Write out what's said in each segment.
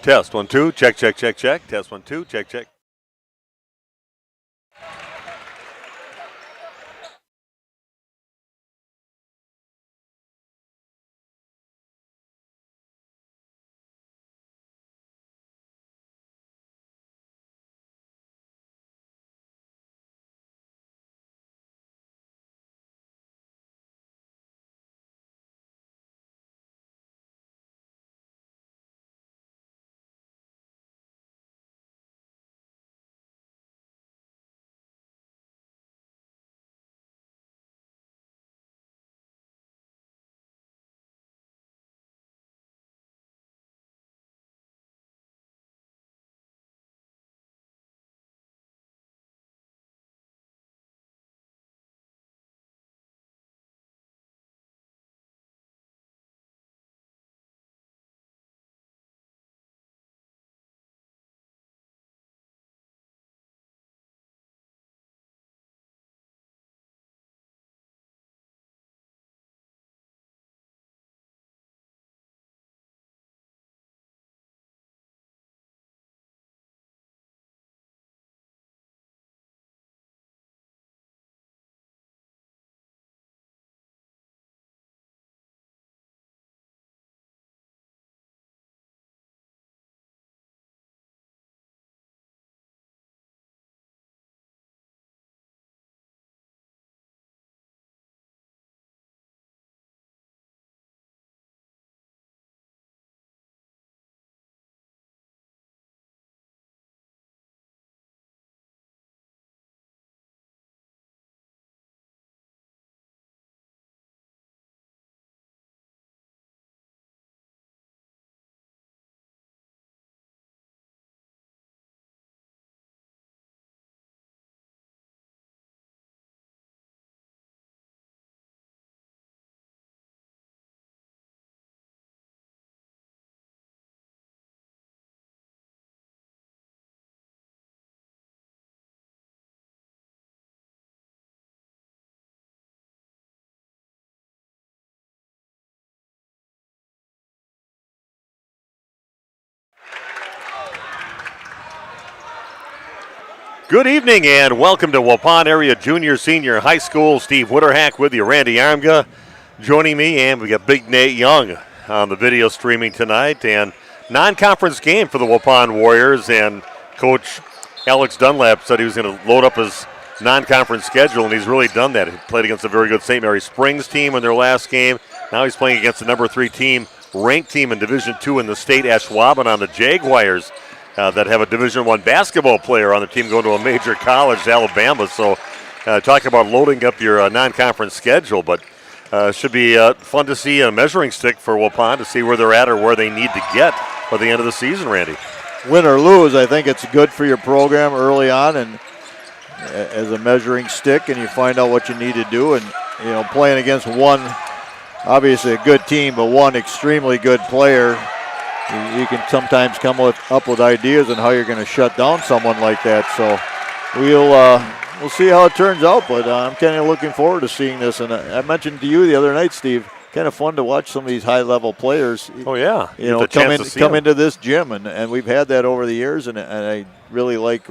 Test 1 2, check, check, check, check. Test 1 2, check, check. Good evening and welcome to Waupun Area Junior Senior High School. Steve Witterhack with you, Randy Armga joining me, and we got Big Nate Young on the video streaming tonight. And non-conference game for the Waupun Warriors, and Coach Alex Dunlap said he was going to load up his non-conference schedule, and he's really done that. He played against a very good St. Mary Springs team in their last game. Now he's playing against the number 3 team, ranked team in Division II in the state, Ashwaubenon, the Jaguars. That have a Division I basketball player on the team going to a major college, Alabama. So talk about loading up your non-conference schedule, but should be fun to see a measuring stick for Waupun to see where they're at or where they need to get by the end of the season, Randy. Win or lose, I think it's good for your program early on and as a measuring stick, and you find out what you need to do. And, you know, playing against one, obviously a good team, but one extremely good player, you can sometimes come up with ideas on how you're going to shut down someone like that. So we'll see how it turns out, but I'm kind of looking forward to seeing this. And I mentioned to you the other night, Steve, kind of fun to watch some of these high-level players. Oh, yeah. You know, come into this gym, and we've had that over the years, and I really like,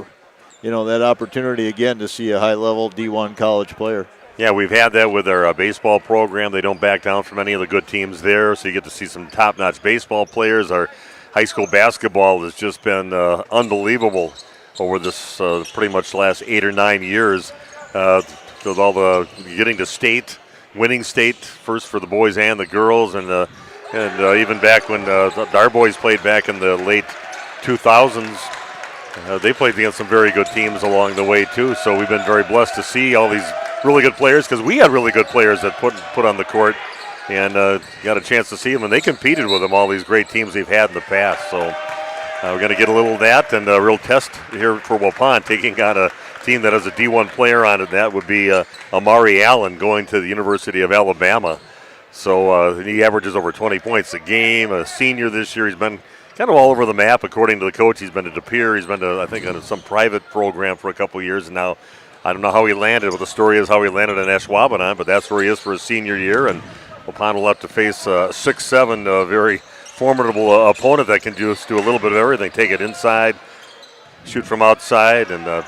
you know, that opportunity again to see a high-level D1 college player. Yeah, we've had that with our baseball program. They don't back down from any of the good teams there, so you get to see some top-notch baseball players. Our high school basketball has just been unbelievable over this pretty much last 8 or 9 years. With all the getting to state, winning state first for the boys and the girls, and even back when our boys played back in the late 2000s, they played against some very good teams along the way too. So we've been very blessed to see all these really good players, because we had really good players that put on the court, and got a chance to see them, and they competed with them, all these great teams they've had in the past. So we're going to get a little of that, and a real test here for Waupun, taking on a team that has a D1 player on it. That would be Amari Allen, going to the University of Alabama. So he averages over 20 points a game, a senior this year. He's been kind of all over the map, according to the coach. He's been to De Pere. He's been to, I think, on some private program for a couple of years, and now I don't know how he landed. Well, the story is how he landed in Ashwaubenon, but that's where he is for his senior year. And Waupun will have to face 6'7", very formidable opponent that can just do a little bit of everything. Take it inside, shoot from outside, and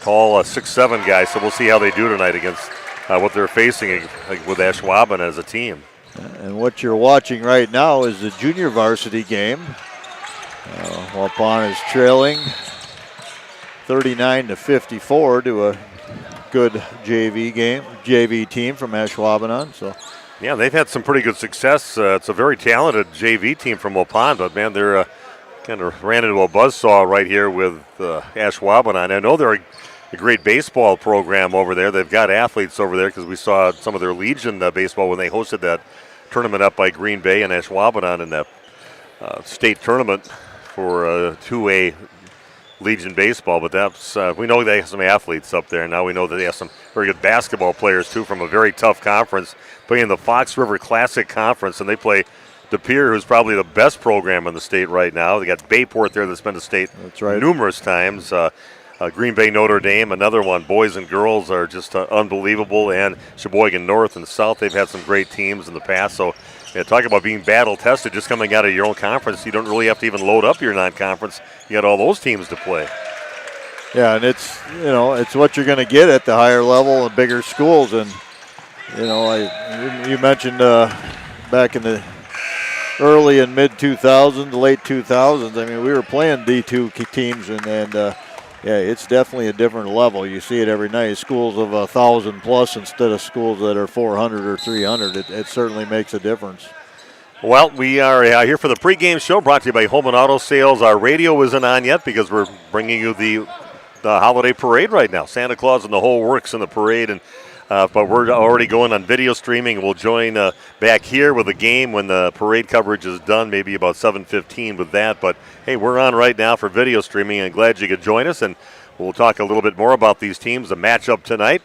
tall 6'7" guy. So we'll see how they do tonight against what they're facing with Ashwaubenon as a team. And what you're watching right now is the junior varsity game. Waupun is trailing 39-54 to a good JV team from Ashwaubenon. So, yeah, they've had some pretty good success. It's a very talented JV team from Waupun, but man, they're kind of ran into a buzzsaw right here with Ashwaubenon. I know they're a great baseball program over there. They've got athletes over there because we saw some of their Legion baseball when they hosted that tournament up by Green Bay and Ashwaubenon in that state tournament for 2A Legion baseball. But that's we know they have some athletes up there. Now we know that they have some very good basketball players too from a very tough conference, playing the Fox River Classic Conference, and they play De Pere, who's probably the best program in the state right now. They got Bayport there that's been to state numerous times. Green Bay, Notre Dame, another one. Boys and girls are just unbelievable. And Sheboygan North and South, they've had some great teams in the past. So, talk about being battle-tested just coming out of your own conference. You don't really have to even load up your non-conference. You got all those teams to play. Yeah, and it's what you're going to get at the higher level and bigger schools. And, you mentioned back in the early and mid-2000s, late 2000s, I mean, we were playing D2 teams and yeah, it's definitely a different level. You see it every night. Schools of 1,000 plus instead of schools that are 400 or 300. It certainly makes a difference. Well, we are here for the pregame show brought to you by Home and Auto Sales. Our radio isn't on yet because we're bringing you the holiday parade right now. Santa Claus and the whole works in the parade, and but we're already going on video streaming. We'll join back here with the game when the parade coverage is done, maybe about 7:15 with that. But, hey, we're on right now for video streaming, and glad you could join us. And we'll talk a little bit more about these teams, the matchup tonight,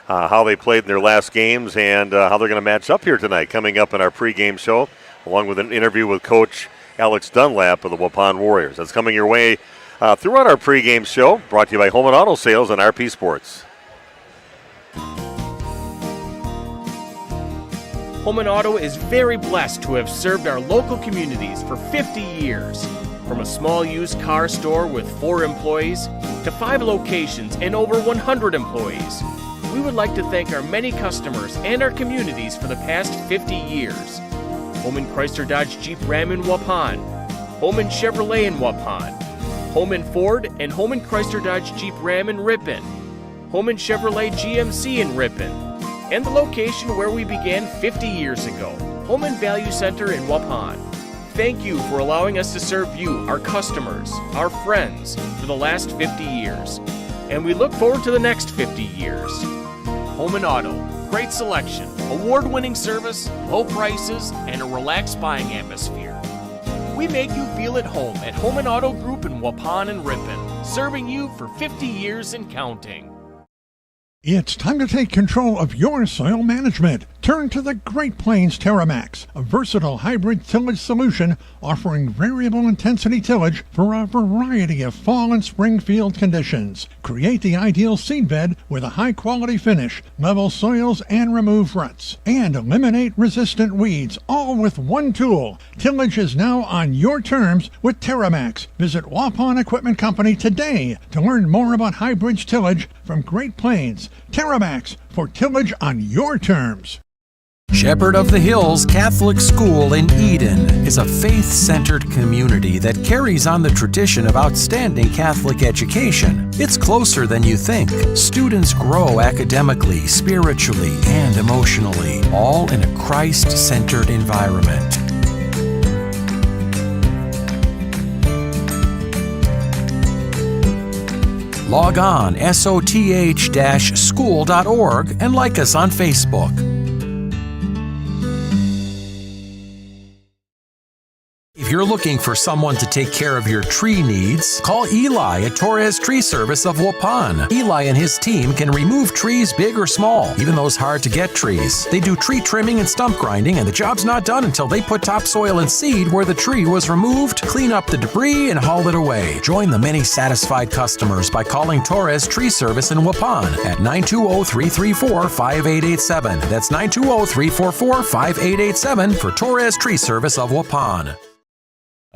how they played in their last games, and how they're going to match up here tonight, coming up in our pregame show, along with an interview with Coach Alex Dunlap of the Waupun Warriors. That's coming your way throughout our pregame show, brought to you by Home and Auto Sales and RP Sports. Home and Auto is very blessed to have served our local communities for 50 years. From a small used car store with 4 employees to 5 locations and over 100 employees, we would like to thank our many customers and our communities for the past 50 years. Holman Chrysler Dodge Jeep Ram in Waupun, Holman Chevrolet in Waupun, Holman Ford and Holman Chrysler Dodge Jeep Ram in Ripon, Holman Chevrolet GMC in Ripon, and the location where we began 50 years ago, Holman Value Center in Waupun. Thank you for allowing us to serve you, our customers, our friends, for the last 50 years. And we look forward to the next 50 years. Home and Auto, great selection, award-winning service, low prices, and a relaxed buying atmosphere. We make you feel at home at Home and Auto Group in Waupun and Ripon, serving you for 50 years and counting. It's time to take control of your soil management. Turn to the Great Plains TerraMax, a versatile hybrid tillage solution offering variable intensity tillage for a variety of fall and spring field conditions. Create the ideal seed bed with a high-quality finish, level soils and remove ruts, and eliminate resistant weeds, all with one tool. Tillage is now on your terms with TerraMax. Visit Waupun Equipment Company today to learn more about hybrid tillage from Great Plains. TerraMax, for tillage on your terms. Shepherd of the Hills Catholic School in Eden is a faith-centered community that carries on the tradition of outstanding Catholic education. It's closer than you think. Students grow academically, spiritually, and emotionally, all in a Christ-centered environment. Log on soth-school.org and like us on Facebook. If you're looking for someone to take care of your tree needs, call Eli at Torres Tree Service of Waupun. Eli and his team can remove trees big or small, even those hard-to-get trees. They do tree trimming and stump grinding, and the job's not done until they put topsoil and seed where the tree was removed, clean up the debris, and haul it away. Join the many satisfied customers by calling Torres Tree Service in Waupun at 920-334-5887. That's 920-344-5887 for Torres Tree Service of Waupun.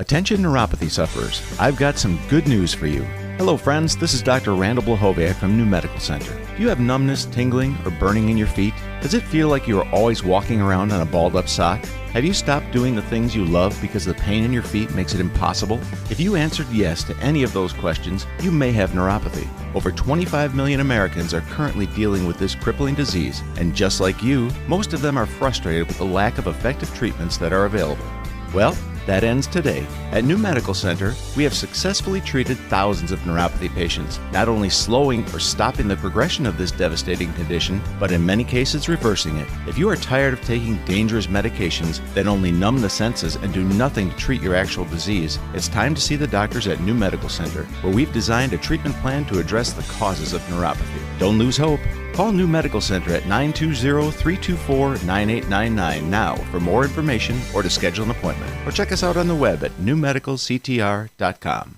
Attention neuropathy sufferers, I've got some good news for you. Hello friends, this is Dr. Randall Blahoviak from New Medical Center. Do you have numbness, tingling, or burning in your feet? Does it feel like you are always walking around on a balled up sock? Have you stopped doing the things you love because the pain in your feet makes it impossible? If you answered yes to any of those questions, you may have neuropathy. Over 25 million Americans are currently dealing with this crippling disease, and just like you, most of them are frustrated with the lack of effective treatments that are available. Well, that ends today. At New Medical Center, we have successfully treated thousands of neuropathy patients, not only slowing or stopping the progression of this devastating condition, but in many cases reversing it. If you are tired of taking dangerous medications that only numb the senses and do nothing to treat your actual disease, it's time to see the doctors at New Medical Center, where we've designed a treatment plan to address the causes of neuropathy. Don't lose hope. Call New Medical Center at 920-324-9899 now for more information or to schedule an appointment. Or check us out on the web at newmedicalctr.com.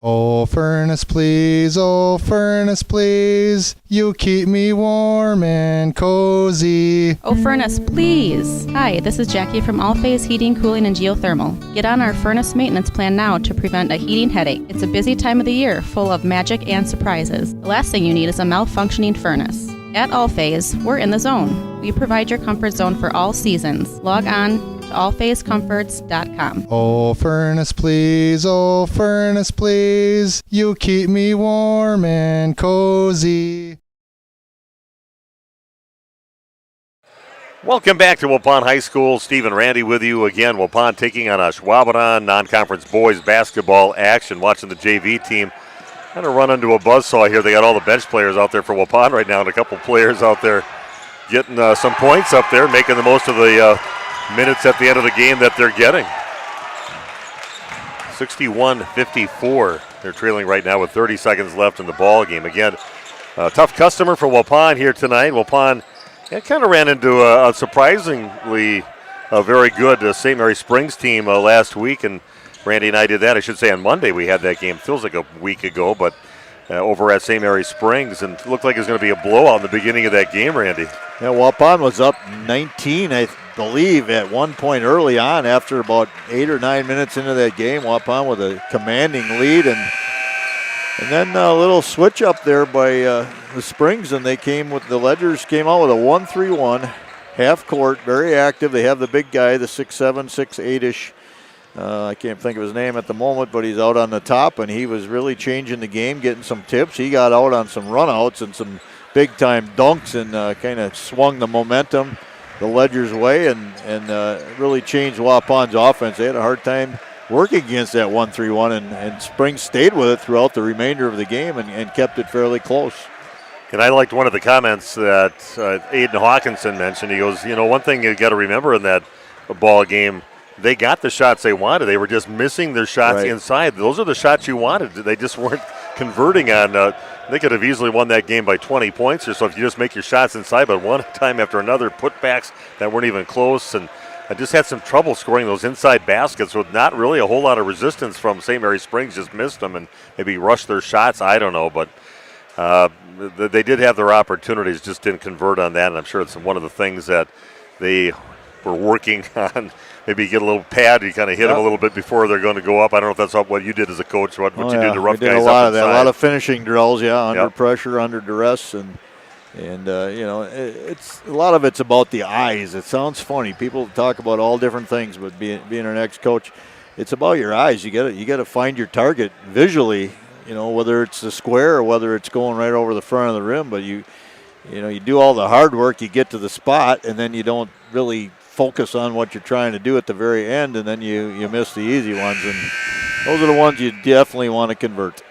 Oh, furnace please, you keep me warm and cozy. Oh, furnace, please. Hi, this is Jackie from All Phase Heating, Cooling, and Geothermal. Get on our furnace maintenance plan now to prevent a heating headache. It's a busy time of the year, full of magic and surprises. The last thing you need is a malfunctioning furnace. At All Phase, we're in the zone. We provide your comfort zone for all seasons. Log on to allphasecomforts.com. Oh, furnace please, you keep me warm and cozy. Welcome back to Waupun High School. Steve and Randy with you again. Waupun taking on Ashwaubenon, non-conference boys basketball action. Watching the JV team kind of run into a buzzsaw here. They got all the bench players out there for Waupun right now, and a couple players out there getting some points up there, making the most of the minutes at the end of the game that they're getting. 61-54. They're trailing right now with 30 seconds left in the ball game. Again, a tough customer for Waupun here tonight. Waupun kind of ran into a surprisingly very good St. Mary Springs team last week, and Randy and I did that. I should say on Monday we had that game. Feels like a week ago, but over at St. Mary Springs, and it looked like it was going to be a blowout in the beginning of that game, Randy. Yeah, Waupun was up 19, I believe, at one point early on after about 8 or 9 minutes into that game. Waupun with a commanding lead, and then a little switch up there by the Springs, and they came with the Ledgers came out with a 1-3-1 half court, very active. They have the big guy, the 6'7", 6'8"-ish. I can't think of his name at the moment, but he's out on the top, and he was really changing the game, getting some tips. He got out on some runouts and some big-time dunks and kind of swung the momentum the Ledgers' way and really changed Waupun's offense. They had a hard time working against that 1-3-1, and Springs stayed with it throughout the remainder of the game and kept it fairly close. And I liked one of the comments that Aiden Hawkinson mentioned. He goes, one thing you got to remember in that ball game, they got the shots they wanted. They were just missing their shots inside. Those are the shots you wanted. They just weren't converting on. They could have easily won that game by 20 points or so if you just make your shots inside. But one time after another, putbacks that weren't even close. And I just had some trouble scoring those inside baskets with not really a whole lot of resistance from St. Mary Springs. Just missed them and maybe rushed their shots. I don't know. But they did have their opportunities, just didn't convert on that. And I'm sure it's one of the things that they were working on. Maybe get a little pad, you kind of hit them a little bit before they're going to go up. I don't know if that's what you did as a coach, what you do to rough guys up. We did a lot of that, a lot of finishing drills, under pressure, under duress, and it's a lot of it's about the eyes. It sounds funny. People talk about all different things, but being an ex-coach, it's about your eyes. You got to find your target visually. Whether it's the square or whether it's going right over the front of the rim, but you do all the hard work, you get to the spot, and then you don't really focus on what you're trying to do at the very end, and then you miss the easy ones, and those are the ones you definitely want to convert.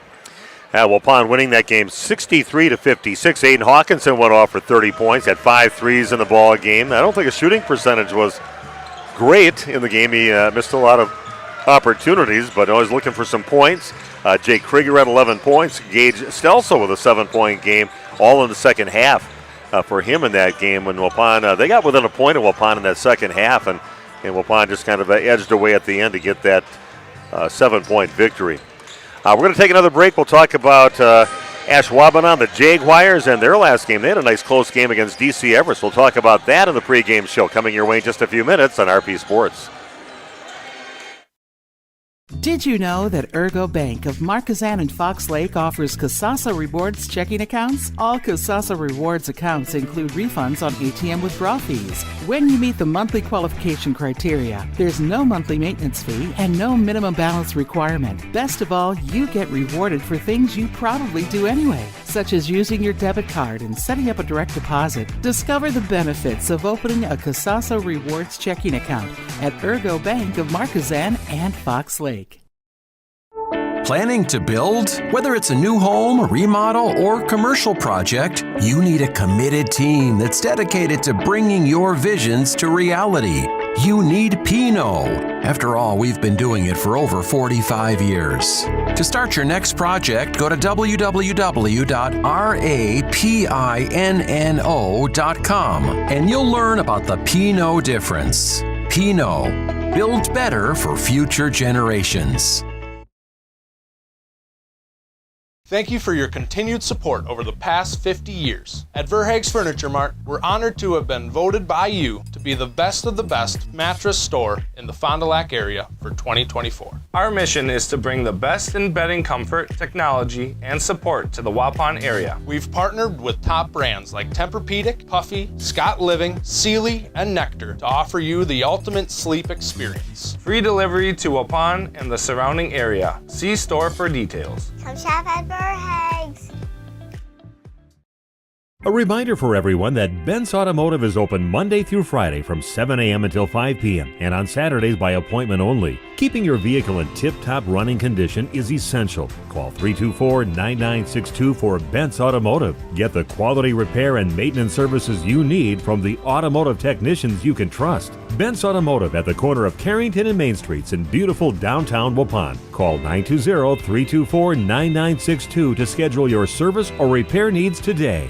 Waupun winning that game 63-56. Aiden Hawkinson went off for 30 points, had 5 threes in the ball game. I don't think his shooting percentage was great in the game. He missed a lot of opportunities, but always looking for some points. Jake Krieger had 11 points. Gage Stelso with a 7-point game, all in the second half. For him in that game when Waupun, they got within a point of Waupun in that second half, and Waupun just kind of edged away at the end to get that 7-point victory. We're going to take another break. We'll talk about Ashwaubenon, the Jaguars, and their last game. They had a nice close game against DC Everest. We'll talk about that in the pregame show coming your way in just a few minutes on RP Sports. Did you know that Ergo Bank of Marquezan and Fox Lake offers Casasa Rewards checking accounts? All Casasa Rewards accounts include refunds on ATM withdrawal fees. When you meet the monthly qualification criteria, there's no monthly maintenance fee and no minimum balance requirement. Best of all, you get rewarded for things you probably do anyway, such as using your debit card and setting up a direct deposit. Discover the benefits of opening a Casasa Rewards checking account at Ergo Bank of Marquezan and Fox Lake. Planning to build? Whether it's a new home, remodel, or commercial project, you need a committed team that's dedicated to bringing your visions to reality. You need Pinot. After all, we've been doing it for over 45 years. To start your next project, go to www.rapinno.com and you'll learn about the Pinot difference. Pinot, build better for future generations. Thank you for your continued support over the past 50 years. At Verhaeg's Furniture Mart, we're honored to have been voted by you to be the best of the best mattress store in the Fond du Lac area for 2024. Our mission is to bring the best in bedding comfort, technology, and support to the Waupun area. We've partnered with top brands like Tempur-Pedic, Puffy, Scott Living, Sealy, and Nectar to offer you the ultimate sleep experience. Free delivery to Waupun and the surrounding area. See store for details. Come shop at Verhaeg's. A reminder for everyone that Ben's Automotive is open Monday through Friday from 7 a.m. until 5 p.m. and on Saturdays by appointment only. Keeping your vehicle in tip-top running condition is essential. Call 324-9962 for Ben's Automotive. Get the quality repair and maintenance services you need from the automotive technicians you can trust. Ben's Automotive at the corner of Carrington and Main Streets in beautiful downtown Waupun. Call 920-324-9962 to schedule your service or repair needs today.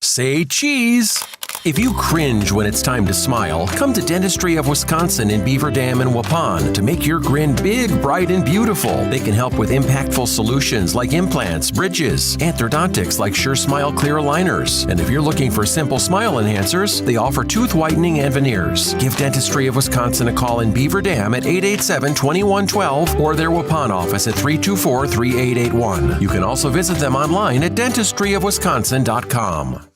Say cheese! If you cringe when it's time to smile, come to Dentistry of Wisconsin in Beaver Dam and Waupun to make your grin big, bright, and beautiful. They can help with impactful solutions like implants, bridges, orthodontics like Sure Smile clear aligners. And if you're looking for simple smile enhancers, they offer tooth whitening and veneers. Give Dentistry of Wisconsin a call in Beaver Dam at 887-2112 or their Waupun office at 324-3881. You can also visit them online at dentistryofwisconsin.com.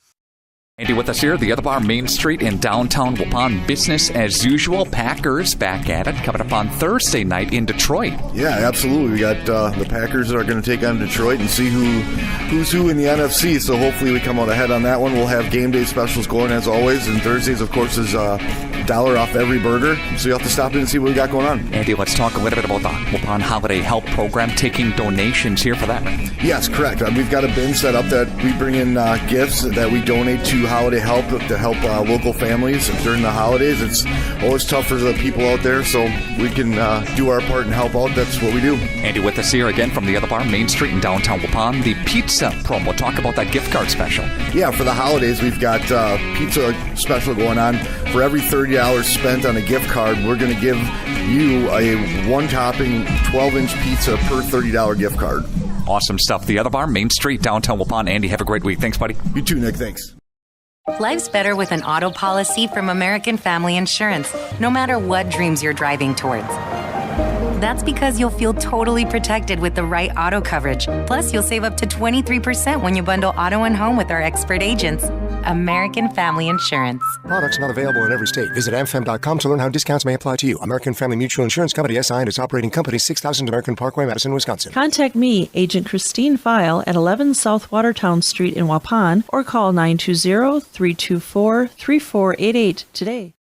Andy with us here, the other bar, Main Street in downtown Waupun. Business as usual. Packers back at it, coming up on Thursday night in Detroit. Yeah, absolutely. We got the Packers that are going to take on Detroit and see who's who in the NFC. So hopefully we come out ahead on that one. We'll have game day specials going as always. And Thursdays, of course, is $1 off every burger. So you have to stop in and see what we got going on. Andy, let's talk a little bit about the Waupun Holiday Help Program, taking donations here for that. Yes, correct. We've got a bin set up that we bring in gifts that we donate to Holiday Help to help local families during the holidays. It's always tough for the people out there, so we can do our part and help out. That's what we do. Andy with us here again from the other bar, Main Street in downtown Waupun. The pizza promo. Talk about that gift card special. Yeah, for the holidays, we've got pizza special going on. For every $30 spent on a gift card, we're going to give you a one-topping 12-inch pizza per $30 gift card. Awesome stuff. The other bar, Main Street, downtown Waupun. Andy, have a great week. Thanks, buddy. You too, Nick. Thanks. Life's better with an auto policy from American Family Insurance, no matter what dreams you're driving towards. That's because you'll feel totally protected with the right auto coverage. Plus, you'll save up to 23% when you bundle auto and home with our expert agents. American Family Insurance. Products not available in every state. Visit amfam.com to learn how discounts may apply to you. American Family Mutual Insurance Company, SI, and its operating company, 6000 American Parkway, Madison, Wisconsin. Contact me, Agent Christine File, at 11 South Watertown Street in Waupun, or call 920-324-3488 today.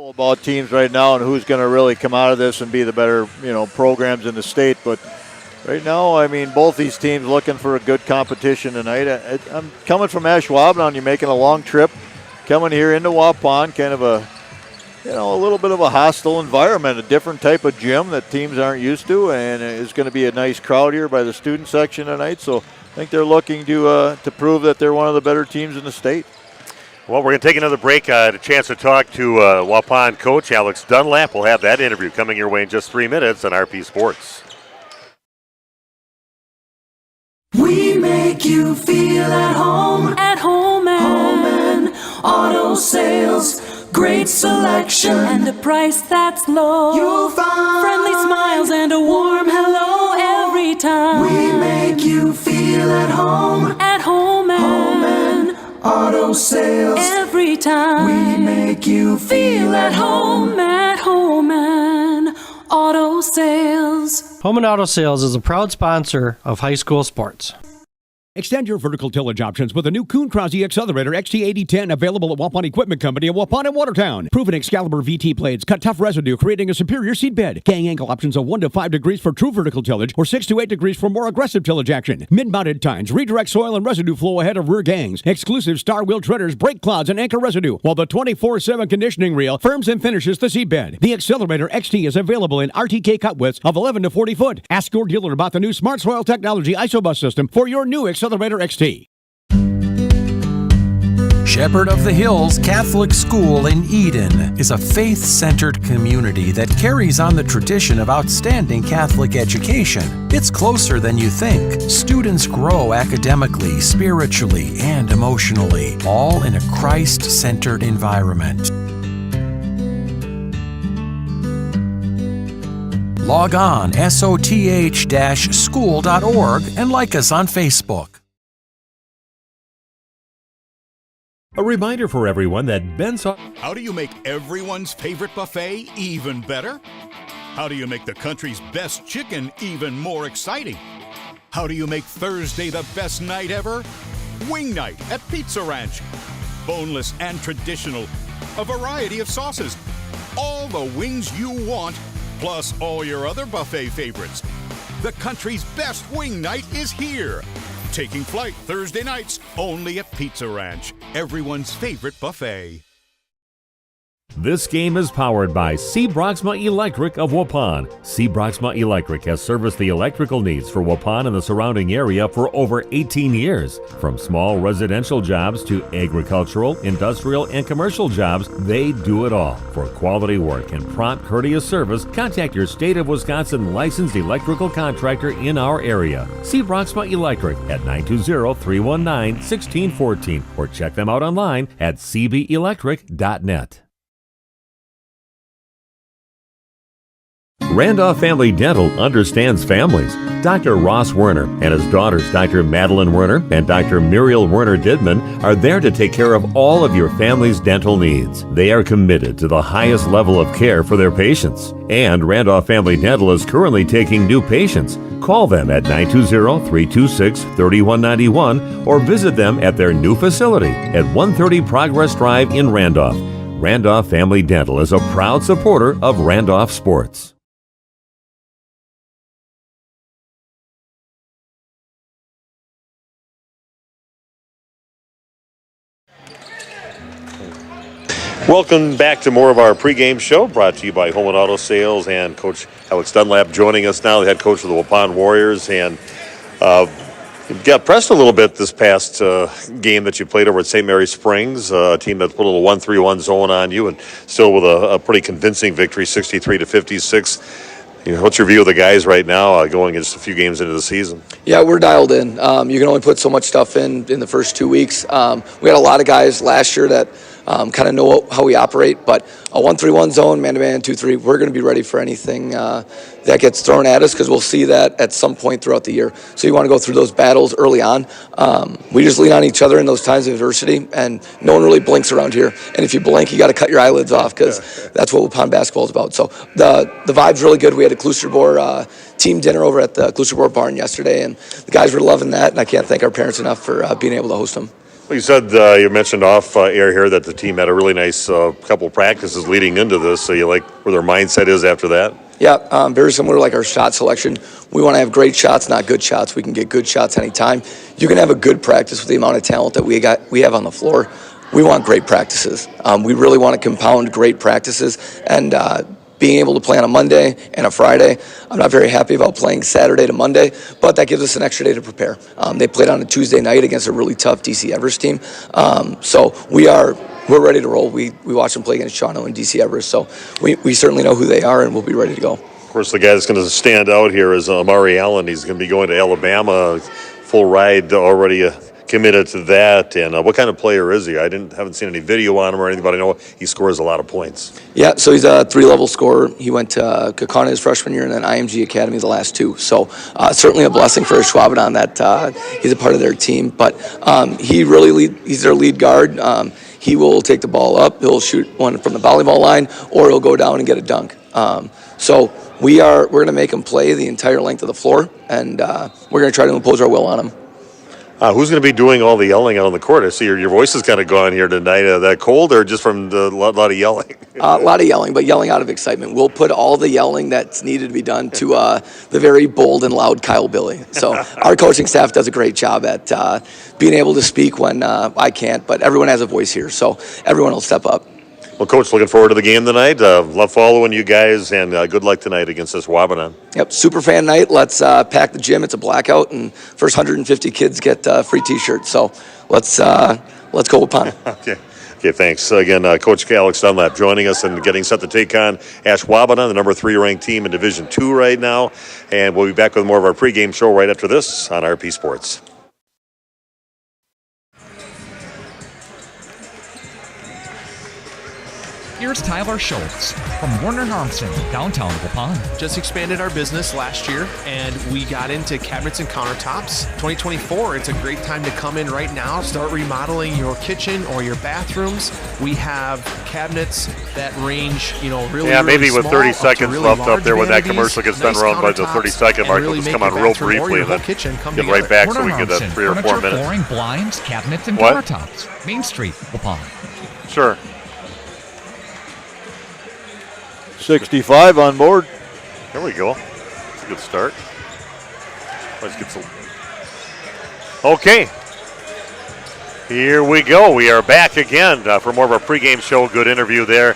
About teams right now and who's going to really come out of this and be the better, programs in the state. But right now, I mean, both these teams looking for a good competition tonight. I'm coming from Ashwaubenon. You're making a long trip, coming here into Waupun, kind of a little bit of a hostile environment, a different type of gym that teams aren't used to, and it's going to be a nice crowd here by the student section tonight. So I think they're looking to prove that they're one of the better teams in the state. Well, we're going to take another break. A chance to talk to Waupun coach Alex Dunlap. We'll have that interview coming your way in just 3 minutes on RP Sports. We make you feel at home and auto sales. Great selection and a price that's low. You'll find friendly smiles and a warm hello every time. We make you feel at home and auto sales. Every time we make you feel at home and auto sales. Home and Auto Sales is a proud sponsor of high school sports. Extend your vertical tillage options with a new Kuhn Krause Accelerator XT8010 available at Waupun Equipment Company in Waupun and Watertown. Proven Excalibur VT blades cut tough residue, creating a superior seed bed. Gang angle options of 1 to 5 degrees for true vertical tillage or 6 to 8 degrees for more aggressive tillage action. Mid-mounted tines redirect soil and residue flow ahead of rear gangs. Exclusive star wheel treaders, brake clods, and anchor residue, while the 24/7 conditioning reel firms and finishes the seed bed. The Accelerator XT is available in RTK cut widths of 11 to 40 foot. Ask your dealer about the new Smart Soil Technology ISOBUS system for your new Accelerator XT. Shepherd of the Hills Catholic School in Eden is a faith-centered community that carries on the tradition of outstanding Catholic education. It's closer than you think. Students grow academically, spiritually, and emotionally, all in a Christ-centered environment. Log on soth-school.org and like us on Facebook. A reminder for everyone that Ben's... How do you make everyone's favorite buffet even better? How do you make the country's best chicken even more exciting? How do you make Thursday the best night ever? Wing night at Pizza Ranch. Boneless and traditional. A variety of sauces. All the wings you want, plus all your other buffet favorites. The country's best wing night is here. Taking flight Thursday nights only at Pizza Ranch, everyone's favorite buffet. This game is powered by C. Broxma Electric of Waupun. C. Broxma Electric has serviced the electrical needs for Waupun and the surrounding area for over 18 years. From small residential jobs to agricultural, industrial, and commercial jobs, they do it all. For quality work and prompt, courteous service, contact your State of Wisconsin licensed electrical contractor in our area. C. Broxma Electric at 920-319-1614 or check them out online at cbelectric.net. Randolph Family Dental understands families. Dr. Ross Werner and his daughters, Dr. Madeline Werner and Dr. Muriel Werner-Didman, are there to take care of all of your family's dental needs. They are committed to the highest level of care for their patients. And Randolph Family Dental is currently taking new patients. Call them at 920-326-3191 or visit them at their new facility at 130 Progress Drive in Randolph. Randolph Family Dental is a proud supporter of Randolph Sports. Welcome back to more of our pregame show, brought to you by Home and Auto Sales and Coach Alex Dunlap joining us now, the head coach of the Waupun Warriors. And got pressed a little bit this past game that you played over at St. Mary Springs, a team that put a little 1-3-1 zone on you, and still with a pretty convincing victory, 63-56. You know, what's your view of the guys right now going just a few games into the season? Yeah, we're dialed in. You can only put so much stuff in the first 2 weeks. We had a lot of guys last year that kind of know how we operate, but a 1-3-1 zone, man-to-man, 2-3, we're going to be ready for anything that gets thrown at us, because we'll see that at some point throughout the year. So you want to go through those battles early on. We just lean on each other in those times of adversity, and no one really blinks around here. And if you blink, you got to cut your eyelids off, because that's what Waupun basketball is about. So the vibe's really good. We had a Klusterbor team dinner over at the Klusterbor barn yesterday, and the guys were loving that, and I can't thank our parents enough for being able to host them. Well, you said you mentioned off air here that the team had a really nice couple practices leading into this. So you like where their mindset is after that? Yeah, very similar to like our shot selection. We want to have great shots, not good shots. We can get good shots anytime. You can have a good practice with the amount of talent that we have on the floor. We want great practices. We really want to compound great practices, and being able to play on a Monday and a Friday. I'm not very happy about playing Saturday to Monday, but that gives us an extra day to prepare. They played on a Tuesday night against a really tough DC Everest team. So we're ready to roll. We watched them play against Shawano and DC Everest, so we certainly know who they are, and we'll be ready to go. Of course, the guy that's going to stand out here is Amari Allen. He's going to be going to Alabama, full ride already committed to that. And what kind of player is he? I haven't seen any video on him or anything, but I know he scores a lot of points. Yeah, so he's a 3-level scorer. He went to Kakana his freshman year and then IMG Academy the last 2. So certainly a blessing for Ashwaubenon that he's a part of their team. But he's their lead guard. He will take the ball up. He'll shoot one from the volleyball line, or he'll go down and get a dunk. So we're going to make him play the entire length of the floor, and we're going to try to impose our will on him. Who's going to be doing all the yelling out on the court? I see your voice is kind of gone here tonight. That cold or just from the lot of yelling? A lot of yelling, but yelling out of excitement. We'll put all the yelling that's needed to be done to the very bold and loud Kyle Billy. So our coaching staff does a great job at being able to speak when I can't, but everyone has a voice here, so everyone will step up. Well, Coach, looking forward to the game tonight. Love following you guys, and good luck tonight against this Waupun. Yep, super fan night. Let's pack the gym. It's a blackout, and first 150 kids get free T-shirts. So let's go Waupun. Okay, thanks. Again, Coach Alex Dunlap joining us and getting set to take on Ashwaubenon, the number 3 ranked team in Division II right now. And we'll be back with more of our pregame show right after this on RP Sports. Here's Tyler Schultz from Warner Harmson, downtown Waupun. Just expanded our business last year, and we got into cabinets and countertops. 2024, it's a great time to come in right now, start remodeling your kitchen or your bathrooms. We have cabinets that range, really, yeah, maybe really with small, 30 seconds really left up there when that vanities, commercial gets nice done around by the 30-second mark. We'll just come on real briefly and then get right back so we can get that 3 or 4 Furniture, minutes. flooring, blinds, cabinets, and What? countertops. Main Street, Waupun. Sure. 65 on board. There we go. That's a good start. Let's get some. Okay. Here we go. We are back again for more of our pregame show. Good interview there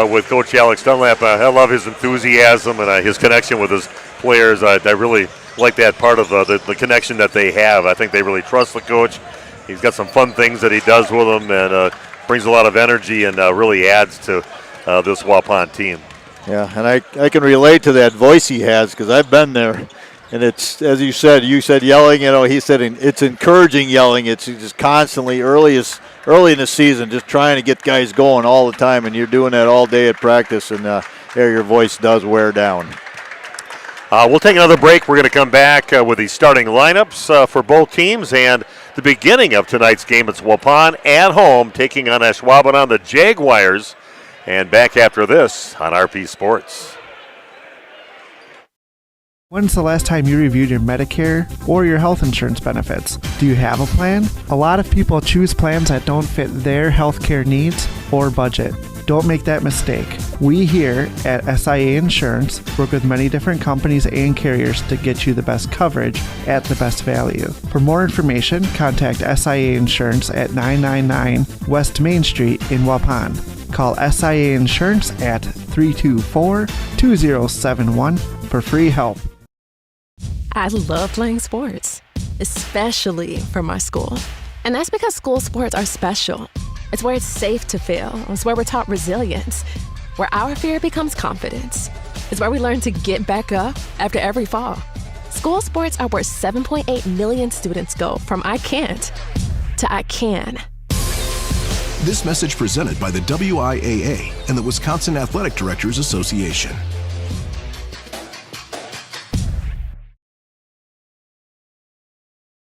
with Coach Alex Dunlap. I love his enthusiasm and his connection with his players. I really like that part of the connection that they have. I think they really trust the coach. He's got some fun things that he does with them and brings a lot of energy and really adds to this Waupun team. Yeah, and I can relate to that voice he has because I've been there. And it's, as you said yelling, he said it's encouraging yelling. It's just constantly early in the season, just trying to get guys going all the time. And you're doing that all day at practice, and your voice does wear down. We'll take another break. We're going to come back with the starting lineups for both teams and the beginning of tonight's game. It's Waupun at home taking on Ashwaubenon, the Jaguars. And back after this on RP Sports. When's the last time you reviewed your Medicare or your health insurance benefits? Do you have a plan? A lot of people choose plans that don't fit their healthcare needs or budget. Don't make that mistake. We here at SIA Insurance work with many different companies and carriers to get you the best coverage at the best value. For more information, contact SIA Insurance at 999 West Main Street in Waupun. Call SIA Insurance at 324-2071 for free help. I love playing sports, especially for my school. And that's because school sports are special. It's where it's safe to fail. It's where we're taught resilience, where our fear becomes confidence. It's where we learn to get back up after every fall. School sports are where 7.8 million students go from I can't to I can. This message presented by the WIAA and the Wisconsin Athletic Directors Association.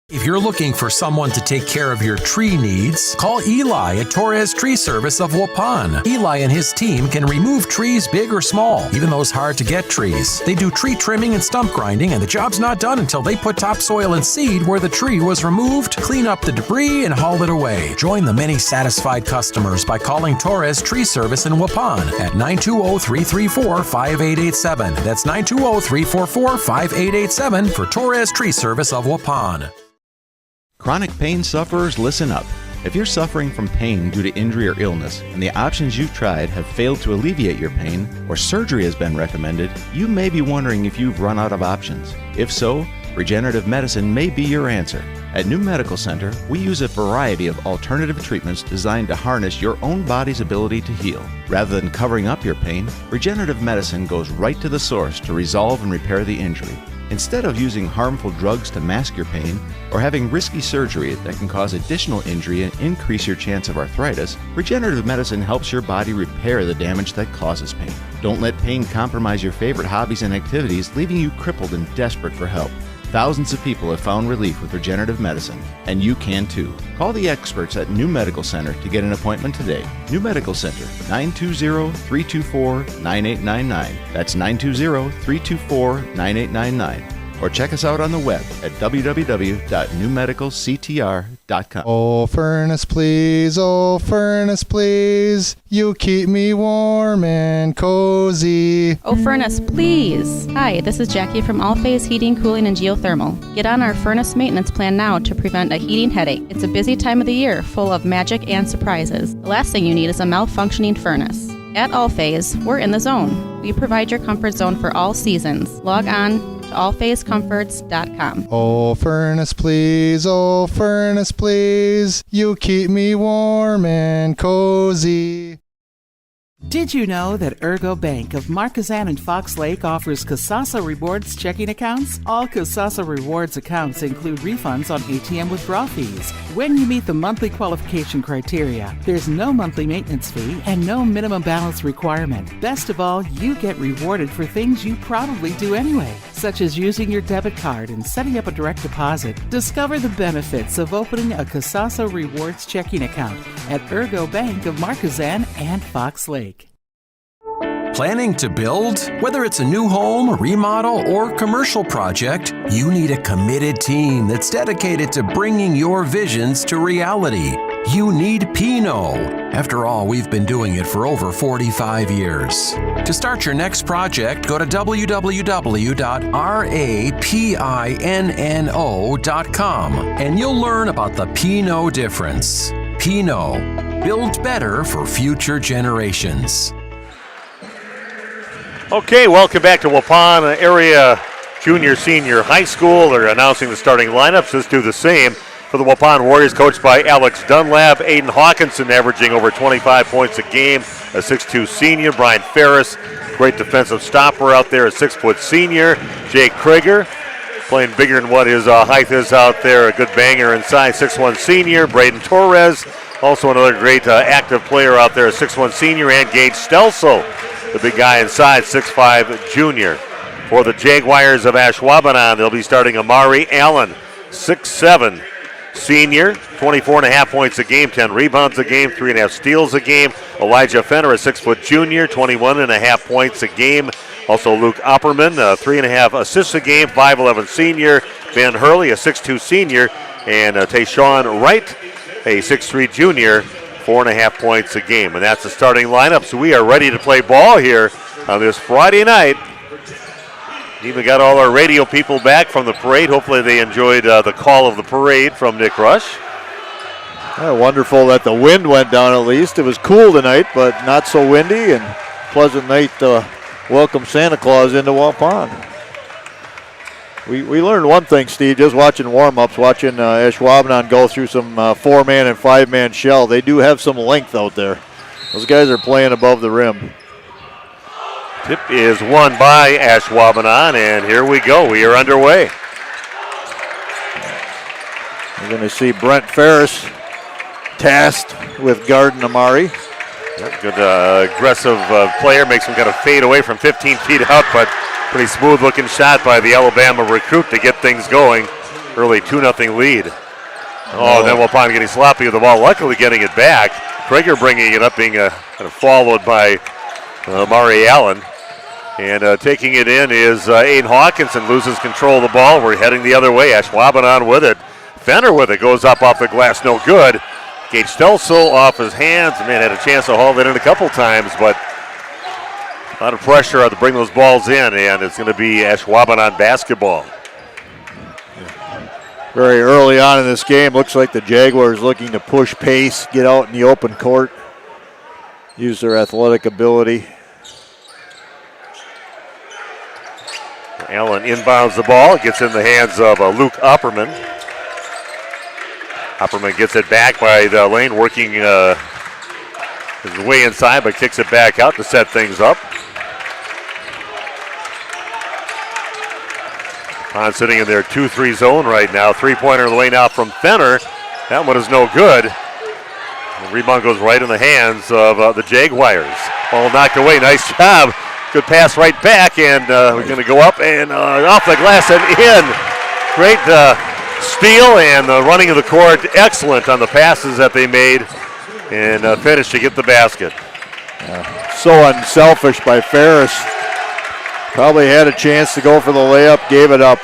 If you're looking for someone to take care of your tree needs, call Eli at Torres Tree Service of Waupun. Eli and his team can remove trees big or small, even those hard-to-get trees. They do tree trimming and stump grinding, and the job's not done until they put topsoil and seed where the tree was removed, clean up the debris, and haul it away. Join the many satisfied customers by calling Torres Tree Service in Waupun at 920-334-5887. That's 920-344-5887 for Torres Tree Service of Waupun. Chronic pain sufferers, listen up. If you're suffering from pain due to injury or illness, and the options you've tried have failed to alleviate your pain, or surgery has been recommended, you may be wondering if you've run out of options. If so, regenerative medicine may be your answer. At New Medical Center, we use a variety of alternative treatments designed to harness your own body's ability to heal. Rather than covering up your pain, regenerative medicine goes right to the source to resolve and repair the injury. Instead of using harmful drugs to mask your pain or having risky surgery that can cause additional injury and increase your chance of arthritis, regenerative medicine helps your body repair the damage that causes pain. Don't let pain compromise your favorite hobbies and activities, leaving you crippled and desperate for help. Thousands of people have found relief with regenerative medicine, and you can too. Call the experts at New Medical Center to get an appointment today. New Medical Center, 920-324-9899. That's 920-324-9899. Or check us out on the web at www.newmedicalctr.com. Oh, furnace, please, you keep me warm and cozy. Oh, furnace, please. Hi, this is Jackie from All Phase Heating, Cooling, and Geothermal. Get on our furnace maintenance plan now to prevent a heating headache. It's a busy time of the year, full of magic and surprises. The last thing you need is a malfunctioning furnace. At All Phase, we're in the zone. We provide your comfort zone for all seasons. Log on to allphasecomforts.com. Oh, furnace, please, you keep me warm and cozy. Did you know that Ergo Bank of Marquezan and Fox Lake offers Kasasa Rewards checking accounts? All Kasasa Rewards accounts include refunds on ATM withdrawal fees when you meet the monthly qualification criteria. There's no monthly maintenance fee and no minimum balance requirement. Best of all, you get rewarded for things you probably do anyway, such as using your debit card and setting up a direct deposit. Discover the benefits of opening a Kasasa Rewards checking account at Ergo Bank of Marquezan and Fox Lake. Planning to build? Whether it's a new home, remodel, or commercial project, you need a committed team that's dedicated to bringing your visions to reality. You need Pinot. After all, we've been doing it for over 45 years. To start your next project, go to www.rapinno.com and you'll learn about the Pinot difference. Pinot, build better for future generations. Okay, welcome back to Waupun Area Junior Senior High School. They're announcing the starting lineups. Let's do the same for the Waupun Warriors, coached by Alex Dunlap. Aiden Hawkinson averaging over 25 points a game, a 6'2 senior. Brian Ferris, great defensive stopper out there, a 6-foot senior. Jake Krieger, playing bigger than what his height is out there, a good banger inside, 6'1 senior. Braden Torres, also another great active player out there, a 6'1 senior. And Gage Stelzel, the big guy inside, 6'5 junior. For the Jaguars of Ashwaubenon, they'll be starting Amari Allen, 6'7 senior, 24.5 points a game, 10 rebounds a game, 3.5 steals a game. Elijah Fenner, a 6-foot junior, 21.5 points a game. Also Luke Opperman, 3.5 assists a game, 5'11 senior. Ben Hurley, a 6'2 senior. And Tayshawn Wright, a 6'3 junior, 4.5 points a game. And that's the starting lineup. So we are ready to play ball here on this Friday night. Even got all our radio people back from the parade. Hopefully they enjoyed the call of the parade from Nick Rush. Yeah, wonderful that the wind went down at least. It was cool tonight, but not so windy, and pleasant night to welcome Santa Claus into Waupun. We learned one thing, Steve, just watching warm-ups, watching Ashwaubenon go through some 4-man and 5-man shell. They do have some length out there. Those guys are playing above the rim. Tip is won by Ashwaubenon, and here we go. We are underway. We're going to see Brent Ferris tasked with guarding Amari. Yep, good aggressive player, makes him kind of fade away from 15 feet out, but pretty smooth looking shot by the Alabama recruit to get things going. early 2-0 lead. Oh, then Waupun getting sloppy with the ball, luckily getting it back. Krieger bringing it up, being kind of followed by Mari Allen. And taking it in is Aiden Hawkinson, loses control of the ball. We're heading the other way. Ashwaubenon with it. Fenner with it, goes up off the glass, no good. Gage Stelsel off his hands. Man, had a chance to haul it in a couple times, but a lot of pressure to bring those balls in, and it's going to be Ashwaubenon basketball. Very early on in this game, looks like the Jaguars looking to push pace, get out in the open court, use their athletic ability. Allen inbounds the ball. It gets in the hands of Luke Opperman. Opperman gets it back by the lane, working his way inside, but kicks it back out to set things up. Pond sitting in their 2-3 zone right now. Three-pointer in the lane out from Fenner. That one is no good. The rebound goes right in the hands of the Jaguars. Ball knocked away. Nice job. Good pass right back, and we're going to go up and off the glass and in. Great steal, and the running of the court excellent on the passes that they made, and finished to get the basket. So unselfish by Ferris. Probably had a chance to go for the layup, gave it up.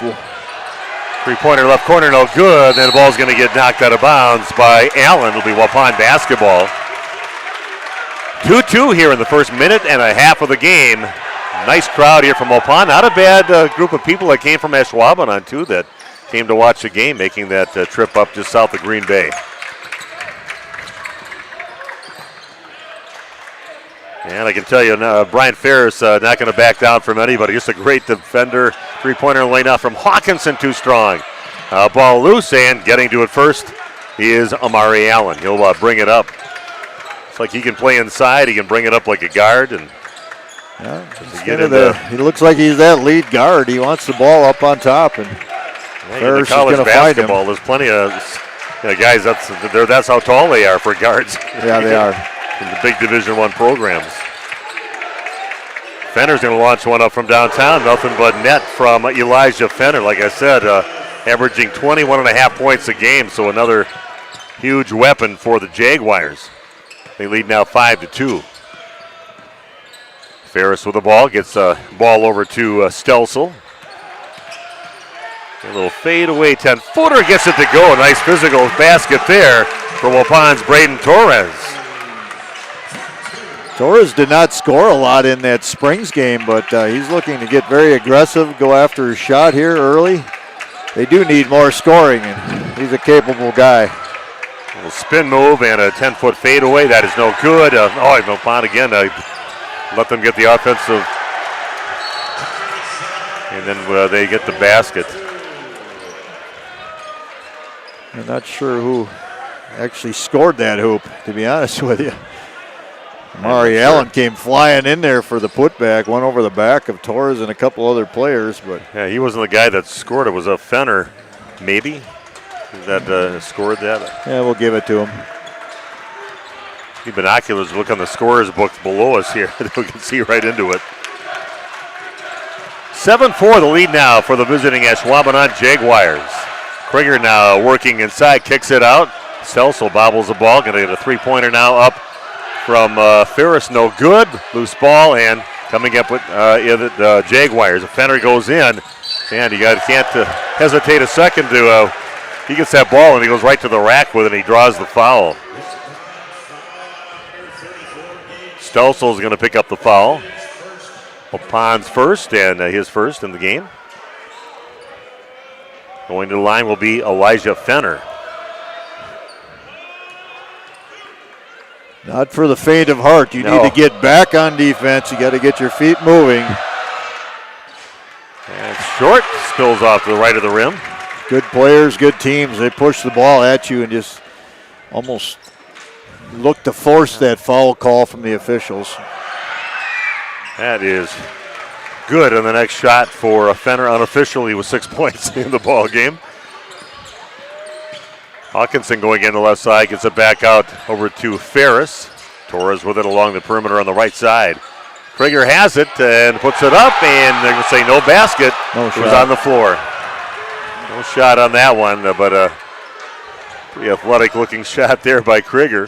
Three-pointer left corner, no good. Then the ball's going to get knocked out of bounds by Allen. It'll be Waupun basketball. 2-2 here in the first minute and a half of the game. Nice crowd here from Waupun. Not a bad group of people that came from Ashwaubenon, too, that came to watch the game, making that trip up just south of Green Bay. And I can tell you, Brian Ferris not going to back down from anybody. Just a great defender. Three-pointer in the lane out from Hawkinson, too strong. Ball loose, and getting to it first is Amari Allen. He'll bring it up. It's like he can play inside. He can bring it up like a guard. And he looks like he's that lead guard. He wants the ball up on top. And Ferris is going to find him. There's plenty of guys, that's how tall they are for guards. Yeah, they are. In the big Division I programs. Fenner's going to launch one up from downtown. Nothing but net from Elijah Fenner. Like I said, averaging 21.5 points a game, so another huge weapon for the Jaguars. They lead now 5-2. Ferris with the ball, gets a ball over to Stelsel. A little fade away 10-footer, gets it to go. Nice physical basket there for Waupun's Braden Torres. Torres did not score a lot in that Springs game, but he's looking to get very aggressive, go after his shot here early. They do need more scoring, and he's a capable guy. A little spin move and a 10-foot fade away. That is no good. Waupun again. Let them get the offensive. And then they get the basket. I'm not sure who actually scored that hoop, to be honest with you. Mari Allen came flying in there for the putback, went over the back of Torres and a couple other players. But yeah, he wasn't the guy that scored it. It was a Fenner, maybe, that scored that. Yeah, we'll give it to him. The binoculars look on the scorer's book below us here. We can see right into it. 7-4 the lead now for the visiting Ashwaubenon Jaguars. Krieger now working inside, kicks it out. Stelsel bobbles the ball, going to get a three-pointer now up from Ferris, no good. Loose ball, and coming up with the Jaguars. If Fenner goes in, and you can't hesitate a second to, he gets that ball and he goes right to the rack with it and he draws the foul. Stelsel is going to pick up the foul. Waupun's first, and his first in the game. Going to the line will be Elijah Fenner. Not for the faint of heart. You need to get back on defense. You got to get your feet moving. And short, spills off to the right of the rim. Good players, good teams. They push the ball at you and just almost look to force that foul call from the officials. That is good. And the next shot for Fenner, unofficially, with 6 points in the ball game. Hawkinson going in the left side, gets it back out over to Ferris. Torres with it along the perimeter on the right side. Krieger has it and puts it up, and they're going to say no basket. No it was on the floor. No shot on that one, but a pretty athletic-looking shot there by Krieger.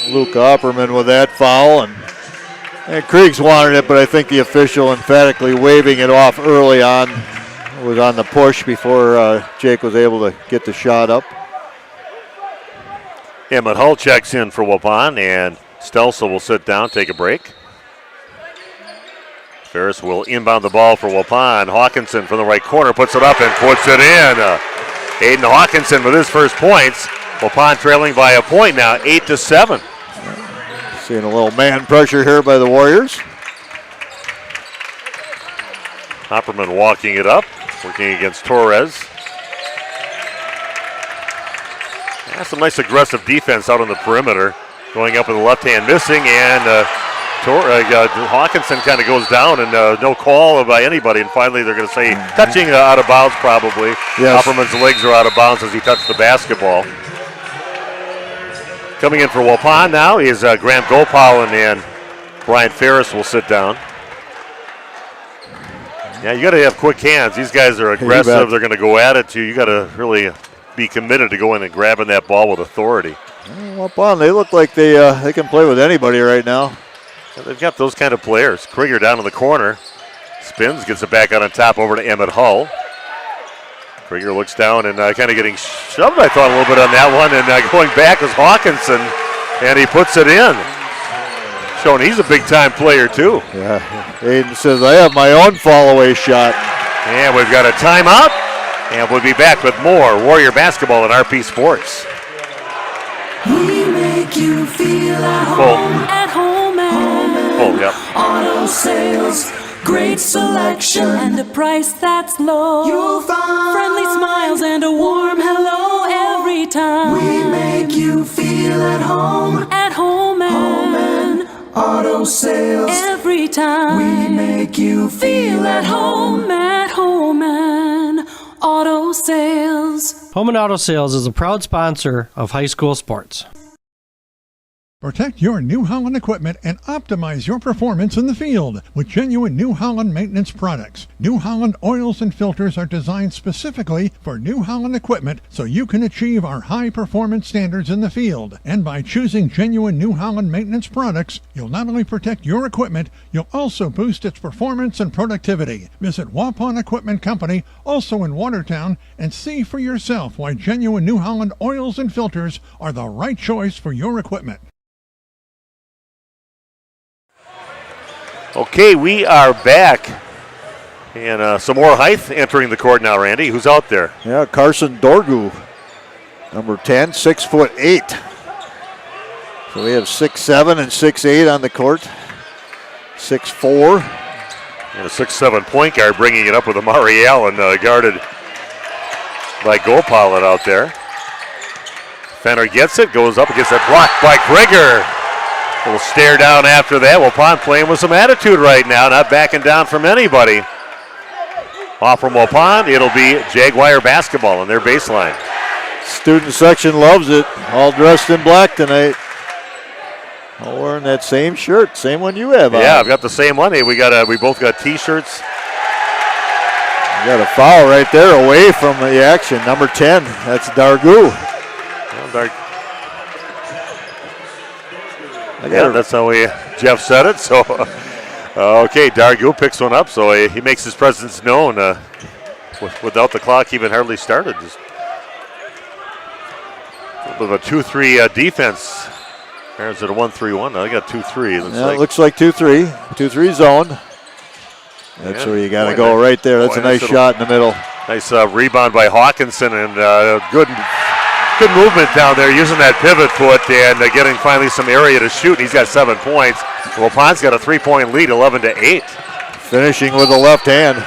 Luke Opperman with that foul, and Kriegs wanted it, but I think the official emphatically waving it off early on. It was on the push before Jake was able to get the shot up. Emmett Hull checks in for Waupun, and Stelsel will sit down, take a break. Ferris will inbound the ball for Waupun. Hawkinson from the right corner puts it up and puts it in. Aiden Hawkinson with his first points. Waupun trailing by a point now, 8-7. Seeing a little man pressure here by the Warriors. Hopperman walking it up, working against Torres. That's some nice aggressive defense out on the perimeter. Going up with the left hand missing, and Hawkinson kind of goes down, and no call by anybody. And finally they're going to say touching out of bounds probably. Yes. Hopperman's legs are out of bounds as he touched the basketball. Coming in for Waupun now is Graham Gopal, and Brian Ferris will sit down. Yeah, you got to have quick hands. These guys are aggressive. They're going to go at it too. You got to really be committed to going and grabbing that ball with authority. Waupun, they look like they can play with anybody right now. Yeah, they've got those kind of players. Krieger down in the corner. Spins, gets it back out on top over to Emmett Hull. Krieger looks down and kind of getting shoved, I thought, a little bit on that one. And going back is Hawkinson, and he puts it in. Showing he's a big-time player, too. Yeah, Aiden says, I have my own fall-away shot. And we've got a timeout, and we'll be back with more Warrior basketball and RP Sports. We make you feel at home and yep. Auto Sales. Great selection and a price that's low. You'll find friendly smiles and a warm hello every time. We make you feel at home and Auto Sales. Every time we make you feel at home and Auto Sales. Home and Auto Sales is a proud sponsor of high school sports. Protect your New Holland equipment and optimize your performance in the field with genuine New Holland maintenance products. New Holland oils and filters are designed specifically for New Holland equipment so you can achieve our high performance standards in the field. And by choosing genuine New Holland maintenance products, you'll not only protect your equipment, you'll also boost its performance and productivity. Visit Waupun Equipment Company, also in Watertown, and see for yourself why genuine New Holland oils and filters are the right choice for your equipment. Okay, we are back. And some more height entering the court now, Randy. Who's out there? Yeah, Carson Dorgu, number 10, 6'8". So we have 6'7" and 6'8" on the court. 6'4". And a 6'7" point guard bringing it up with Amari Allen, guarded by Gopal out there. Fenner gets it, goes up against that block by Krieger. We'll stare down after that. Waupun playing with some attitude right now, not backing down from anybody. Off from Waupun, it'll be Jaguar basketball on their baseline. Student section loves it. All dressed in black tonight. All wearing that same shirt, same one you have on. Yeah, I've got the same one. Hey, we both got T-shirts. You got a foul right there away from the action. Number 10, that's Dargu. Yeah, that's how Jeff said it. So, okay, Dargu picks one up, so he makes his presence known without the clock even hardly started. Just a little bit of a 2-3 defense. There's it a 1-3-1. Now they got 2-3. It looks like 2-3. 2-3 zone. That's where you got to go right there. That's a nice shot in the middle. Nice rebound by Hawkinson, and good movement down there using that pivot foot and getting finally some area to shoot. He's got 7 points. Waupun's got a 3-point lead, 11-8. Finishing with the left hand.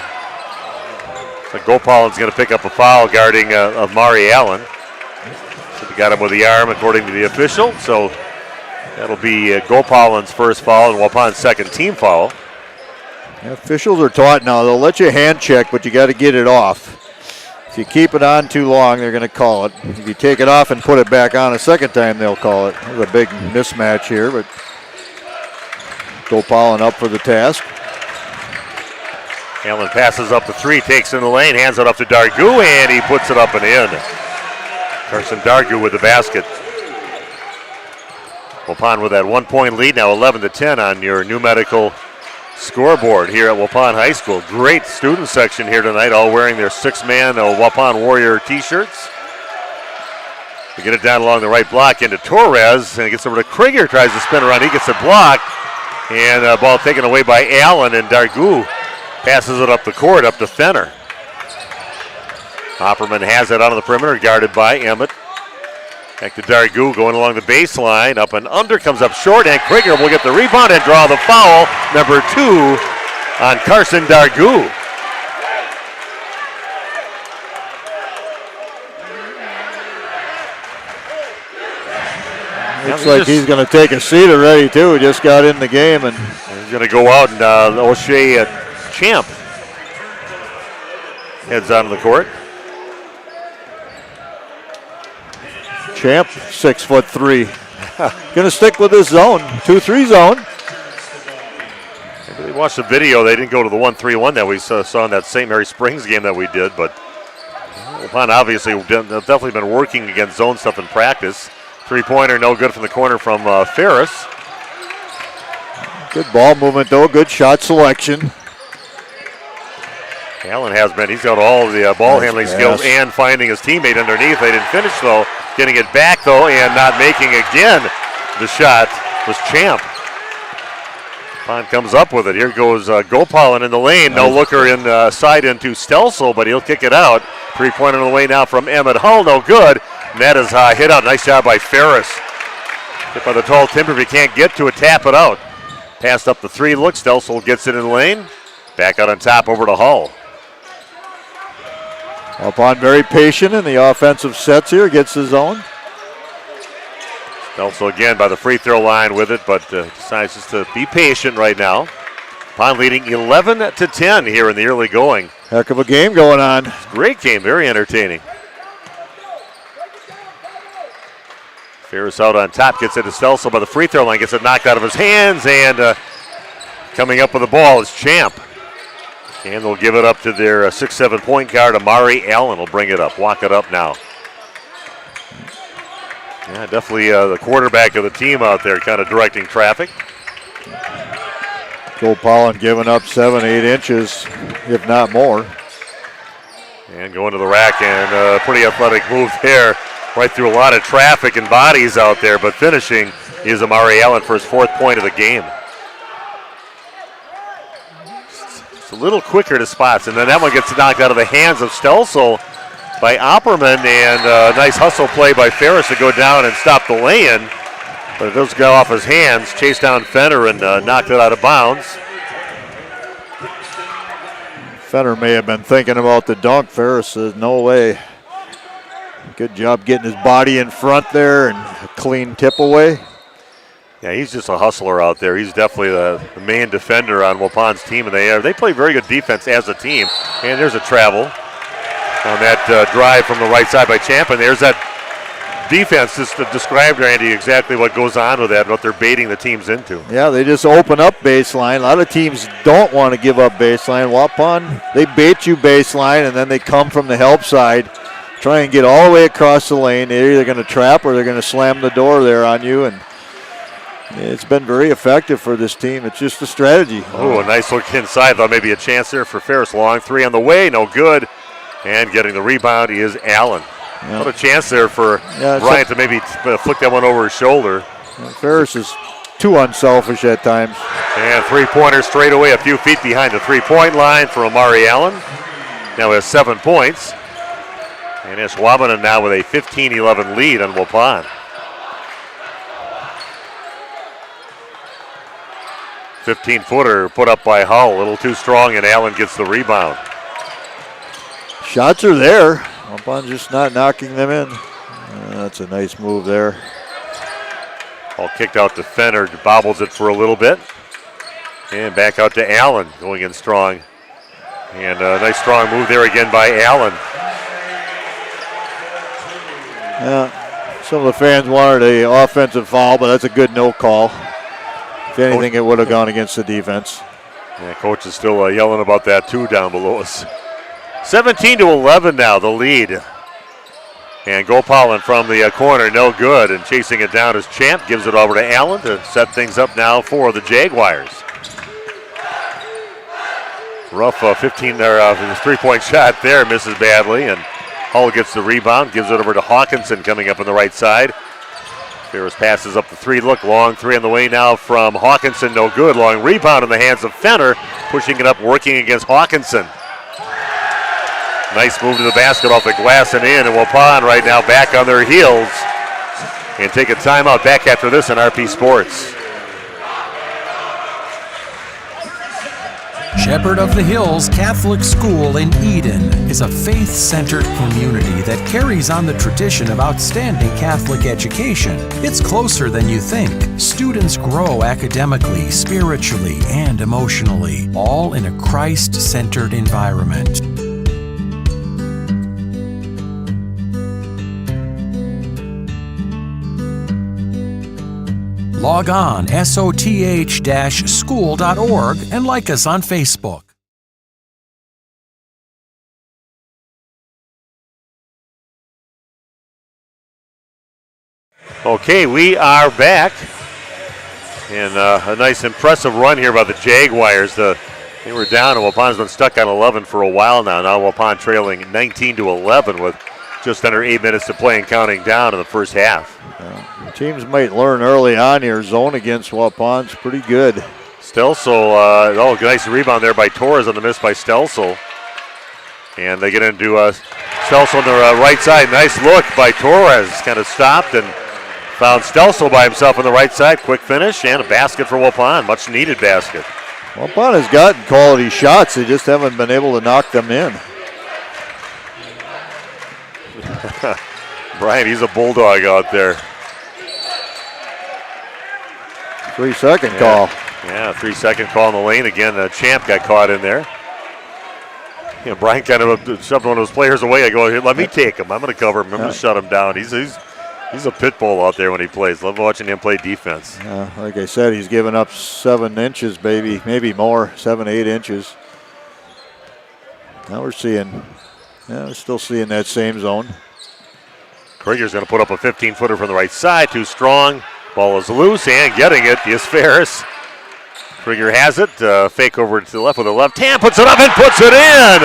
So Gopalin's going to pick up a foul guarding Amari Allen. So he got him with the arm according to the official. So that'll be Gopalin's first foul and Waupun's second team foul. Yeah, officials are taught now. They'll let you hand check, but you got to get it off. If you keep it on too long, they're going to call it. If you take it off and put it back on a second time, they'll call it. There's a big mismatch here, but Gopalin up for the task. Allen passes up the three, takes in the lane, hands it up to Dargu, and he puts it up and in. Carson Dargu with the basket. Waupun with that 1 point lead, now 11-10 on your numerical scoreboard here at Waupun High School. Great student section here tonight, all wearing their 6-man Waupun Warrior t-shirts. They get it down along the right block into Torres, and it gets over to Krieger, tries to spin around, he gets a block, and ball taken away by Allen, and Dargu passes it up the court, up to Fenner. Opperman has it out on the perimeter, guarded by Emmett. Back to Dargu, going along the baseline, up and under, comes up short, and Krieger will get the rebound and draw the foul, number 2 on Carson Dargu. Looks like he's going to take a seat already, too. Just got in the game. And he's going to go out, and O'Shea Champ heads onto the court. Champ, 6'3". Going to stick with this zone, 2-3 zone. Maybe they watched the video. They didn't go to the 1-3-1 that we saw in that St. Mary Springs game that we did, but Waupun obviously definitely been working against zone stuff in practice. Three-pointer, no good from the corner from Ferris. Good ball movement, though. Good shot selection. Allen has been. He's got all the ball handling skills and finding his teammate underneath. They didn't finish, though. Getting it back, though, and not making again. The shot was Champ. Pond comes up with it. Here goes Gopalin in the lane. No looker inside into Stelsel, but he'll kick it out. Three-pointer on the way now from Emmett Hull. No good. Net is hit out. Nice job by Ferris. Hit by the tall timber. If he can't get to it, tap it out. Passed up the three. Look, Stelsel gets it in the lane. Back out on top over to Hull. Waupun very patient in the offensive sets here. Gets the zone. Stelsel again by the free throw line with it, but decides just to be patient right now. Waupun leading 11-10 here in the early going. Heck of a game going on. It's a great game. Very entertaining. Ferris out on top, gets it to Stelsel by the free throw line, gets it knocked out of his hands, and coming up with the ball is Champ. And they'll give it up to their 6'7" point guard, Amari Allen will bring it up, walk it up now. Yeah, definitely the quarterback of the team out there kind of directing traffic. Gopalin giving up 7-8 inches, if not more. And going to the rack, and pretty athletic move there. Right through a lot of traffic and bodies out there, but finishing is Amari Allen for his 4th point of the game. It's a little quicker to spots, and then that one gets knocked out of the hands of Stelsel by Opperman, and a nice hustle play by Ferris to go down and stop the lay-in, but it does go off his hands, chased down Fenner and knocked it out of bounds. Fenner may have been thinking about the dunk. Ferris says, no way. Good job getting his body in front there and a clean tip away. Yeah, he's just a hustler out there. He's definitely the main defender on Waupun's team, and they play very good defense as a team. And there's a travel on that drive from the right side by Champ, and there's that defense just described, Randy, exactly what goes on with that and what they're baiting the teams into. Yeah, they just open up baseline. A lot of teams don't want to give up baseline. Waupun, they bait you baseline, and then they come from the help side. Try and get all the way across the lane. They're either going to trap or they're going to slam the door there on you, and it's been very effective for this team. It's just a strategy. Oh, a nice look inside. Thought maybe a chance there for Ferris. Long three on the way, no good. And getting the rebound is Allen. Yeah. What a chance there for Bryant to maybe flick that one over his shoulder. Ferris is too unselfish at times. And three-pointer straight away, a few feet behind the three-point line for Amari Allen. Now he has 7 points. And Ashwaubenon now with a 15-11 lead on Waupun. 15-footer put up by Hull, a little too strong, and Allen gets the rebound. Shots are there. Waupun just not knocking them in. That's a nice move there. All kicked out to Fenner, bobbles it for a little bit. And back out to Allen, going in strong. And a nice strong move there again by Allen. Yeah, some of the fans wanted an offensive foul, but that's a good no call. If anything, it would have gone against the defense. Yeah, coach is still yelling about that too down below us. 17-11 now, the lead. And Gopalin from the corner, no good. And chasing it down is Champ, gives it over to Allen to set things up now for the Jaguars. Rough 3-point shot there, misses badly. And Hull gets the rebound, gives it over to Hawkinson coming up on the right side. Ferris passes up the three, long three on the way now from Hawkinson, no good. Long rebound in the hands of Fenner, pushing it up, working against Hawkinson. Nice move to the basket off the glass and in, and Waupun right now back on their heels. And take a timeout back after this on RP Sports. Shepherd of the Hills Catholic School in Eden is a faith-centered community that carries on the tradition of outstanding Catholic education. It's closer than you think. Students grow academically, spiritually, and emotionally, all in a Christ-centered environment. Log on soth-school.org and like us on Facebook. Okay, we are back. And a nice impressive run here by the Jaguars. They were down and Waupun's been stuck on 11 for a while now. Now Waupun trailing 19-11 with just under 8 minutes to play and counting down in the first half. Teams might learn early on here. Zone against Waupun's pretty good. Stelsel, nice rebound there by Torres on the miss by Stelsel. And they get into Stelsel on the right side. Nice look by Torres. Kind of stopped and found Stelsel by himself on the right side. Quick finish and a basket for Waupun. Much needed basket. Waupun has gotten quality shots. They just haven't been able to knock them in. Brian, he's a bulldog out there. 3-second call. Yeah, 3-second call in the lane. Again, Champ got caught in there. Brian kind of shoved one of those players away. I go, here, let me take him. I'm going to cover him. I'm going to shut him down. He's a pit bull out there when he plays. Love watching him play defense. Like I said, he's given up 7 inches, maybe more, 7, 8 inches. Now we're still seeing that same zone. Krieger's going to put up a 15-footer from the right side. Too strong. Ball is loose and getting it is Ferris. Krieger has it. Fake over to the left with a left hand. Puts it up and puts it in.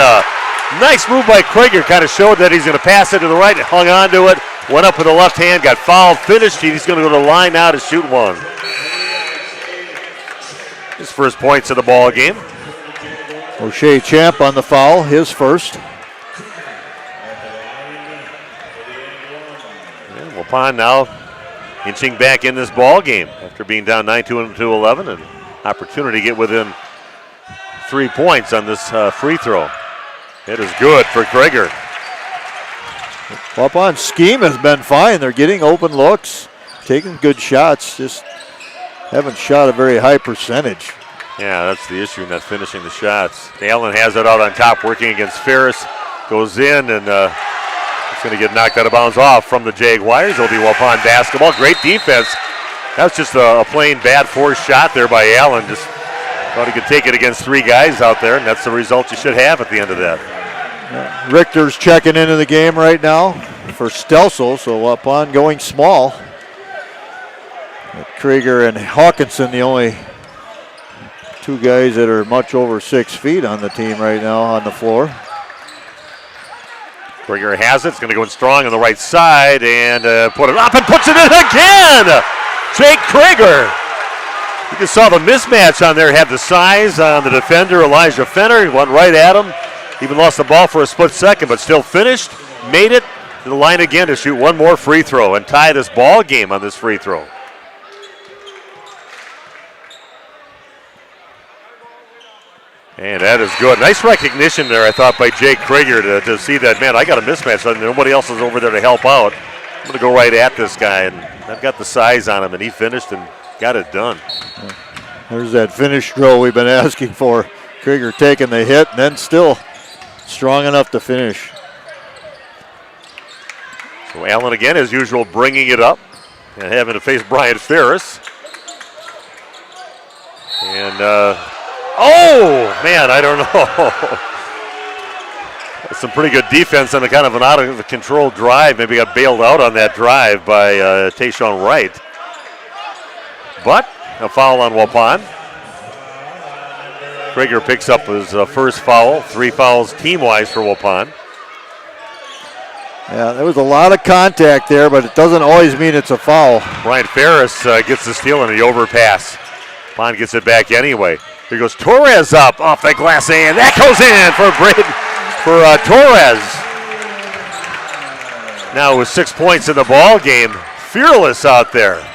Nice move by Krieger. Kind of showed that he's going to pass it to the right. Hung on to it. Went up with the left hand. Got fouled. Finished. He's going to go to the line now to shoot one. His first points of the ball game. O'Shea Champ on the foul. His first. And Waupun now inching back in this ball game after being down 9-2-11, and opportunity to get within 3 points on this free throw. It is good for Krieger. Waupun's scheme has been fine. They're getting open looks, taking good shots, just haven't shot a very high percentage. Yeah, that's the issue, not finishing the shots. Allen has it out on top, working against Ferris. Goes in and it's going to get knocked out of bounds off from the Jaguars. It'll be Waupun basketball. Great defense. That's just a plain bad forced shot there by Allen. Just thought he could take it against 3 guys out there, and that's the result you should have at the end of that. Richter's checking into the game right now for Stelsel, so Waupun going small. Krieger and Hawkinson, the only 2 guys that are much over 6 feet on the team right now on the floor. Krieger has it. It's going to go in strong on the right side and put it up and puts it in again. Jake Krieger. You just saw the mismatch on there. Had the size on the defender, Elijah Fenner. He went right at him. Even lost the ball for a split second, but still finished. Made it to the line again to shoot one more free throw and tie this ball game on this free throw. And that is good. Nice recognition there, I thought, by Jake Krieger to see that, man, I got a mismatch. Nobody else is over there to help out. I'm going to go right at this guy, and I've got the size on him, and he finished and got it done. There's that finish drill we've been asking for. Krieger taking the hit, and then still strong enough to finish. So Allen again, as usual, bringing it up and having to face Brian Ferris. And Oh, man, I don't know. Some pretty good defense on a kind of an out of control drive. Maybe got bailed out on that drive by Tayshawn Wright. But a foul on Waupun. Krieger picks up his first foul. 3 fouls team-wise for Waupun. Yeah, there was a lot of contact there, but it doesn't always mean it's a foul. Brian Ferris gets the steal and the overpass. Waupun gets it back anyway. Here goes Torres up off the glass, and that goes in for Torres. Now with 6 points in the ball game, fearless out there.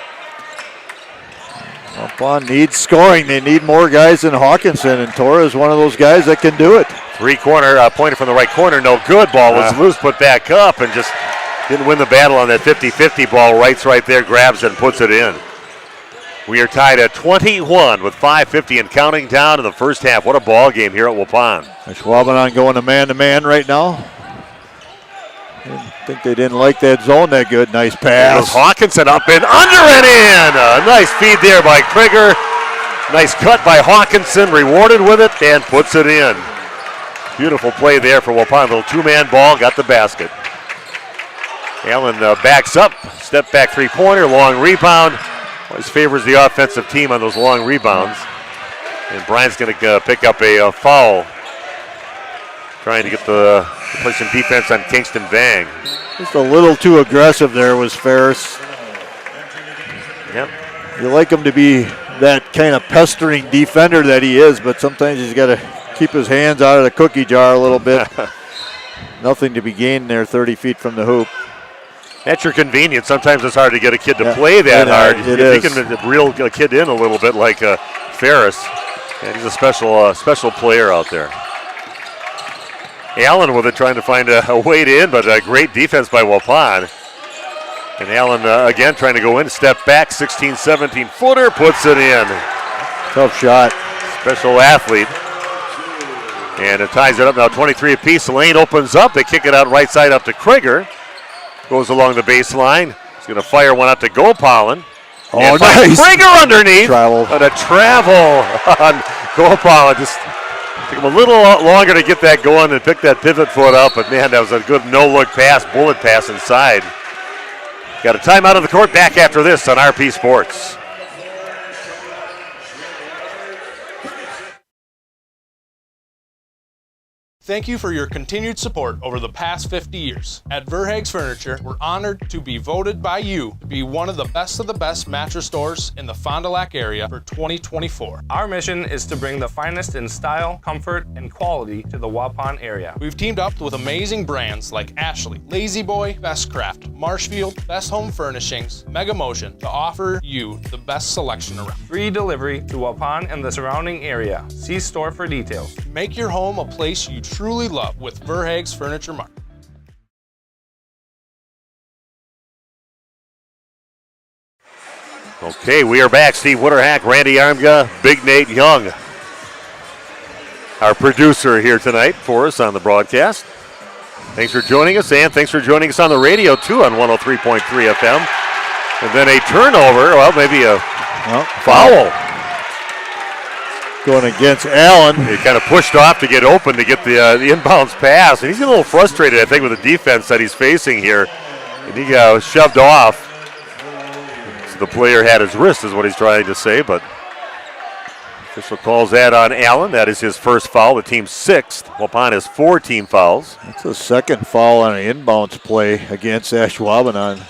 Waupun needs scoring. They need more guys than Hawkinson, and Torres is one of those guys that can do it. 3-corner pointer from the right corner, no good. Ball was loose, put back up, and just didn't win the battle on that 50-50 ball. Wright's right there, grabs it and puts it in. We are tied at 21 with 5:50 and counting down to the first half. What a ball game here at Waupun. Ashwaubenon going to man right now. I think they didn't like that zone that good. Nice pass. Hawkinson up and under and in. A nice feed there by Krieger. Nice cut by Hawkinson, rewarded with it, and puts it in. Beautiful play there for Waupun. Little 2-man ball, got the basket. Allen backs up, step back 3-pointer, long rebound. Always favors the offensive team on those long rebounds. And Bryant's going to pick up a foul, trying to get play some defense on Kingston Vang. Just a little too aggressive there was Ferris. Yep. You like him to be that kind of pestering defender that he is, but sometimes he's got to keep his hands out of the cookie jar a little bit. Nothing to be gained there 30 feet from the hoop. At your convenience. Sometimes it's hard to get a kid to play that hard. If you can reel a kid in a little bit like Ferris. And he's a special player out there. Allen with it, trying to find a way in, but a great defense by Waupun. And Allen again trying to go in, step back, 16, 17 footer, puts it in. Tough shot. Special athlete. And it ties it up now 23 apiece. The lane opens up. They kick it out right side up to Krieger. Goes along the baseline. He's going to fire one out to Gopalin. Oh, nice. Krieger underneath. Travel. And a travel on Gopalin. Just took him a little longer to get that going and pick that pivot foot up. But, man, that was a good no-look pass, bullet pass inside. Got a timeout on the court. Back after this on RP Sports. Thank you for your continued support over the past 50 years. At Verhaeg's Furniture, we're honored to be voted by you to be one of the best mattress stores in the Fond du Lac area for 2024. Our mission is to bring the finest in style, comfort, and quality to the Waupun area. We've teamed up with amazing brands like Ashley, Lazy Boy, Best Craft, Marshfield, Best Home Furnishings, Mega Motion to offer you the best selection around. Free delivery to Waupun and the surrounding area. See store for details. Make your home a place you truly love with Verhaeg's Furniture Mart. Okay, we are back. Steve Witterhack, Randy Armga, Big Nate Young, our producer here tonight for us on the broadcast. Thanks for joining us, and thanks for joining us on the radio too on 103.3 FM. And then a turnover, well, maybe a foul. Going against Allen. He kind of pushed off to get open to get the inbounds pass. And he's a little frustrated, I think, with the defense that he's facing here. And he got shoved off. So the player had his wrist is what he's trying to say. But official calls that on Allen. That is his first foul, the team's 6th. Waupun has 4 team fouls. That's the second foul on an inbounds play against Ashwaubenon.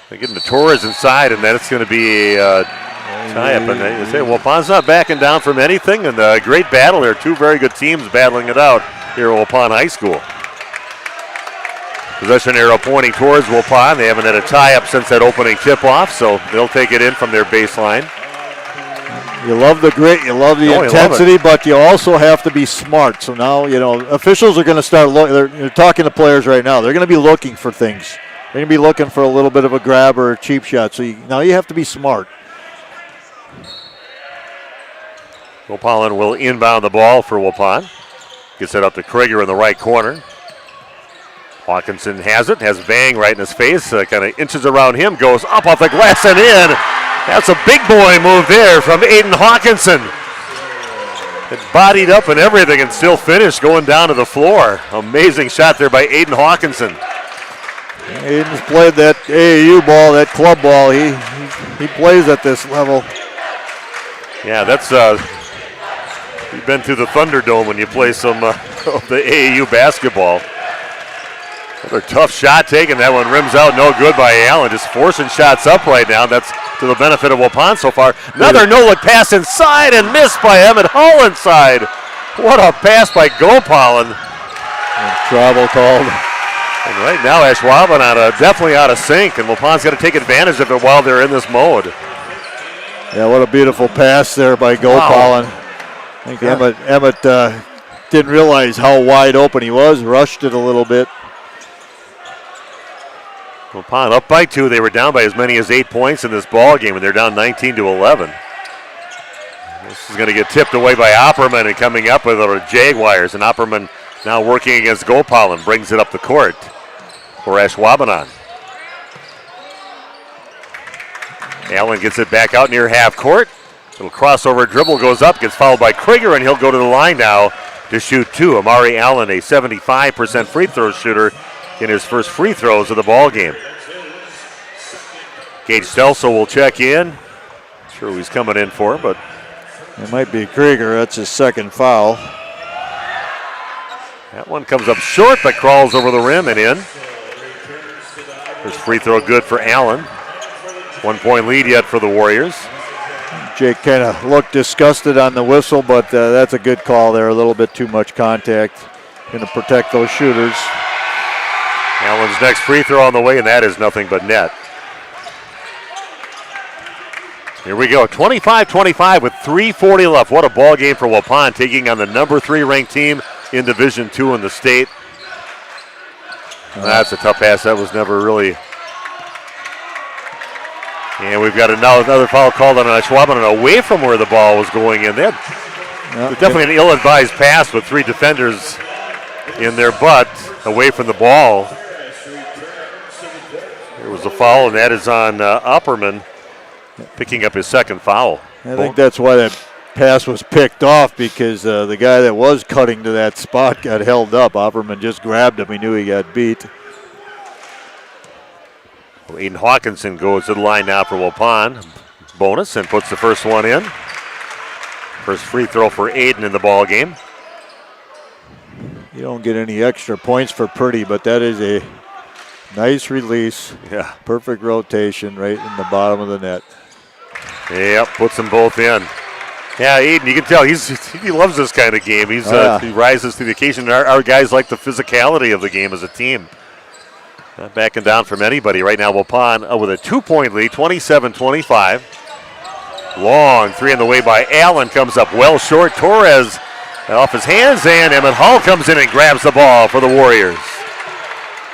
They get into Torres inside, and then it's going to be a tie-up. And they say Waupun's not backing down from anything, and a great battle there. 2 very good teams battling it out here at Waupun High School. Possession arrow pointing towards Waupun. They haven't had a tie-up since that opening tip-off, so they'll take it in from their baseline. You love the grit, you love the intensity, but you also have to be smart. So now, officials are going to start they're talking to players right now. They're going to be looking for things. They're going to be looking for a little bit of a grab or a cheap shot. So now you have to be smart. Gopalin will inbound the ball for Waupun. Gets it up to Krieger in the right corner. Hawkinson has it, has Vang right in his face, kind of inches around him, goes up off the glass and in. That's a big boy move there from Aiden Hawkinson. It bodied up and everything and still finished going down to the floor. Amazing shot there by Aiden Hawkinson. Aiden's played that AAU ball, that club ball. He plays at this level. Yeah, that's you've been through the Thunderdome when you play some of the AAU basketball. Another tough shot taken. That one rims out, no good by Allen. Just forcing shots up right now. That's to the benefit of Waupun so far. Another no-look pass inside and missed by Emmett Hall inside. What a pass by Gopalin. Travel called. And right now, Ashwaubenon definitely out of sync, and Waupun's got to take advantage of it while they're in this mode. Yeah, what a beautiful pass there by Gopalin. Wow. I think Emmett didn't realize how wide open he was, rushed it a little bit. Waupun up by 2. They were down by as many as 8 points in this ball game, and they're down 19-11. This is going to get tipped away by Opperman and coming up with the Jaguars, and Opperman now working against Gopalin, brings it up the court for Ashwaubenon. Allen gets it back out near half court. Little crossover dribble goes up, gets fouled by Krieger, and he'll go to the line now to shoot 2. Amari Allen, a 75% free throw shooter in his first free throws of the ball game. Gage Stelso will check in. Not sure who he's coming in for, but it might be Krieger. That's his second foul. That one comes up short, but crawls over the rim and in. First free throw good for Allen. 1 point lead yet for the Warriors. Jake kind of looked disgusted on the whistle, but that's a good call there. A little bit too much contact. Going to protect those shooters. Allen's next free throw on the way, and that is nothing but net. Here we go, 25-25 with 3:40 left. What a ball game for Waupun, taking on the number 3 ranked team in Division II in the state. That's a tough pass. That was never really. And we've got another foul called on Ashwaubenon away from where the ball was going in. They had definitely an ill-advised pass with 3 defenders in their butt away from the ball. There was a foul, and that is on Opperman, picking up his second foul. I think that's why that pass was picked off, because the guy that was cutting to that spot got held up. Opperman just grabbed him. He knew he got beat. Well, Aiden Hawkinson goes to the line now for Waupun. Bonus and puts the first one in. First free throw for Aiden in the ball game. You don't get any extra points for Purdy, but that is a nice release. Yeah. Perfect rotation right in the bottom of the net. Yep, puts them both in. Yeah, Aiden, you can tell he loves this kind of game. He rises to the occasion. Our guys like the physicality of the game as a team. Not backing down from anybody right now. Waupun with a 2-point lead, 27-25. Long three on the way by Allen, comes up well short. Torres off his hands, and Emmett Hall comes in and grabs the ball for the Warriors.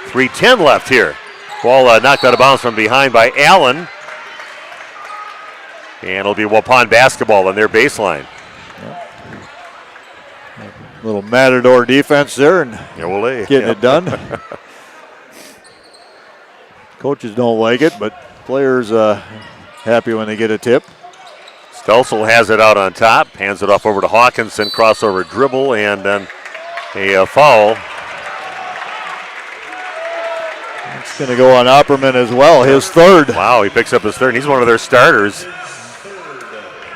3:10 left here. Ball knocked out of bounds from behind by Allen. And it'll be Waupun basketball on their baseline. Little Matador defense there, and getting it done. Coaches don't like it, but players happy when they get a tip. Stelsel has it out on top, hands it off over to Hawkinson, crossover dribble, and then a foul. It's going to go on Opperman as well, his third. Wow, he picks up his third, and he's one of their starters.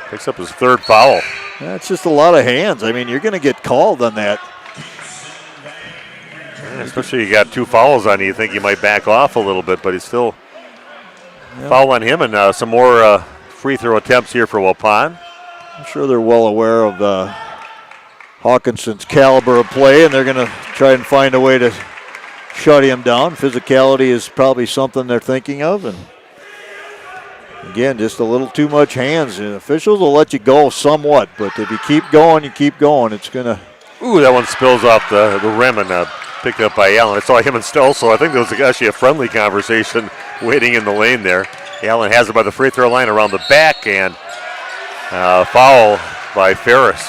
Picks up his third foul. That's just a lot of hands. I mean, you're going to get called on that. Yeah, especially you got 2 fouls on you. You think you might back off a little bit, but he's still foul on him, and some more free throw attempts here for Waupun. I'm sure they're well aware of Hawkinson's caliber of play, and they're going to try and find a way to shut him down. Physicality is probably something they're thinking of, and again, just a little too much hands. And officials will let you go somewhat, but if you keep going, It's going to. Ooh, that one spills off the rim and picked up by Allen. I saw him and Stelso. I think there was actually a friendly conversation waiting in the lane there. Allen has it by the free throw line around the back, and foul by Ferris.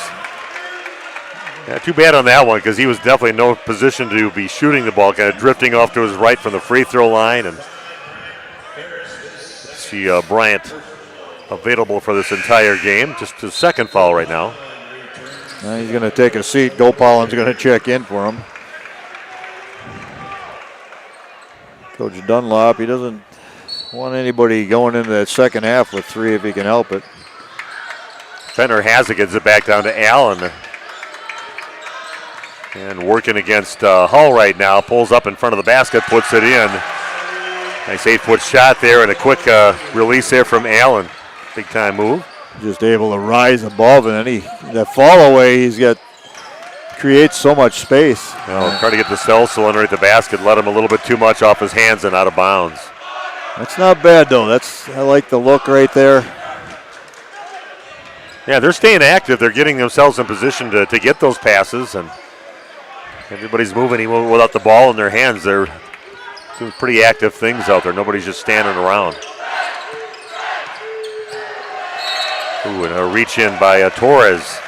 Yeah, too bad on that one, because he was definitely in no position to be shooting the ball, kind of drifting off to his right from the free throw line. And see Bryant available for this entire game. Just his second foul right now. Now he's going to take a seat. Gopal's going to check in for him. Coach Dunlop, he doesn't want anybody going into that second half with 3 if he can help it. Fenner has it, gets it back down to Allen. And working against Hull right now, pulls up in front of the basket, puts it in. Nice 8-foot shot there and a quick release there from Allen. Big time move. Just able to rise above, and then that fall away, creates so much space. Well, try to get the Stelsel underneath the basket, let him a little bit too much off his hands and out of bounds. That's not bad though. I like the look right there. Yeah, they're staying active. They're getting themselves in position to get those passes, and everybody's moving even without the ball in their hands. They're doing pretty active things out there. Nobody's just standing around. Ooh, and a reach in by Torres.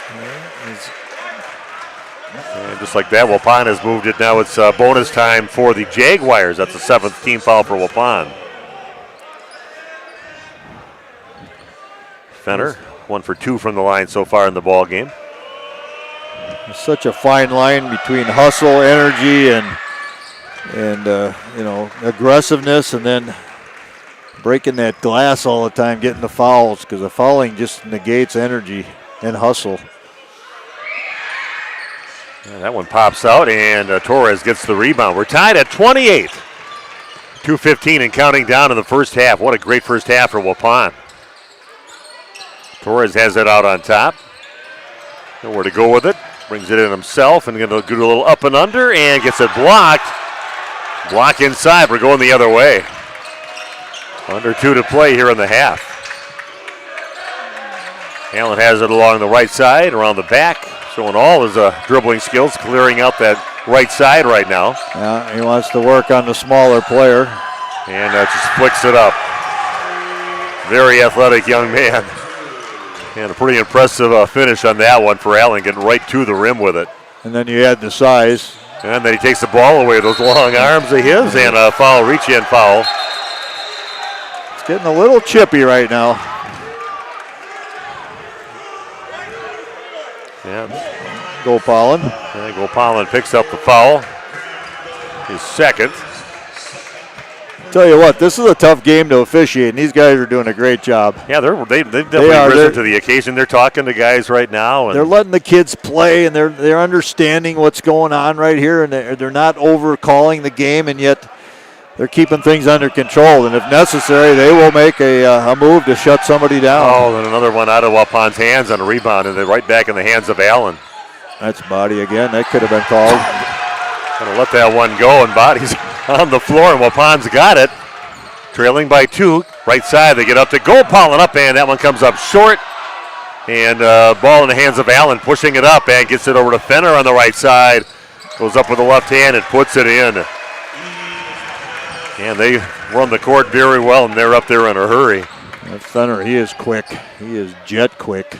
And just like that, Waupun has moved it. Now it's bonus time for the Jaguars. That's the 7th team foul for Waupun. Fenner, 1 for 2 from the line so far in the ball game. There's such a fine line between hustle, energy, and aggressiveness, and then breaking that glass all the time, getting the fouls, because the fouling just negates energy and hustle. Yeah, that one pops out, and Torres gets the rebound. We're tied at 28. 2:15 and counting down in the first half. What a great first half for Waupun. Torres has it out on top. Nowhere to go with it. Brings it in himself and going to do a little up and under and gets it blocked. Block inside. We're going the other way. Under 2 to play here in the half. Allen has it along the right side, around the back, showing all his dribbling skills, clearing out that right side right now. Yeah, he wants to work on the smaller player. And just flicks it up. Very athletic young man. And a pretty impressive finish on that one for Allen, getting right to the rim with it. And then you add the size. And then he takes the ball away, those long arms of his, and a foul, reach-in foul. It's getting a little chippy right now. Yeah. Gopal. And Gopal picks up the foul. His second. Tell you what, this is a tough game to officiate, and these guys are doing a great job. Yeah, they've definitely risen to the occasion. They're talking to guys right now. And they're letting the kids play, and they're understanding what's going on right here, and they're not over-calling the game, and yet they're keeping things under control. And if necessary, they will make a move to shut somebody down. Oh, and another one out of Waupun's hands on a rebound, and they're right back in the hands of Allen. That's Body again. That could have been called. Gonna let that one go, and Body's on the floor, and Waupun's got it. Trailing by 2. Right side, they get up to Gopal and up, and that one comes up short. And ball in the hands of Allen, pushing it up, and gets it over to Fenner on the right side. Goes up with the left hand and puts it in. And they run the court very well, and they're up there in a hurry. That Fenner, he is quick. He is jet quick.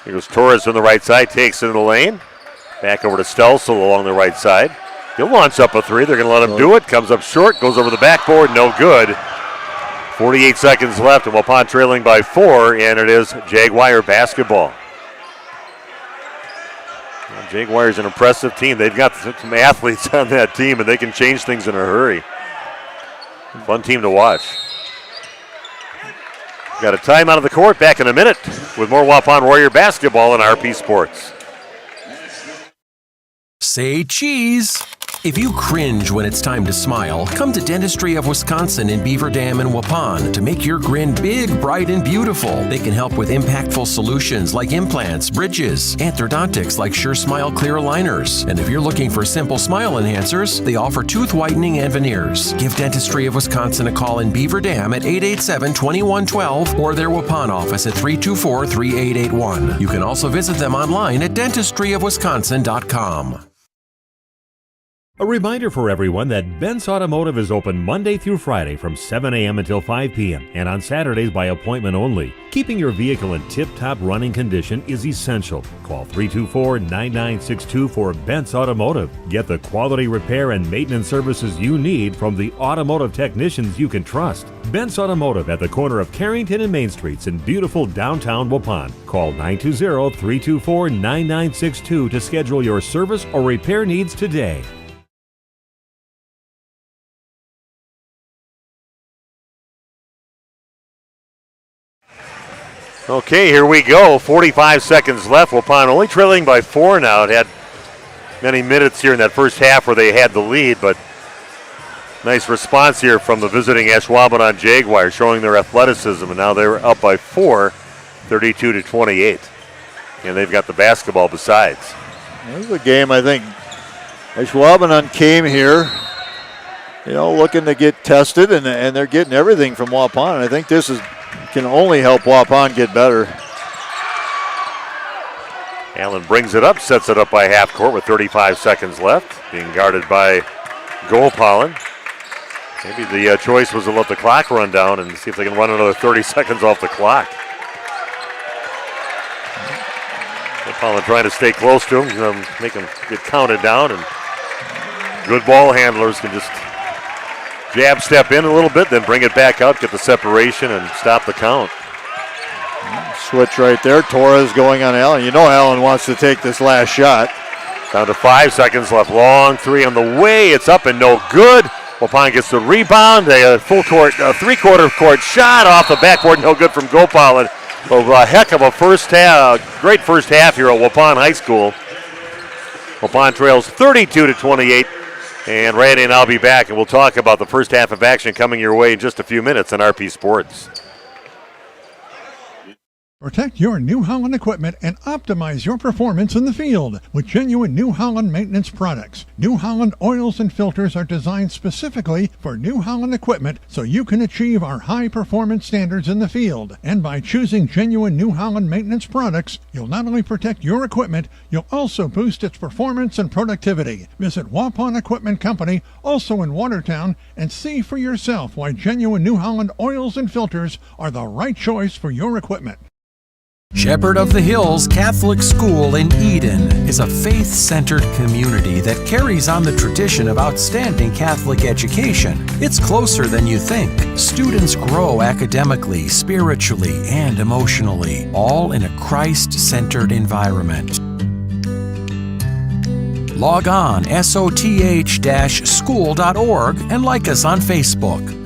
Here goes Torres on the right side, takes it in the lane. Back over to Stelsel along the right side. He'll launch up a 3. They're going to let him do it. Comes up short, goes over the backboard, no good. 48 seconds left, and Waupun trailing by 4, and it is Jaguar basketball. Well, Jaguar's an impressive team. They've got some athletes on that team, and they can change things in a hurry. Fun team to watch. Got a timeout of the court. Back in a minute with more Waupun Warrior basketball on RP Sports. Say cheese. If you cringe when it's time to smile, come to Dentistry of Wisconsin in Beaver Dam and Waupun to make your grin big, bright, and beautiful. They can help with impactful solutions like implants, bridges, orthodontics like Sure Smile clear aligners. And if you're looking for simple smile enhancers, they offer tooth whitening and veneers. Give Dentistry of Wisconsin a call in Beaver Dam at 887-2112 or their Waupun office at 324-3881. You can also visit them online at dentistryofwisconsin.com. A reminder for everyone that Ben's Automotive is open Monday through Friday from 7 a.m. until 5 p.m. and on Saturdays by appointment only. Keeping your vehicle in tip-top running condition is essential. Call 324-9962 for Ben's Automotive. Get the quality repair and maintenance services you need from the automotive technicians you can trust. Ben's Automotive at the corner of Carrington and Main Streets in beautiful downtown Waupun. Call 920-324-9962 to schedule your service or repair needs today. Okay, here we go. 45 seconds left. Waupun only trailing by 4 now. It had many minutes here in that first half where they had the lead, but nice response here from the visiting Ashwaubenon Jaguars, showing their athleticism, and now they're up by 4, 32-28. And they've got the basketball besides. This is a game I think Ashwaubenon came here, looking to get tested, and they're getting everything from Waupun. And I think this can only help Waupun get better. Allen brings it up, sets it up by half court with 35 seconds left, being guarded by Gopalin. Maybe the choice was to let the clock run down and see if they can run another 30 seconds off the clock. Gopalin trying to stay close to him, make him get counted down, and good ball handlers can just jab step in a little bit, then bring it back out, get the separation, and stop the count. Switch right there. Torres going on Allen. Allen wants to take this last shot. Down to 5 seconds left. Long three on the way. It's up and no good. Waupun gets the rebound. A full court, three-quarter court shot off the backboard. No good from Gopalin. A heck of a first half. Great first half here at Waupun High School. Waupun trails 32-28. And Randy and I'll be back, and we'll talk about the first half of action coming your way in just a few minutes on RP Sports. Protect your New Holland equipment and optimize your performance in the field with genuine New Holland maintenance products. New Holland oils and filters are designed specifically for New Holland equipment so you can achieve our high performance standards in the field. And by choosing genuine New Holland maintenance products, you'll not only protect your equipment, you'll also boost its performance and productivity. Visit Waupun Equipment Company, also in Watertown, and see for yourself why genuine New Holland oils and filters are the right choice for your equipment. Shepherd of the Hills Catholic School in Eden is a faith-centered community that carries on the tradition of outstanding Catholic education. It's closer than you think. Students grow academically, spiritually, and emotionally, all in a Christ-centered environment. Log on soth-school.org and like us on Facebook.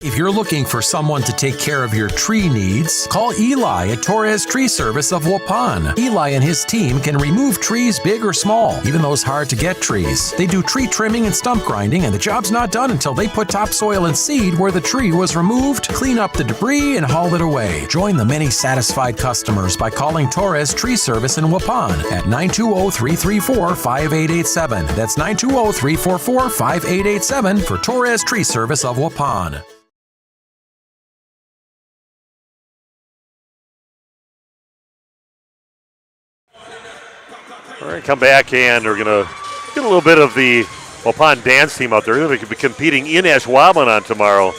If you're looking for someone to take care of your tree needs, call Eli at Torres Tree Service of Waupun. Eli and his team can remove trees big or small, even those hard-to-get trees. They do tree trimming and stump grinding, and the job's not done until they put topsoil and seed where the tree was removed, clean up the debris, and haul it away. Join the many satisfied customers by calling Torres Tree Service in Waupun at 920-334-5887. That's 920-344-5887 for Torres Tree Service of Waupun. All right, come back, and we're going to get a little bit of the Waupun dance team out there. They could be competing in Ashwaubenon tomorrow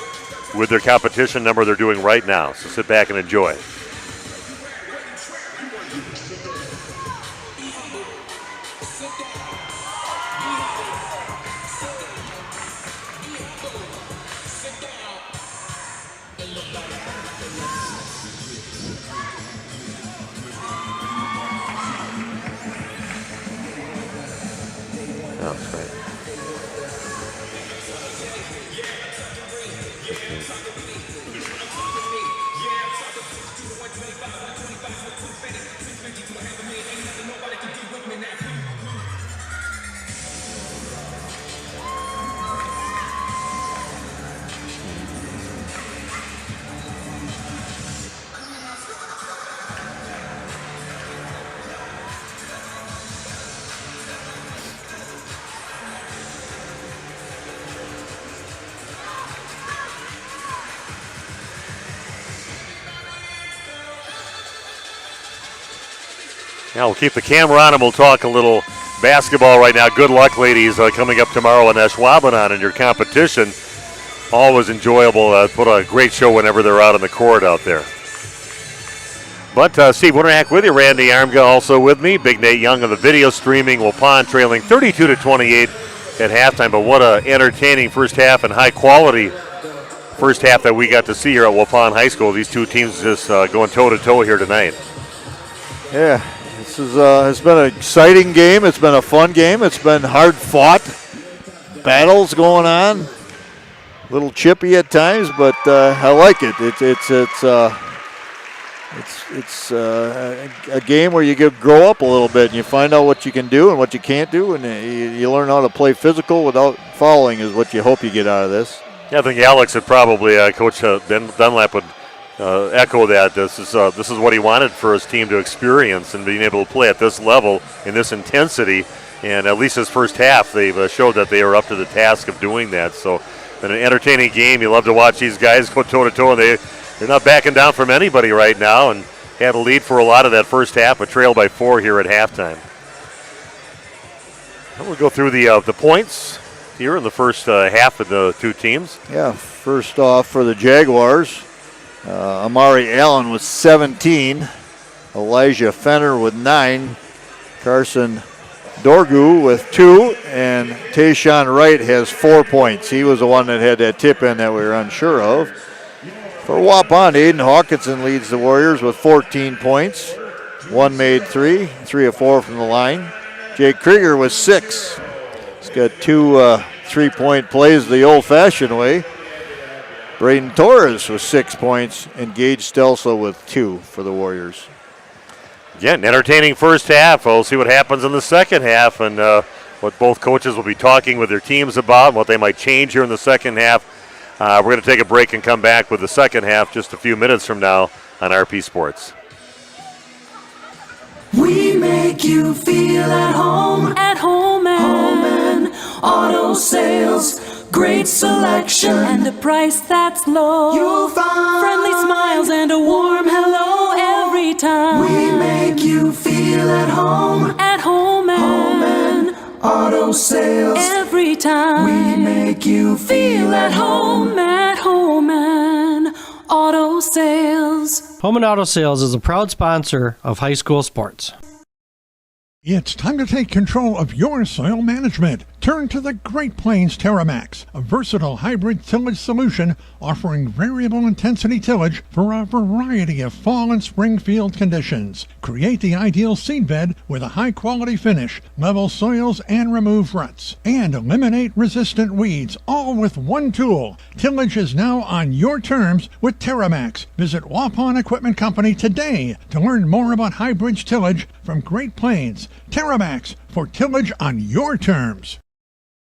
with their competition number they're doing right now. So sit back and enjoy. Now we'll keep the camera on and we'll talk a little basketball right now. Good luck, ladies, coming up tomorrow in Ashwaubenon in your competition. Always enjoyable. Put on a great show whenever they're out on the court out there. But Steve Winterhack with you, Randy Armga also with me. Big Nate Young of the video streaming. Waupun trailing 32-28 at halftime. But what an entertaining first half and high quality first half that we got to see here at Waupun High School. These two teams just going toe-to-toe here tonight. Yeah, this is it's been an exciting game. It's been a fun game. It's been hard-fought battles going on. A little chippy at times, but I like it. It's a game where you grow up a little bit and you find out what you can do and what you can't do, and you learn how to play physical without fouling is what you hope you get out of this. Yeah, I think Alex would probably, Coach Ben Dunlap would echo that. This is what he wanted for his team to experience, and being able to play at this level in this intensity. And at least this first half, they've showed that they are up to the task of doing that. So, been an entertaining game. You love to watch these guys go toe-to-toe, and they're not backing down from anybody right now, and had a lead for a lot of that first half, but trailed by 4 here at halftime. We'll go through the points here in the first half of the two teams. Yeah, first off for the Jaguars, Amari Allen with 17, Elijah Fenner with 9, Carson Dorgu with 2, and Tayshawn Wright has 4 points. He was the one that had that tip in that we were unsure of. For Waupun, Aiden Hawkinson leads the Warriors with 14 points. 1 made 3, 3 of 4 from the line. Jake Krieger with 6. He's got 2 3-point plays the old-fashioned way. Braden Torres with 6 points, and Gage Stelso with 2 for the Warriors. Again, entertaining first half. We'll see what happens in the second half and what both coaches will be talking with their teams about, what they might change here in the second half. We're going to take a break and come back with the second half just a few minutes from now on RP Sports. We make you feel at home and Auto Sales. Great selection and a price that's low. You'll find friendly smiles and a warm hello every time. We make you feel at home and Auto Sales. Every time we make you feel at home and Auto Sales. Home and Auto Sales is a proud sponsor of high school sports. It's time to take control of your soil management. Turn to the Great Plains TerraMax, a versatile hybrid tillage solution offering variable intensity tillage for a variety of fall and spring field conditions. Create the ideal seed bed with a high-quality finish, level soils, and remove ruts. And eliminate resistant weeds, all with one tool. Tillage is now on your terms with TerraMax. Visit Waupun Equipment Company today to learn more about hybrid tillage from Great Plains. TerraMax, for tillage on your terms.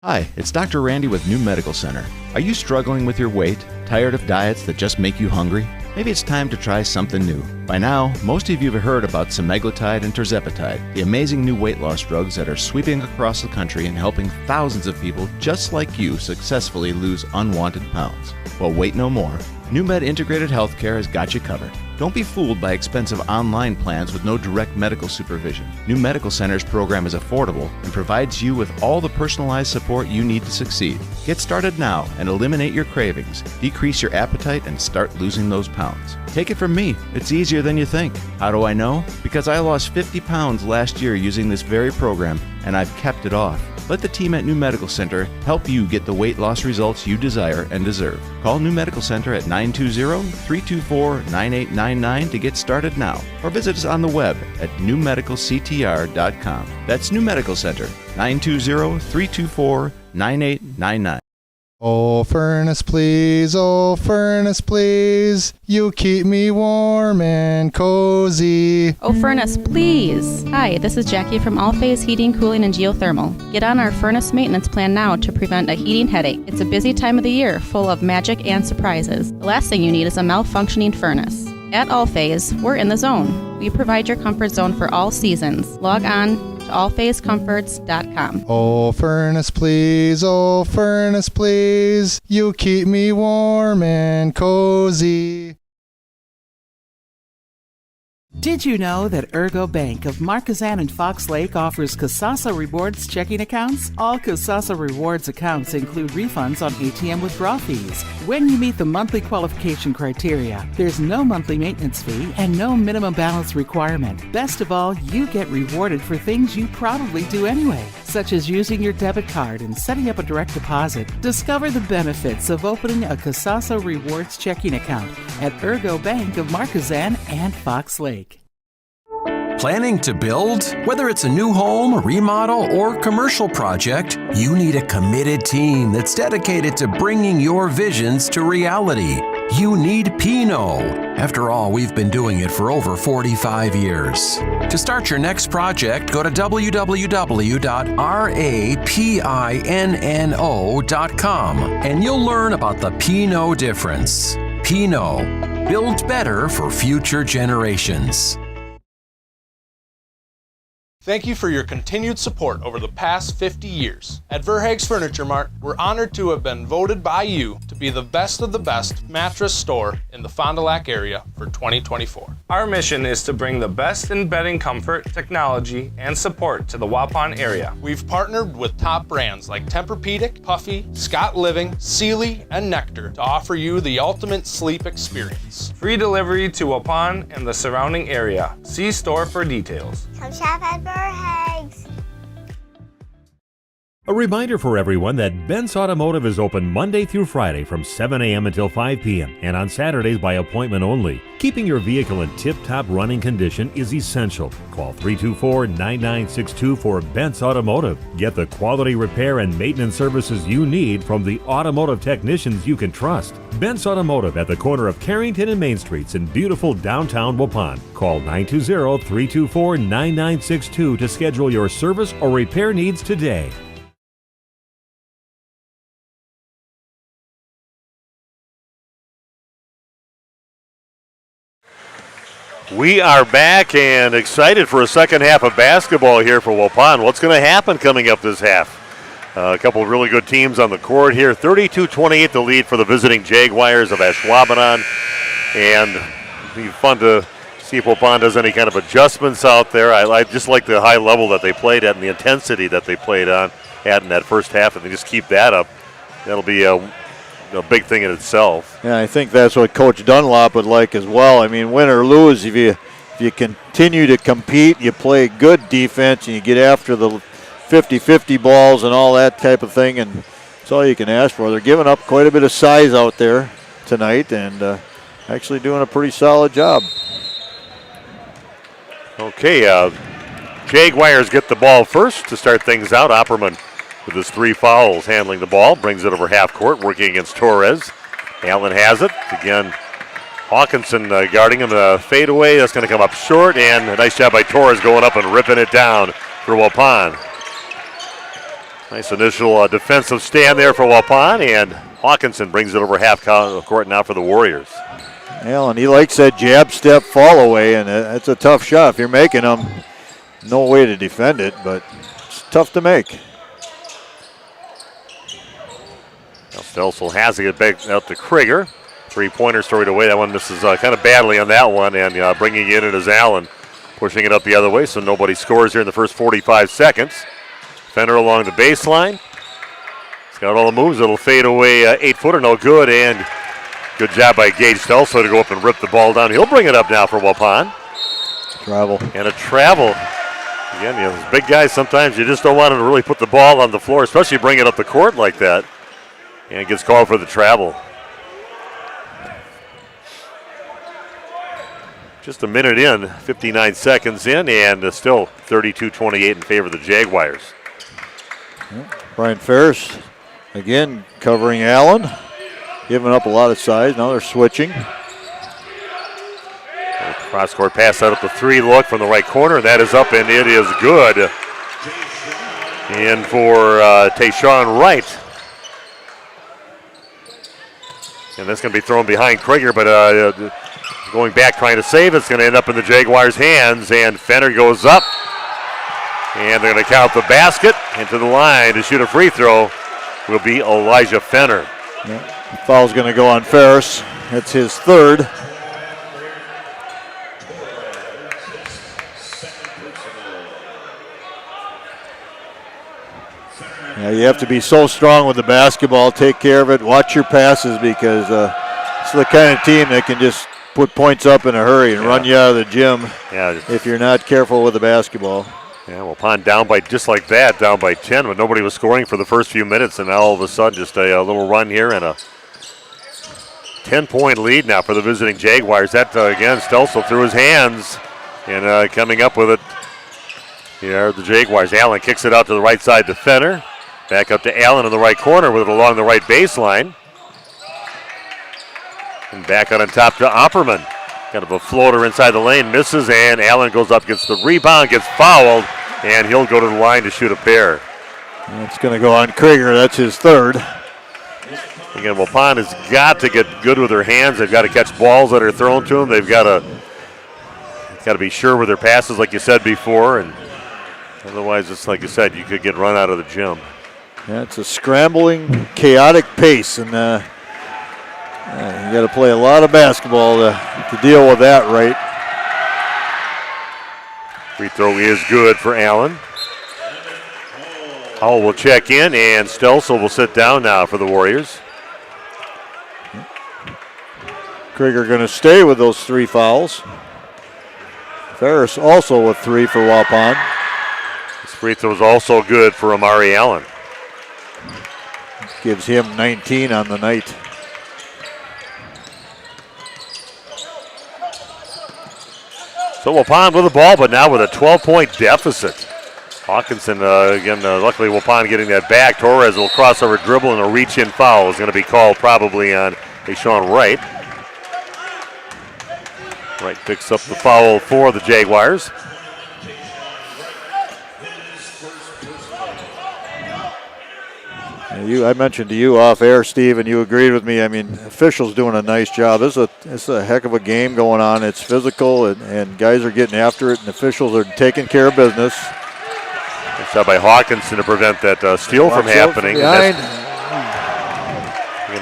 Hi, it's Dr. Randy with New Medical Center. Are you struggling with your weight? Tired of diets that just make you hungry? Maybe it's time to try something new. By now, most of you have heard about semaglutide and tirzepatide, the amazing new weight loss drugs that are sweeping across the country and helping thousands of people just like you successfully lose unwanted pounds. Well, wait no more. NewMed Integrated Healthcare has got you covered. Don't be fooled by expensive online plans with no direct medical supervision. New Medical Center's program is affordable and provides you with all the personalized support you need to succeed. Get started now and eliminate your cravings, decrease your appetite, and start losing those pounds. Take it from me, it's easier than you think. How do I know? Because I lost 50 pounds last year using this very program, and I've kept it off. Let the team at New Medical Center help you get the weight loss results you desire and deserve. Call New Medical Center at 920-324-9899 to get started now, or visit us on the web at newmedicalctr.com. That's New Medical Center, 920-324-9899. Oh, furnace, please, you keep me warm and cozy. Oh, furnace, please. Hi, this is Jackie from All Phase Heating, Cooling, and Geothermal. Get on our furnace maintenance plan now to prevent a heating headache. It's a busy time of the year, full of magic and surprises. The last thing you need is a malfunctioning furnace. At All Phase, we're in the zone. We provide your comfort zone for all seasons. Log on to allphasecomforts.com. Oh, furnace, please, you keep me warm and cozy. Did you know that Ergo Bank of Marquezan and Fox Lake offers Casasa Rewards checking accounts? All Casasa Rewards accounts include refunds on ATM withdrawal fees. When you meet the monthly qualification criteria, there's no monthly maintenance fee and no minimum balance requirement. Best of all, you get rewarded for things you probably do anyway, such as using your debit card and setting up a direct deposit. Discover the benefits of opening a Casasa Rewards checking account at Ergo Bank of Marquezan and Fox Lake. Planning to build? Whether it's a new home, remodel, or commercial project, you need a committed team that's dedicated to bringing your visions to reality. You need Pino. After all, we've been doing it for over 45 years. To start your next project, go to www.rapinno.com and you'll learn about the Pino difference. Pino. Build better for future generations. Thank you for your continued support over the past 50 years. At Verhaeg's Furniture Mart, we're honored to have been voted by you to be the best of the best mattress store in the Fond du Lac area for 2024. Our mission is to bring the best in bedding comfort, technology, and support to the Waupun area. We've partnered with top brands like Tempur-Pedic, Puffy, Scott Living, Sealy, and Nectar to offer you the ultimate sleep experience. Free delivery to Waupun and the surrounding area. See store for details. Come shop at Verhaeg's. A reminder for everyone that Ben's Automotive is open Monday through Friday from 7 a.m. until 5 p.m. and on Saturdays by appointment only. Keeping your vehicle in tip-top running condition is essential. Call 324-9962 for Ben's Automotive. Get the quality repair and maintenance services you need from the automotive technicians you can trust. Ben's Automotive at the corner of Carrington and Main Streets in beautiful downtown Waupun. Call 920-324-9962 to schedule your service or repair needs today. We are back and excited for a second half of basketball here for Waupun. What's going to happen coming up this half? A couple of really good teams on the court here. 32-28 the lead for the visiting Jaguars of Ashwaubenon. And it'll be fun to see if Waupun does any kind of adjustments out there. I just like the high level that they played at and the intensity that they played at in that first half. If they just keep that up, that'll be a big thing in itself. Yeah, I think that's what Coach Dunlop would like as well. I mean, win or lose, if you continue to compete, you play good defense, and you get after the 50-50 balls and all that type of thing, and that's all you can ask for. They're giving up quite a bit of size out there tonight and actually doing a pretty solid job. Okay, Jaguars get the ball first to start things out. Opperman with his 3 fouls handling the ball, brings it over half court, working against Torres. Allen has it. Again, Hawkinson guarding him. Fade away, that's going to come up short, and a nice job by Torres going up and ripping it down for Waupun. Nice initial defensive stand there for Waupun, and Hawkinson brings it over half court now for the Warriors. Allen, he likes that jab step fall away, and that's a tough shot. If you're making them, no way to defend it, but it's tough to make. Stelsel has to get back out to Krieger. 3-pointer storied away. That one misses kind of badly on that one, and bringing it in is Allen, pushing it up the other way, so nobody scores here in the first 45 seconds. Fenner along the baseline. He's got all the moves. It'll fade away. 8-footer, no good, and good job by Gage Stelsel to go up and rip the ball down. He'll bring it up now for Waupun. Travel. And a travel. Again, those big guys, sometimes you just don't want them to really put the ball on the floor, especially bring it up the court like that. And it gets called for the travel. Just a minute in, 59 seconds in, and still 32-28 in favor of the Jaguars. Brian Ferris, again, covering Allen. Giving up a lot of size. Now they're switching. Cross-court pass out at the 3 look from the right corner. That is up, and it is good. And for Tayshawn Wright. And that's going to be thrown behind Krieger, but going back trying to save it. It's going to end up in the Jaguars' hands, and Fenner goes up. And they're going to count the basket. Into the line to shoot a free throw will be Elijah Fenner. Yeah. The foul's going to go on Ferris. That's his 3rd. Yeah, you have to be so strong with the basketball, take care of it, watch your passes, because it's the kind of team that can just put points up in a hurry and run you out of the gym if you're not careful with the basketball. Yeah, Waupun down by just like that, down by 10, but nobody was scoring for the first few minutes, and now all of a sudden just a little run here and a 10-point lead now for the visiting Jaguars. That, again, Stelsel through his hands and coming up with it. Here are the Jaguars. Allen kicks it out to the right side to Fenner. Back up to Allen in the right corner with it along the right baseline. And back on top to Opperman. Kind of a floater inside the lane, misses, and Allen goes up, gets the rebound, gets fouled, and he'll go to the line to shoot a pair. It's going to go on Krieger. That's his third. Again, Waupun has got to get good with their hands. They've got to catch balls that are thrown to them. They've got to be sure with their passes, like you said before, and otherwise, it's like you said, you could get run out of the gym. Yeah, it's a scrambling, chaotic pace, and you got to play a lot of basketball to deal with that right. Free throw is good for Allen. Howell will check in, and Stelsel will sit down now for the Warriors. Krieger going to stay with those 3 fouls. Ferris also with 3 for Waupun. This free throw is also good for Amari Allen. Gives him 19 on the night. So Waupun with the ball, but now with a 12-point deficit. Hawkinson, again, luckily Waupun getting that back. Torres will cross over dribble, and a reach-in foul is going to be called probably on Deshaun Wright. Wright picks up the foul for the Jaguars. I mentioned to you off air, Steve, and you agreed with me. I mean, officials doing a nice job. It's a heck of a game going on. It's physical, and guys are getting after it, and officials are taking care of business. Good job by Hawkinson to prevent that steal from happening. Going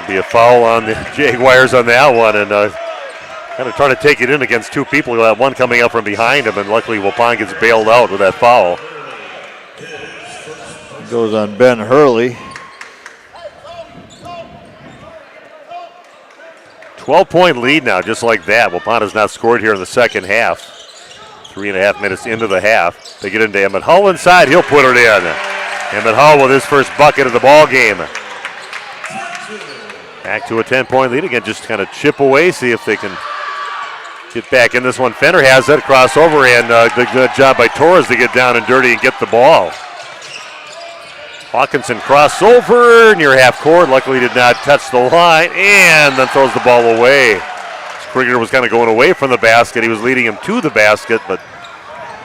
to be a foul on the Jaguars on that one, and kind of trying to take it in against 2 people. You'll have one coming up from behind him, and luckily Waupun gets bailed out with that foul. It goes on Ben Hurley. 12-point lead now, just like that. Waupun has not scored here in the second half. 3.5 minutes into the half. They get into Emmett Hull inside. He'll put it in. Emmett Hull with his first bucket of the ball game. Back to a 10-point lead again. Just kind of chip away, see if they can get back in this one. Fenner has it, crossover, and the good job by Torres to get down and dirty and get the ball. Hawkinson crossover near half court. Luckily did not touch the line and then throws the ball away. Krieger was kind of going away from the basket. He was leading him to the basket, but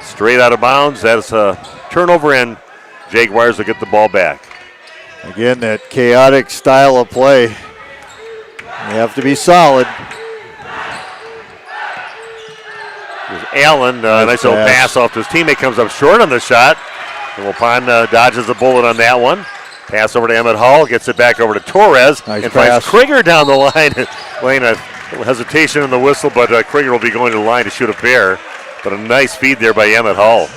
straight out of bounds. That's a turnover, and Jaguars will get the ball back. Again, that chaotic style of play. You have to be solid. There's Allen, nice little pass off to his teammate, comes up short on the shot. And Waupun dodges the bullet on that one. Pass over to Emmett Hall, gets it back over to Torres, and finds Krieger down the line. Laying a little hesitation in the whistle, but Krieger will be going to the line to shoot a pair. But a nice feed there by Emmett Hall.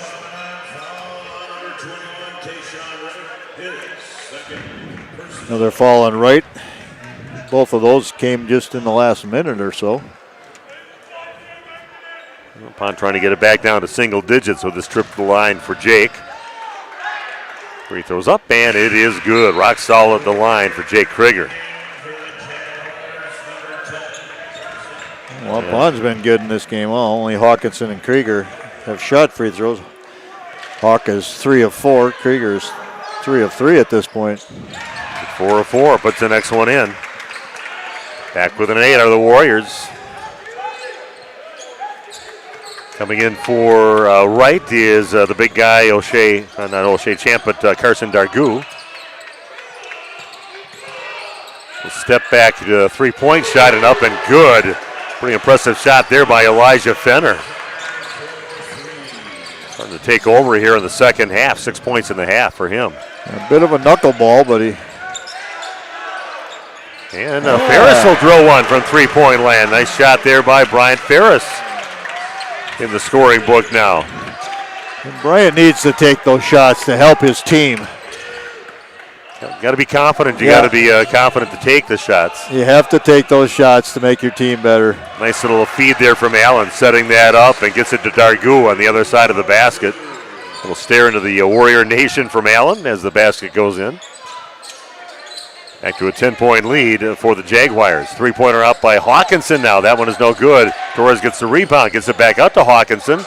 Another foul on Wright. Both of those came just in the last minute or so. Waupun trying to get it back down to single digits with this trip to the line for Jake. Free throws up, and it is good. Rock solid at the line for Jake Krieger. Well, Wapun's been good in this game. Well, only Hawkinson and Krieger have shot free throws. Hawk is 3 of 4. Krieger is 3 of 3 at this point. 4 of 4, puts the next one in. Back with an 8 are the Warriors. Coming in for Wright is the big guy, not O'Shea Champ, but Carson Dargou. A step back to a 3-point shot and up and good. Pretty impressive shot there by Elijah Fenner. Starting to take over here in the second half. 6 points in the half for him. A bit of a knuckleball, but he... And Ferris will drill one from 3-point land. Nice shot there by Bryant Ferris in the scoring book now. And Bryant needs to take those shots to help his team. Got to be confident. You got to be confident to take the shots. You have to take those shots to make your team better. Nice little feed there from Allen, setting that up and gets it to Dargu on the other side of the basket. Little stare into the Warrior Nation from Allen as the basket goes in. Back to a 10-point lead for the Jaguars. Three-pointer out by Hawkinson now. That one is no good. Torres gets the rebound, gets it back out to Hawkinson.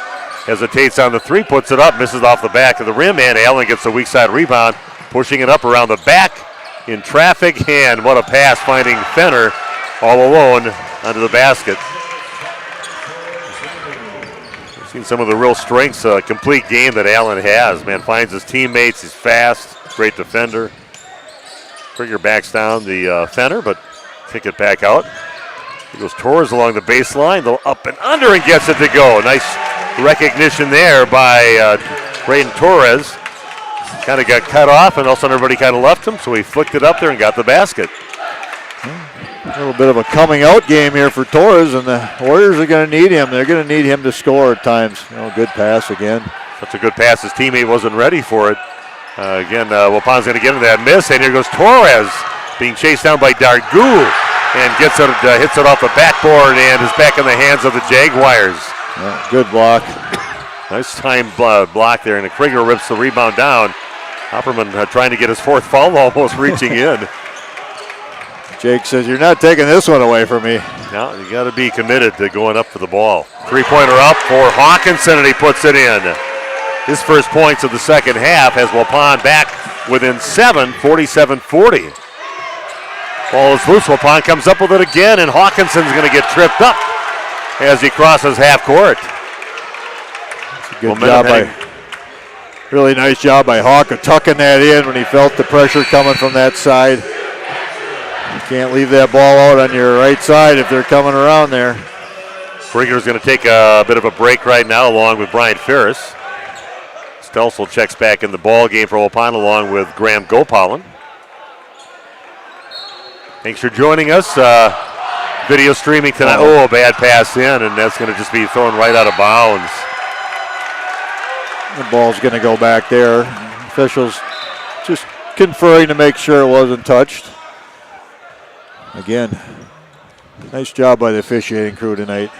Hesitates on the three, puts it up, misses off the back of the rim, and Allen gets the weak side rebound, pushing it up around the back in traffic, and what a pass, finding Fenner all alone under the basket. We've seen some of the real strengths, complete game that Allen has. Man, finds his teammates, he's fast, great defender. Krieger backs down the Fenner, but kick it back out. He goes Torres along the baseline, though up and under and gets it to go. Nice recognition there by Braden Torres. Kind of got cut off, and all of a sudden everybody kind of left him, so he flicked it up there and got the basket. A little bit of a coming out game here for Torres, and the Warriors are going to need him. They're going to need him to score at times. Good pass again. Such a good pass. His teammate wasn't ready for it. Again, Waupun's going to get into that miss, and here goes Torres being chased down by Dargu, and gets it, hits it off the backboard, and is back in the hands of the Jaguars. Yeah, good block. Nice time block there, and Krieger rips the rebound down. Opperman trying to get his fourth foul, almost reaching in. Jake says, "You're not taking this one away from me." No, you got to be committed to going up for the ball. Three-pointer up for Hawkinson, and he puts it in. His first points of the second half has Waupun back within 7, 47-40. Ball is loose. Waupun comes up with it again, and Hawkinson's going to get tripped up as he crosses half court. Good job really nice job by Hawk of tucking that in when he felt the pressure coming from that side. You can't leave that ball out on your right side if they're coming around there. Krieger's going to take a bit of a break right now along with Brian Ferris. Stelsel checks back in the ball game for Waupun along with Graham Gopalin. Thanks for joining us. Video streaming tonight. Oh, a bad pass in, and that's going to just be thrown right out of bounds. The ball's going to go back there. Officials just conferring to make sure it wasn't touched. Again, nice job by the officiating crew tonight.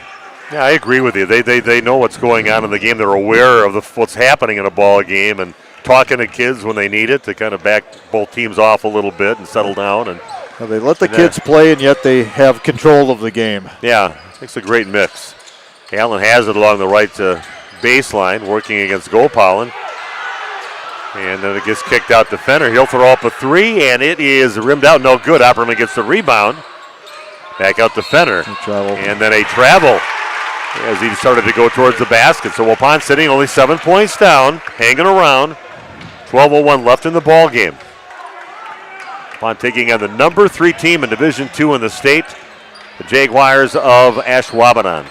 Yeah, I agree with you. They know what's going on in the game. They're aware of what's happening in a ball game and talking to kids when they need it to kind of back both teams off a little bit and settle down. And they let the kids play, and yet they have control of the game. Yeah, it's a great mix. Allen has it along the right baseline, working against Gopalin. And then it gets kicked out to Fenner. He'll throw up a three, and it is rimmed out. No good. Opperman gets the rebound. Back out to Fenner. And then a travel as he started to go towards the basket. So Waupun sitting only 7 points down, hanging around. 12:01 left in the ball game. Waupun taking on the number 3 team in Division II in the state, the Jaguars of Ashwaubenon.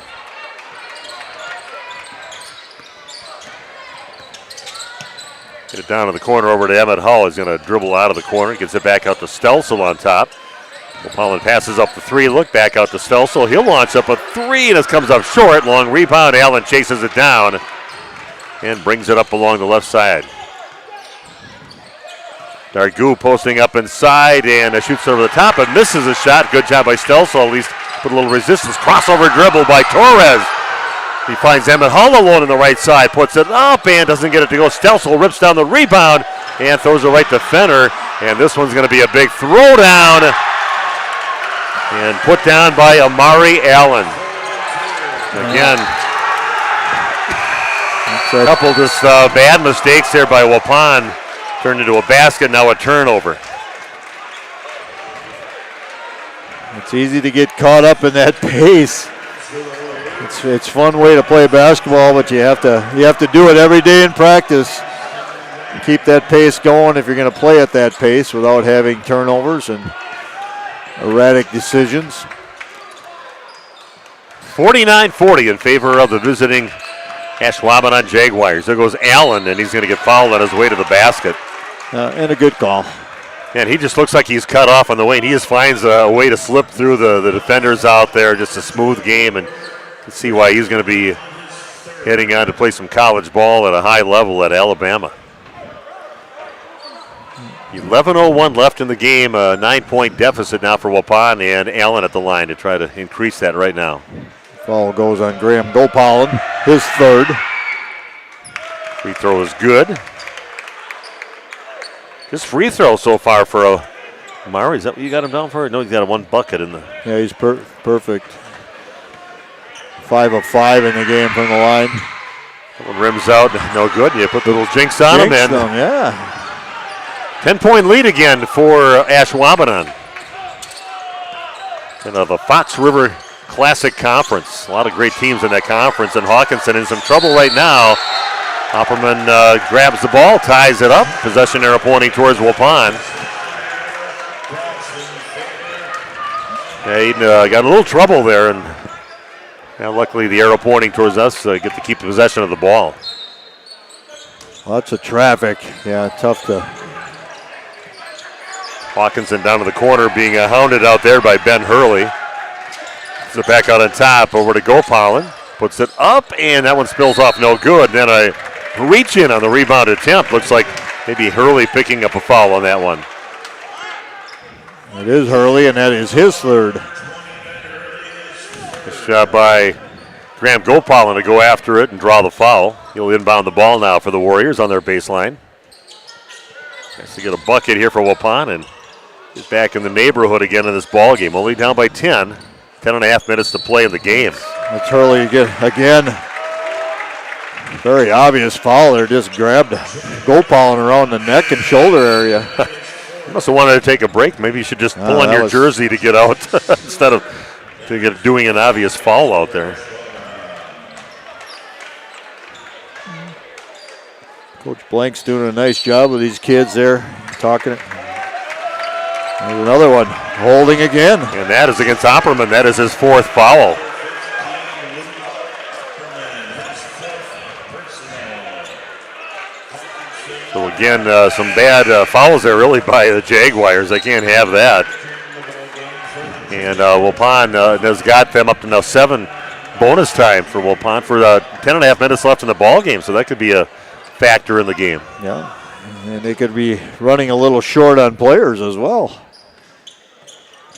Get it down to the corner over to Emmett Hull. He's going to dribble out of the corner. Gets it back out to Stelsel on top. Waupun passes up the three. Look back out to Stelsel. He'll launch up a three, and this comes up short. Long rebound. Allen chases it down and brings it up along the left side. Dargu posting up inside and shoots over the top and misses a shot. Good job by Stelsel. At least put a little resistance. Crossover dribble by Torres. He finds Emmett Hull alone on the right side, puts it up and doesn't get it to go. Stelsel rips down the rebound and throws it right to Fenner. And this one's going to be a big throwdown and put down by Amari Allen. Again, a couple of just bad mistakes there by Waupun. Turned into a basket, now a turnover. It's easy to get caught up in that pace. It's a fun way to play basketball, but you have to do it every day in practice. Keep that pace going if you're going to play at that pace without having turnovers and erratic decisions. 49-40 in favor of the visiting Ashwaubenon Jaguars. There goes Allen, and he's going to get fouled on his way to the basket. And a good call. And he just looks like he's cut off on the way, and he just finds a way to slip through the defenders out there. Just a smooth game, and you can see why he's going to be heading on to play some college ball at a high level at Alabama. 11:01 left in the game, a 9-point deficit now for Waupun, and Allen at the line to try to increase that right now. Foul goes on Graham Gopalin, his third. Free throw is good. Just free throw so far for Maury. Is that what you got him down for? No, he's got a 1 bucket in the. Yeah, he's perfect. 5 of 5 in the game from the line. That one rims out, no good. You put the little jinx on him, and yeah. 10-point lead again for Ashwaubenon. In the Fox River Classic Conference. A lot of great teams in that conference, and Hawkinson in some trouble right now. Opperman grabs the ball, ties it up. Possession arrow pointing towards Waupun. Yeah, he got a little trouble there, and luckily the arrow pointing towards us get to keep possession of the ball. Lots of traffic. Yeah, tough to. Hawkinson down to the corner, being hounded out there by Ben Hurley. So back out on top, over to Gopalin. Puts it up, and that one spills off, no good. Then a reach in on the rebound attempt. Looks like maybe Hurley picking up a foul on that one. It is Hurley, and that is his third. Nice job by Graham Gopalin to go after it and draw the foul. He'll inbound the ball now for the Warriors on their baseline. Has to get a bucket here for Waupun and get back in the neighborhood again in this ball game. Only down by 10. 10.5 minutes to play in the game. That's Hurley again. Very obvious foul there. Just grabbed Gopalin around the neck and shoulder area. He must have wanted to take a break. Maybe you should just pull on your jersey to get out instead of doing an obvious foul out there. Coach Blank's doing a nice job with these kids there, talking. There's another one, holding again. And that is against Opperman. That is his 4th foul. So again, some bad fouls there really by the Jaguars. They can't have that. And Waupun has got them up to now 7 bonus time for Waupun for 10.5 minutes left in the ball game. So that could be a factor in the game. Yeah, and they could be running a little short on players as well.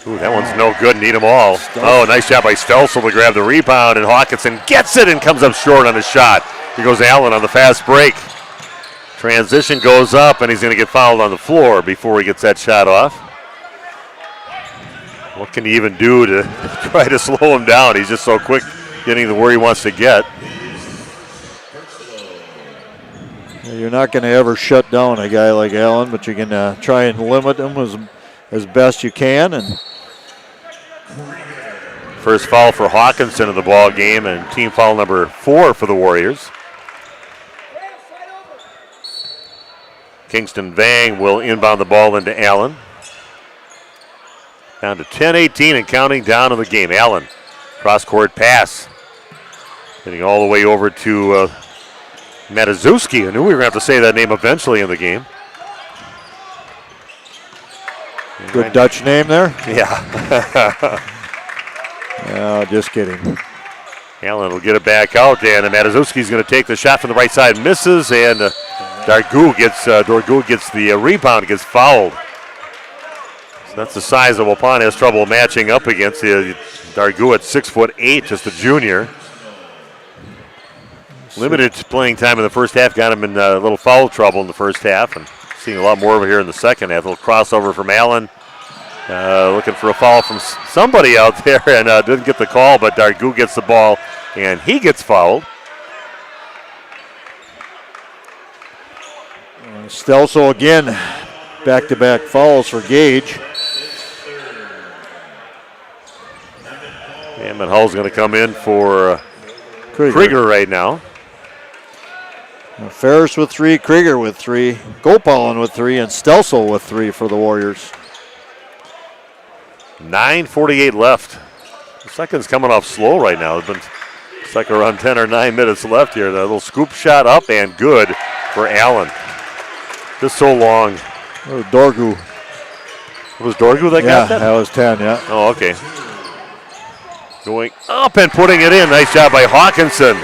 Ooh, that one's no good. Need them all. Oh, nice job by Stelsel to grab the rebound, and Hawkinson gets it and comes up short on his shot. Here goes Allen on the fast break. Transition goes up, and he's going to get fouled on the floor before he gets that shot off. What can he even do to try to slow him down? He's just so quick getting to where he wants to get. You're not going to ever shut down a guy like Allen, but you can try and limit him as best you can. And first foul for Hawkinson in the ball game, and team foul number 4 for the Warriors. Kingston Vang will inbound the ball into Allen. Down to 10-18 and counting down in the game. Allen, cross-court pass. Getting all the way over to Matuszewski. I knew we were going to have to say that name eventually in the game. Good Dutch name there. Yeah. No, just kidding. Allen will get it back out, and Matuszewski's going to take the shot from the right side, misses, and Dorgu gets the rebound, gets fouled. So that's the size that Waupun has trouble matching up against. Dorgu at 6'8", just a junior. Limited playing time in the first half, got him in a little foul trouble in the first half, and seeing a lot more of it here in the second half. A little crossover from Allen. Looking for a foul from somebody out there, and didn't get the call, but Dorgu gets the ball, and he gets fouled. Stelsel again, back-to-back fouls for Gage. Hammond Hull's going to come in for Krieger right now. Ferris with 3, Krieger with 3, Gopalin with 3, and Stelsel with 3 for the Warriors. 9:48 left. The second's coming off slow right now. It's been like around 10 or 9 minutes left here. That little scoop shot up and good for Allen. Just so long. Dorgu. It was Dorgu that got that? Yeah, that was 10, yeah. Oh, okay. Going up and putting it in. Nice job by Hawkinson.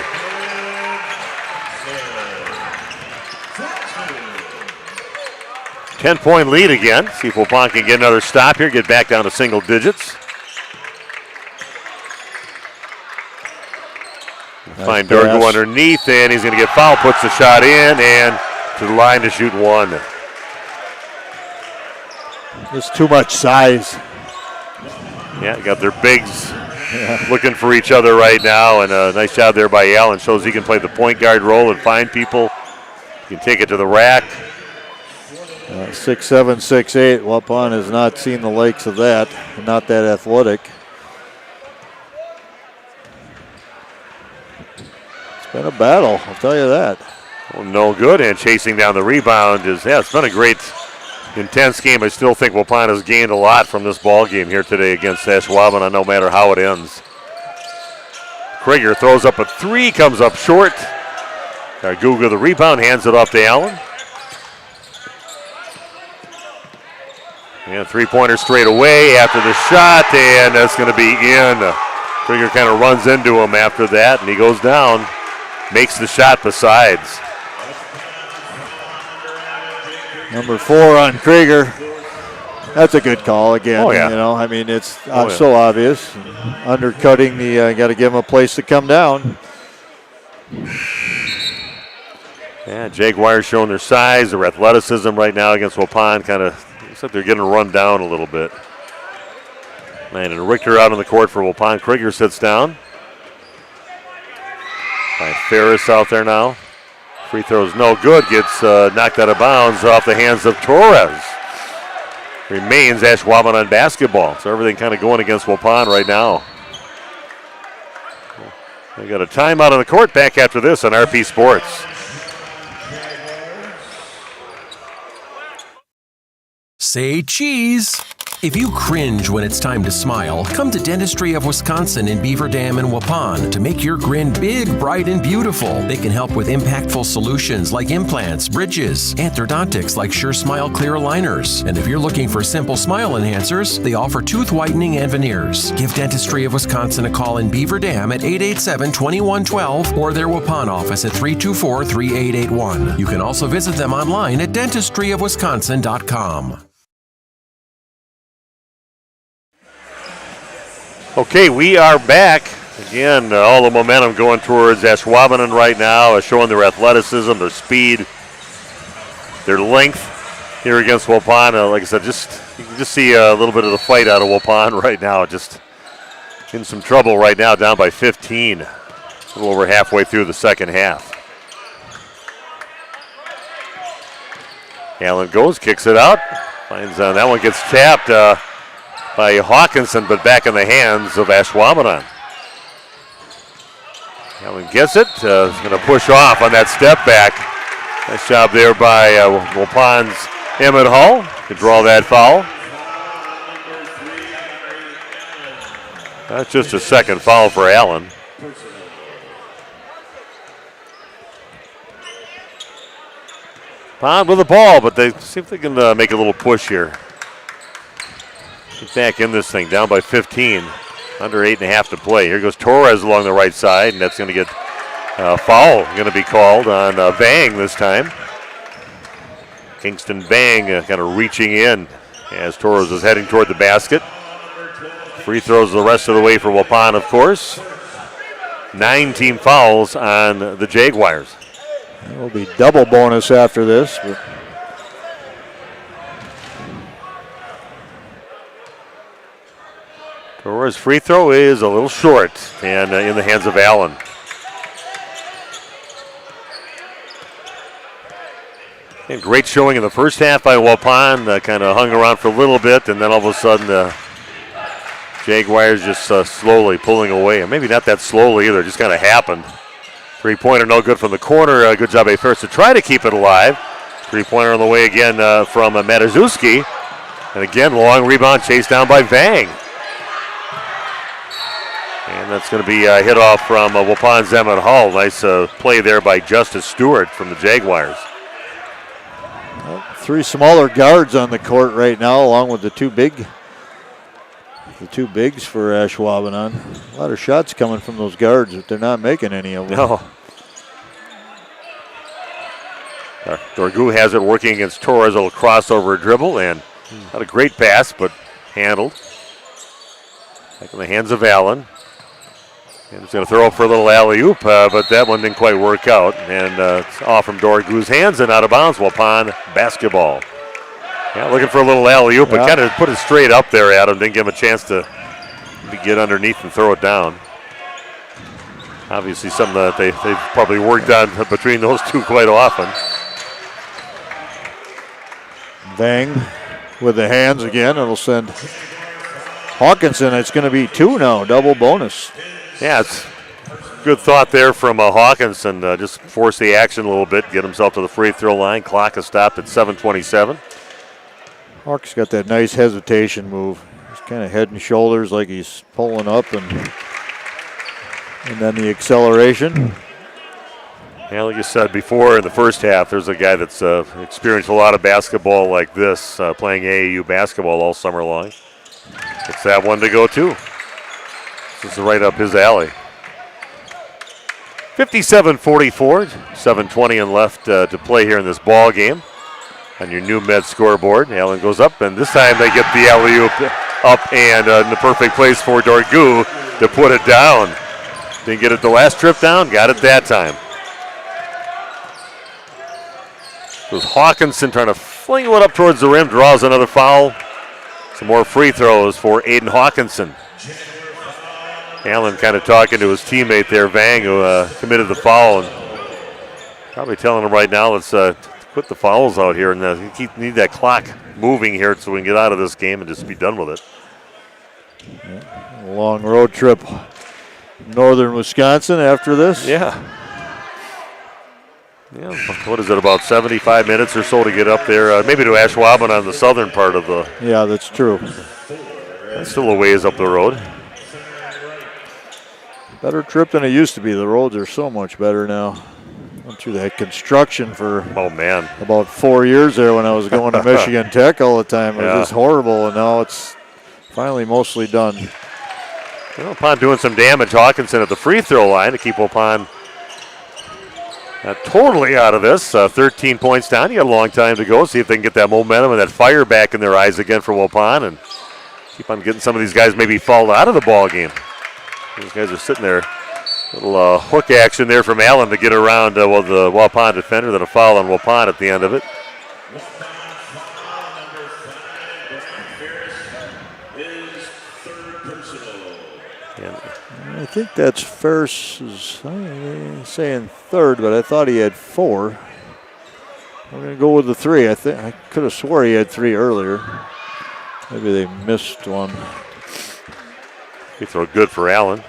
10-point lead again. See if Waupun can get another stop here, get back down to single digits. Find Durgo underneath, and he's going to get fouled, puts the shot in, and to the line to shoot one. Just too much size. Yeah, got their bigs looking for each other right now, and a nice job there by Allen. Shows he can play the point guard role and find people. He can take it to the rack. 6'7", 6'8". Waupun has not seen the likes of that. Not that athletic. It's been a battle, I'll tell you that. Well, no good, and chasing down the rebound is, it's been a great, intense game. I still think Waupun has gained a lot from this ball game here today against Ashwaubenon, no matter how it ends. Krieger throws up a three, comes up short. Guga the rebound, hands it off to Allen. And three-pointer straight away after the shot, and that's going to be in. Krieger kind of runs into him after that, and he goes down, makes the shot besides. Number 4 on Krieger. That's a good call again. Oh, yeah. You know, I mean, it's so obvious. Undercutting the, got to give him a place to come down. Yeah, Jaguars showing their size, their athleticism right now against Waupun. Kind of looks like they're getting run down a little bit. And Richter out on the court for Waupun. Krieger sits down. By Ferris out there now. Free throw's no good. Gets knocked out of bounds off the hands of Torres. Remains Ashwaubenon basketball. So everything kind of going against Waupun right now. They got a timeout on the court. Back after this on RP Sports. Say cheese. If you cringe when it's time to smile, come to Dentistry of Wisconsin in Beaver Dam and Waupun to make your grin big, bright, and beautiful. They can help with impactful solutions like implants, bridges, orthodontics like Sure Smile clear aligners. And if you're looking for simple smile enhancers, they offer tooth whitening and veneers. Give Dentistry of Wisconsin a call in Beaver Dam at 887-2112 or their Waupun office at 324-3881. You can also visit them online at dentistryofwisconsin.com. Okay, we are back. Again, all the momentum going towards Ashwaubenon right now, showing their athleticism, their speed, their length here against Waupun. Like I said, you can just see a little bit of the fight out of Waupun right now. Just in some trouble right now, down by 15. A little over halfway through the second half. Allen goes, kicks it out. Finds that one gets tapped by Hawkinson, but back in the hands of Ashwaubenon. Allen gets it. He's going to push off on that step back. Nice job there by Waupun's Emmett Hall to draw that foul. That's just a second foul for Allen. Pond with the ball, but they see if they can make a little push here. Get back in this thing, down by 15. Under 8.5 to play. Here goes Torres along the right side, and that's going to get a foul going to be called on Bang this time. Kingston Bang kind of reaching in as Torres is heading toward the basket. Free throws the rest of the way for Waupun, of course. 9 team fouls on the Jaguars. It will be double bonus after this. Torres' free throw is a little short and in the hands of Allen. And great showing in the first half by Waupun. Kind of hung around for a little bit, and then all of a sudden the Jaguars just slowly pulling away. And maybe not that slowly either, just kind of happened. Three-pointer no good from the corner. Good job by Ferris to try to keep it alive. Three-pointer on the way again from Matuszewski. And again, long rebound chased down by Vang. And that's going to be a hit off from Waupun's Emmett Hall. Nice play there by Justice Stewart from the Jaguars. Well, 3 smaller guards on the court right now, along with the two bigs for Ashwaubenon. A lot of shots coming from those guards, but they're not making any of them. No. Dorgu has it working against Torres. A little crossover dribble, and not a great pass, but handled. Back in the hands of Allen. And he's going to throw up for a little alley-oop, but that one didn't quite work out. And it's off from Dorgu's hands and out of bounds. Waupun basketball. Yeah, looking for a little alley-oop, but kind of put it straight up there at him. Didn't give him a chance to get underneath and throw it down. Obviously something that they've probably worked on between those two quite often. Vang with the hands again. It'll send Hawkinson. It's going to be 2 now, double bonus. Yeah, it's good thought there from Hawkinson. Just force the action a little bit, get himself to the free throw line. Clock is stopped at 7:27. Hawk's got that nice hesitation move. He's kind of head and shoulders like he's pulling up, and then the acceleration. Yeah, like you said before in the first half, there's a guy that's experienced a lot of basketball like this, playing AAU basketball all summer long. It's that one to go to. This is right up his alley. 57-44, 7:20 and left to play here in this ball game. On your new Med scoreboard, Allen goes up, and this time they get the alley-oop up and in the perfect place for Dorgu to put it down. Didn't get it the last trip down, got it that time. It was Hawkinson trying to fling one up towards the rim, draws another foul. Some more free throws for Aiden Hawkinson. Allen kind of talking to his teammate there, Vang, who committed the foul, and probably telling him right now, let's quit the fouls out here, and need that clock moving here so we can get out of this game and just be done with it. Yeah, a long road trip, northern Wisconsin after this. Yeah. Yeah, what is it, about 75 minutes or so to get up there? Maybe to Ashwaubenon on the southern part of the... Yeah, that's true. That's still a ways up the road. Better trip than it used to be. The roads are so much better now. Went through that construction for about 4 years there when I was going to Michigan Tech all the time. It was just horrible, and now it's finally mostly done. Well, Waupun doing some damage. Hawkinson at the free throw line to keep Waupun totally out of this. 13 points down. You got a long time to go. See if they can get that momentum and that fire back in their eyes again for Waupun and keep on getting some of these guys maybe fall out of the ball game. These guys are sitting there. Little hook action there from Allen to get around the Waupun defender. Then a foul on Waupun at the end of it. I think that's Ferris saying third, but I thought he had 4. We're going to go with the 3. I could have swore he had 3 earlier. Maybe they missed one. Free throw good for Allen.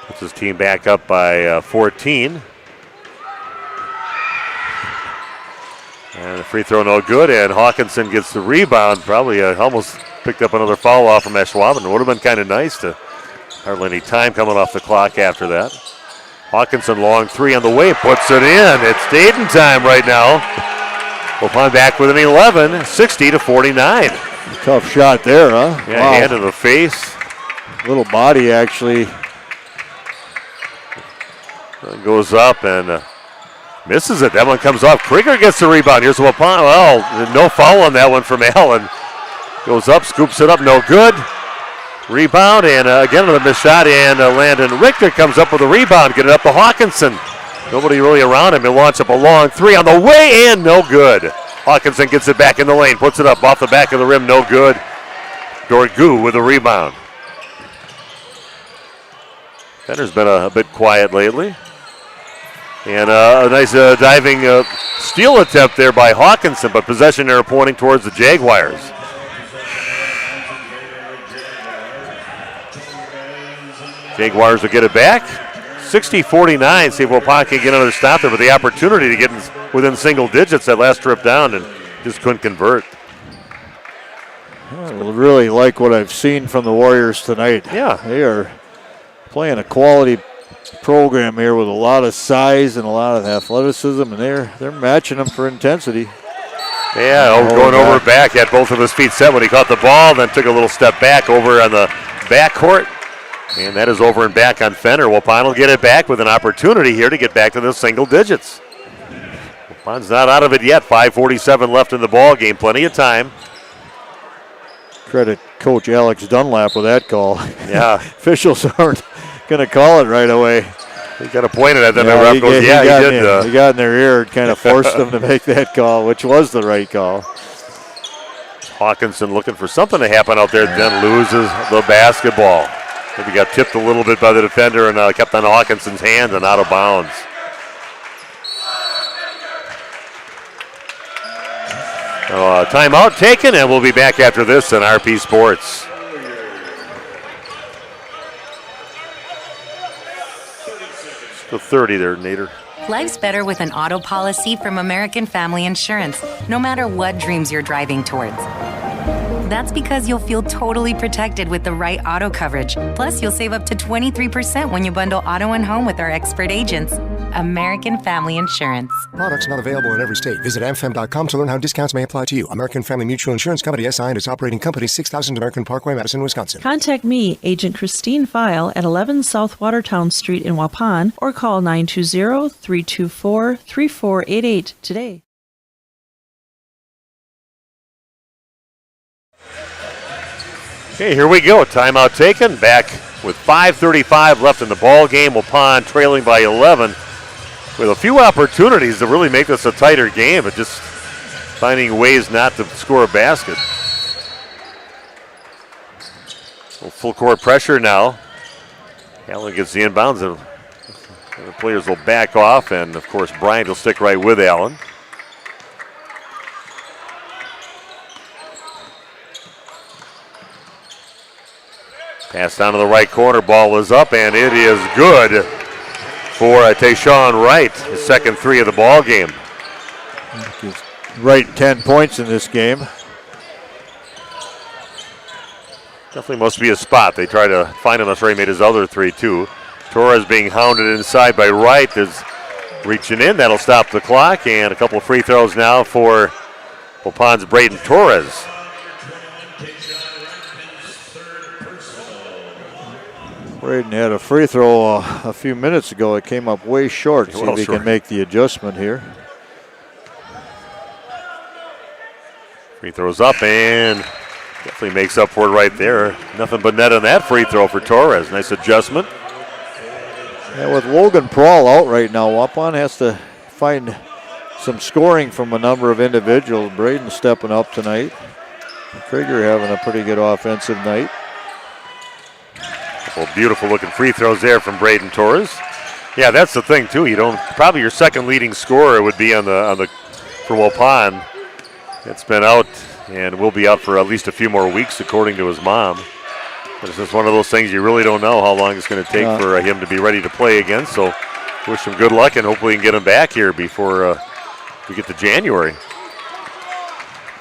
Puts his team back up by 14. And the free throw no good, and Hawkinson gets the rebound. Probably almost picked up another foul off from Ashwaubenon. It would have been kind of nice to hardly any time coming off the clock after that. Hawkinson, long 3 on the way, puts it in. It's Dayton time right now. Waupun back with an 11, 60-49. Tough shot there, huh? Yeah, wow. Hand to the face. Little body actually. Goes up and misses it. That one comes off. Krieger gets the rebound. Here's Waupun. Well, no foul on that one from Allen. Goes up, scoops it up, no good. Rebound, and again another missed shot, and Landon Richter comes up with a rebound. Get it up to Hawkinson. Nobody really around him. He'll launch up a long 3 on the way, and no good. Hawkinson gets it back in the lane, puts it up off the back of the rim, no good. Dorgu with a rebound. Bender's been a bit quiet lately. And a nice diving steal attempt there by Hawkinson, but possession there pointing towards the Jaguars. Jaguars will get it back. 60-49. See if Waupun can get another stop there, but the opportunity to get within single digits that last trip down and just couldn't convert. I really like what I've seen from the Warriors tonight. Yeah. They are playing a quality program here with a lot of size and a lot of athleticism, and they're matching them for intensity. Yeah, going over back, had both of his feet set when he caught the ball, then took a little step back over on the backcourt. And that is over and back on Fenner. Waupun will get it back with an opportunity here to get back to the single digits. Waupun's not out of it yet. 5:47 left in the ball game. Plenty of time. Credit Coach Alex Dunlap with that call. Yeah. Officials aren't going to call it right away. He kind of pointed at them. The ref goes, he did. He got in their ear and kind of forced them to make that call, which was the right call. Hawkinson looking for something to happen out there, then loses the basketball. Maybe got tipped a little bit by the defender and kept on Hawkinson's hand and out of bounds. Timeout taken, and we'll be back after this on RP Sports. Still 30 there, Nader. Life's better with an auto policy from American Family Insurance, no matter what dreams you're driving towards. That's because you'll feel totally protected with the right auto coverage. Plus, you'll save up to 23% when you bundle auto and home with our expert agents. American Family Insurance. Products not available in every state. Visit amfam.com to learn how discounts may apply to you. American Family Mutual Insurance Company, SI, and its operating company, 6000 American Parkway, Madison, Wisconsin. Contact me, Agent Christine File, at 11 South Watertown Street in Waupun, or call 920-324-3488 today. Okay, here we go. Timeout taken. Back with 5:35 left in the ball game. Waupun trailing by 11 with a few opportunities to really make this a tighter game, but just finding ways not to score a basket. Full court pressure now. Allen gets the inbounds. The players will back off, and of course Bryant will stick right with Allen. Pass down to the right corner, ball is up, and it is good for Tayshawn Wright, his second three of the ball game. He's right 10 points in this game. Definitely must be a spot. They try to find him. That's where he made his other three, too. Torres being hounded inside by Wright is reaching in. That'll stop the clock, and a couple of free throws now for Waupun's Braden Torres. Braden had a free throw a few minutes ago. It came up way short. See if he can make the adjustment here. Free throws up and definitely makes up for it right there. Nothing but net on that free throw for Torres. Nice adjustment. Yeah, with Logan Prawl out right now, Waupun has to find some scoring from a number of individuals. Braden stepping up tonight. Krieger having a pretty good offensive night. Well, beautiful looking free throws there from Braden Torres. Yeah, that's the thing too. You don't probably your second leading scorer would be on the for Waupun. It's been out and will be out for at least a few more weeks, according to his mom. But it's just one of those things you really don't know how long it's going to take for him to be ready to play again. So wish him good luck and hopefully we can get him back here before we get to January.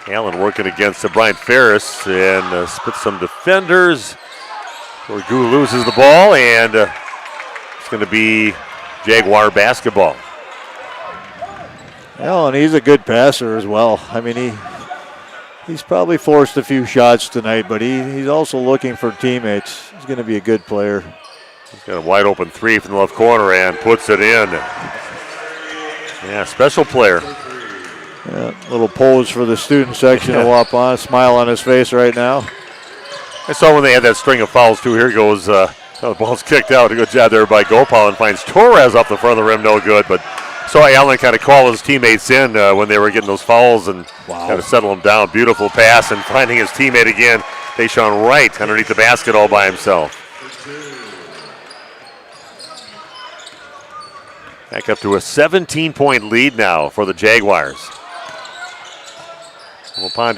Allen working against Brian Ferris and split some defenders. Gu loses the ball, and it's going to be Jaguar basketball. Well, and he's a good passer as well. I mean, he's probably forced a few shots tonight, but he's also looking for teammates. He's going to be a good player. He's got a wide open three from the left corner and puts it in. Yeah, special player. Yeah, little pose for the student section of Waupun. Smile on his face right now. I saw when they had that string of fouls too. Here goes, the ball's kicked out. A good job there by Gopal and finds Torres off the front of the rim, no good. But saw Allen kind of call his teammates in when they were getting those fouls and kind of settle them down. Beautiful pass and finding his teammate again, Tayshawn Wright, underneath the basket all by himself. Back up to a 17-point lead now for the Jaguars. Waupun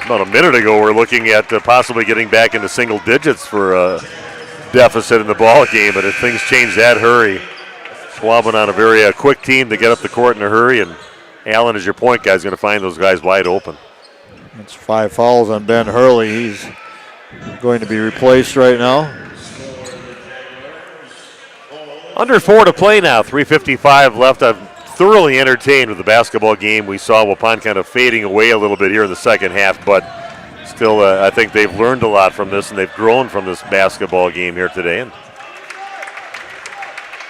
about a minute ago, we're looking at possibly getting back into single digits for a deficit in the ball game, but if things change that hurry, Ashwaubenon a very quick team to get up the court in a hurry, and Allen, as your point guy, is going to find those guys wide open. It's 5 fouls on Ben Hurley. He's going to be replaced right now. Under 4 to play now, 3:55 left. I'm thoroughly entertained with the basketball game. We saw Waupun kind of fading away a little bit here in the second half, but still, I think they've learned a lot from this, and they've grown from this basketball game here today. And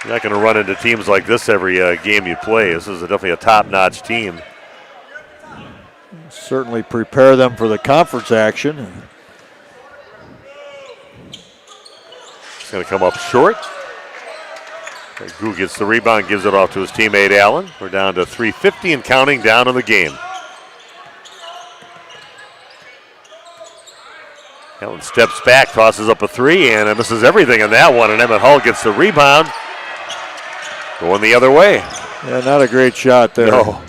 you're not going to run into teams like this every game you play. This is definitely a top-notch team. Certainly prepare them for the conference action. It's going to come up short. Gu gets the rebound, gives it off to his teammate Allen. We're down to 3:50 and counting down in the game. Allen steps back, tosses up a three, and misses everything on that one. And Emmett Hull gets the rebound. Going the other way. Yeah, not a great shot there. No.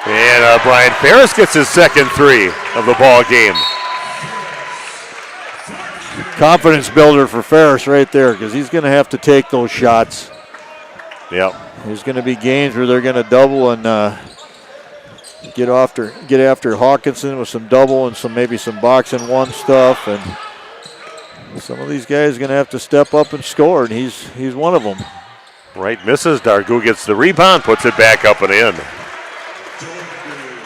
And Brian Ferris gets his second three of the ball game. Confidence builder for Ferris right there, because he's going to have to take those shots. Yep. There's going to be games where they're going to double and get after Hawkinson with some double and maybe some box and one stuff, and some of these guys are going to have to step up and score, and he's one of them. Right, misses. Dargu gets the rebound, puts it back up and in.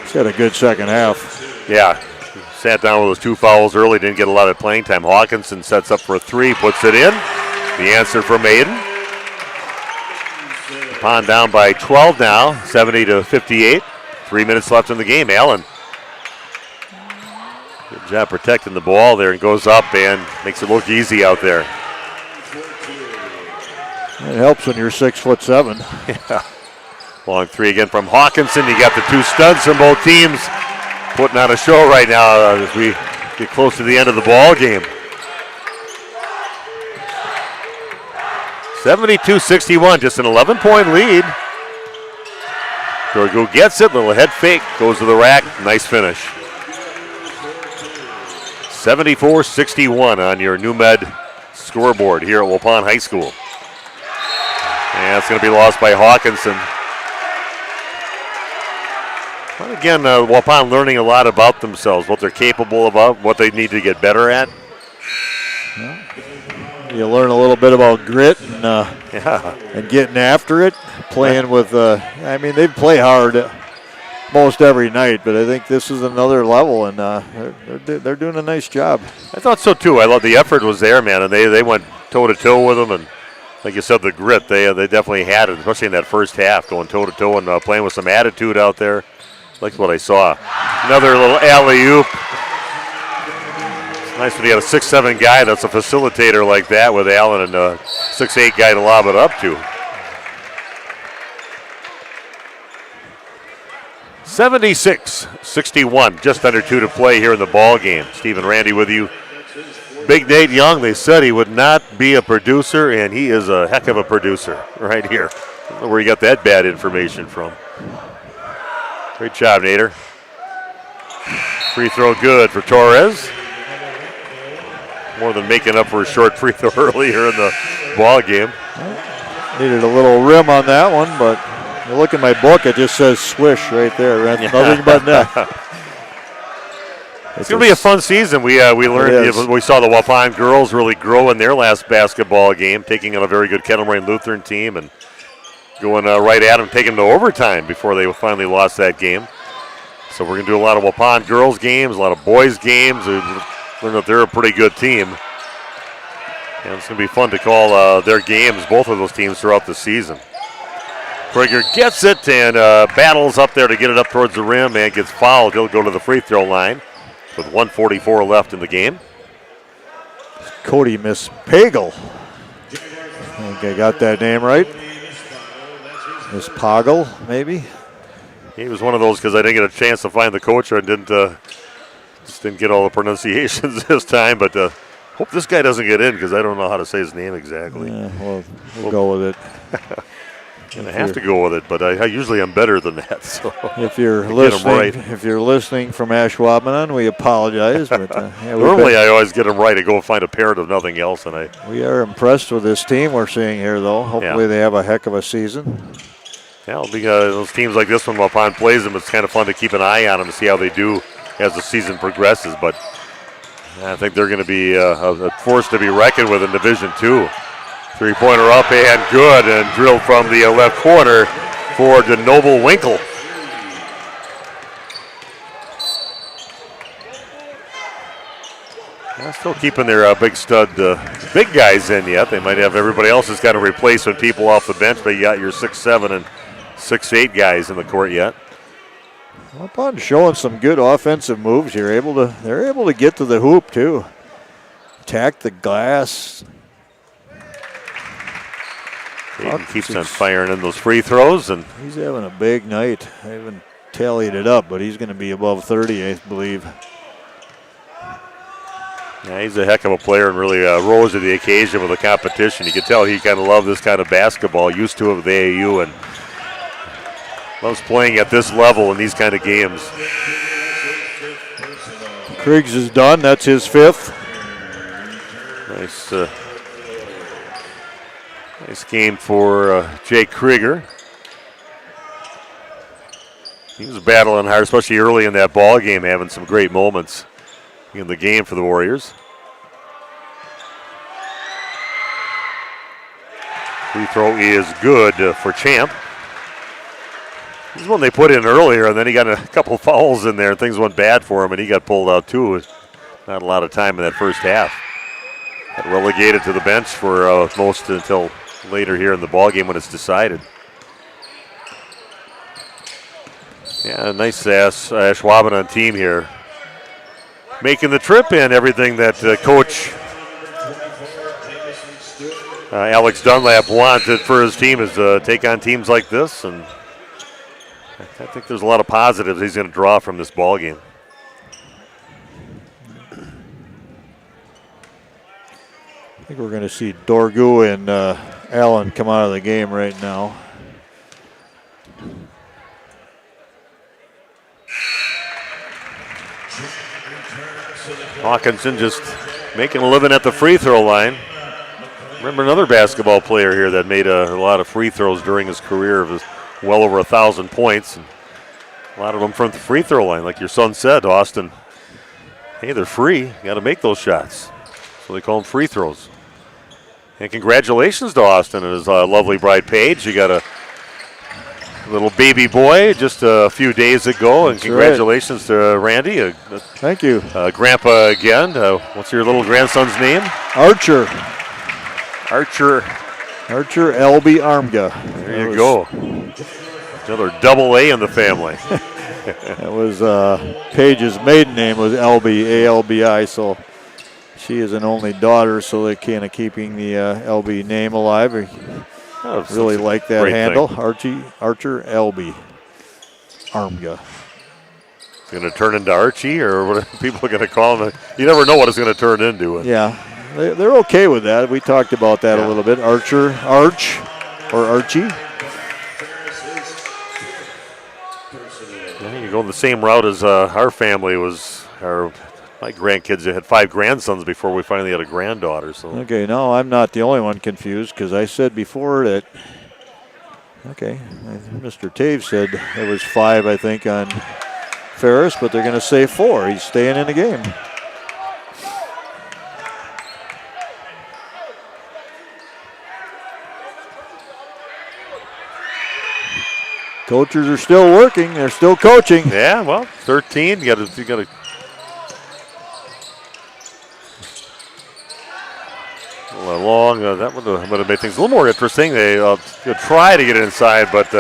He's had a good second half. Yeah. Sat down with those 2 fouls early, didn't get a lot of playing time. Hawkinson sets up for a three, puts it in. The answer from Maiden. Waupun down by 12 now, 70-58. 3 minutes left in the game. Allen. Good job protecting the ball there, and goes up and makes it look easy out there. It helps when you're 6'7". Yeah. Long three again from Hawkinson. You got the 2 studs from both teams putting on a show right now as we get close to the end of the ball game. 72-61, just an 11-point lead. Dargu gets it, little head fake, goes to the rack, nice finish. 74-61 on your NewMed scoreboard here at Waupun High School. And it's going to be lost by Hawkinson. Well, again, Waupun learning a lot about themselves, what they're capable of, what they need to get better at. You learn a little bit about grit and getting after it, playing with, they play hard most every night, but I think this is another level, and they're doing a nice job. I thought so too. I love the effort was there, man, and they went toe-to-toe with them, and like you said, the grit, they definitely had it, especially in that first half, going toe-to-toe and playing with some attitude out there. Liked what I saw. Another little alley-oop. It's nice when you have a 6'7" guy that's a facilitator like that with Allen and a 6'8" guy to lob it up to. 76-61, just under 2 to play here in the ball game. Steve and Randy with you. Big Nate Young, they said he would not be a producer, and he is a heck of a producer right here. I don't know where you got that bad information from. Great job, Nader. Free throw good for Torres. More than making up for a short free throw earlier in the ball game. Needed a little rim on that one, but you look at my book, it just says swish right there. That's nothing but net. It's going to be a fun season. We learned, we saw the Waupun girls really grow in their last basketball game, taking on a very good Kettle Moraine Lutheran team and going right at them, taking them to overtime before they finally lost that game. So we're going to do a lot of Waupun girls games, a lot of boys games. We learned that they're a pretty good team. And it's going to be fun to call their games, both of those teams, throughout the season. Krieger gets it and battles up there to get it up towards the rim and gets fouled. He'll go to the free throw line with 1:44 left in the game. Cody Mispagel. I think I got that name right. Mispagel, maybe. He was one of those because I didn't get a chance to find the coach. I just didn't get all the pronunciations this time, but hope this guy doesn't get in because I don't know how to say his name exactly. Yeah, well, we'll go with it. And I have to go with it, but I usually am better than that. So if you're listening from Ashwaubenon, we apologize. But normally I always get them right. I go and find a parent of nothing else, and we are impressed with this team we're seeing here, though. Hopefully they have a heck of a season. Yeah, because those teams like this one, Waupun plays them, it's kind of fun to keep an eye on them and see how they do as the season progresses. But I think they're going to be a force to be reckoned with in Division II. Three-pointer up and good, and drilled from the left corner for DeNoble Winkle. Still keeping their big stud, big guys in yet. They might have everybody else has got to replace some people off the bench, but you got your 6'7" and 6'8" guys in the court yet. Waupun showing some good offensive moves here. They're able to get to the hoop too. Attack the glass. Hayden keeps on firing in those free throws, and he's having a big night. I haven't tallied it up, but he's going to be above 30, I believe. Yeah, he's a heck of a player and really rose to the occasion with the competition. You can tell he kind of loved this kind of basketball, used to it with AAU, and loves playing at this level in these kind of games. Kriegs is done. That's his 5th. Nice game for Jake Krieger. He was battling hard, especially early in that ball game, having some great moments in the game for the Warriors. Free throw is good for Champ. This is one they put in earlier, and then he got a couple fouls in there, and things went bad for him, and he got pulled out too. Not a lot of time in that first half. Got relegated to the bench for most until later here in the ball game when it's decided. Yeah, nice Ashwaubenon team here. Making the trip and everything that Coach Alex Dunlap wanted for his team is to take on teams like this, and I think there's a lot of positives he's going to draw from this ball game. I think we're going to see Dorgu and Allen come out of the game right now. Hawkinson just making a living at the free throw line. Remember another basketball player here that made a lot of free throws during his career of well over 1,000 points. And a lot of them from the free throw line. Like your son said, Austin, hey, they're free. You got to make those shots. So they call them free throws. And congratulations to Austin and his lovely bride, Paige. You got a little baby boy just a few days ago. And that's congratulations to Randy. Thank you. Grandpa again. What's your little grandson's name? Archer. Archer Elby Armga. There you go. Another double A in the family. That was Paige's maiden name was Elby, A-L-B-I, so she is an only daughter, so they're kind of keeping the Elby name alive. I really like that handle. Archer Elby Armga. It's going to turn into Archie, or what are people going to call him? You never know what it's going to turn into. Yeah, they're okay with that. We talked about that a little bit. Arch, or Archie. Yeah, you go the same route as our family was. My grandkids had 5 grandsons before we finally had a granddaughter. So okay, no, I'm not the only one confused because I said before that. Okay, Mr. Taves said it was 5, I think, on Ferris, but they're going to say 4. He's staying in the game. Coaches are still working. They're still coaching. Yeah, well, 13. You got to. Long. That would have made things a little more interesting. They try to get it inside, but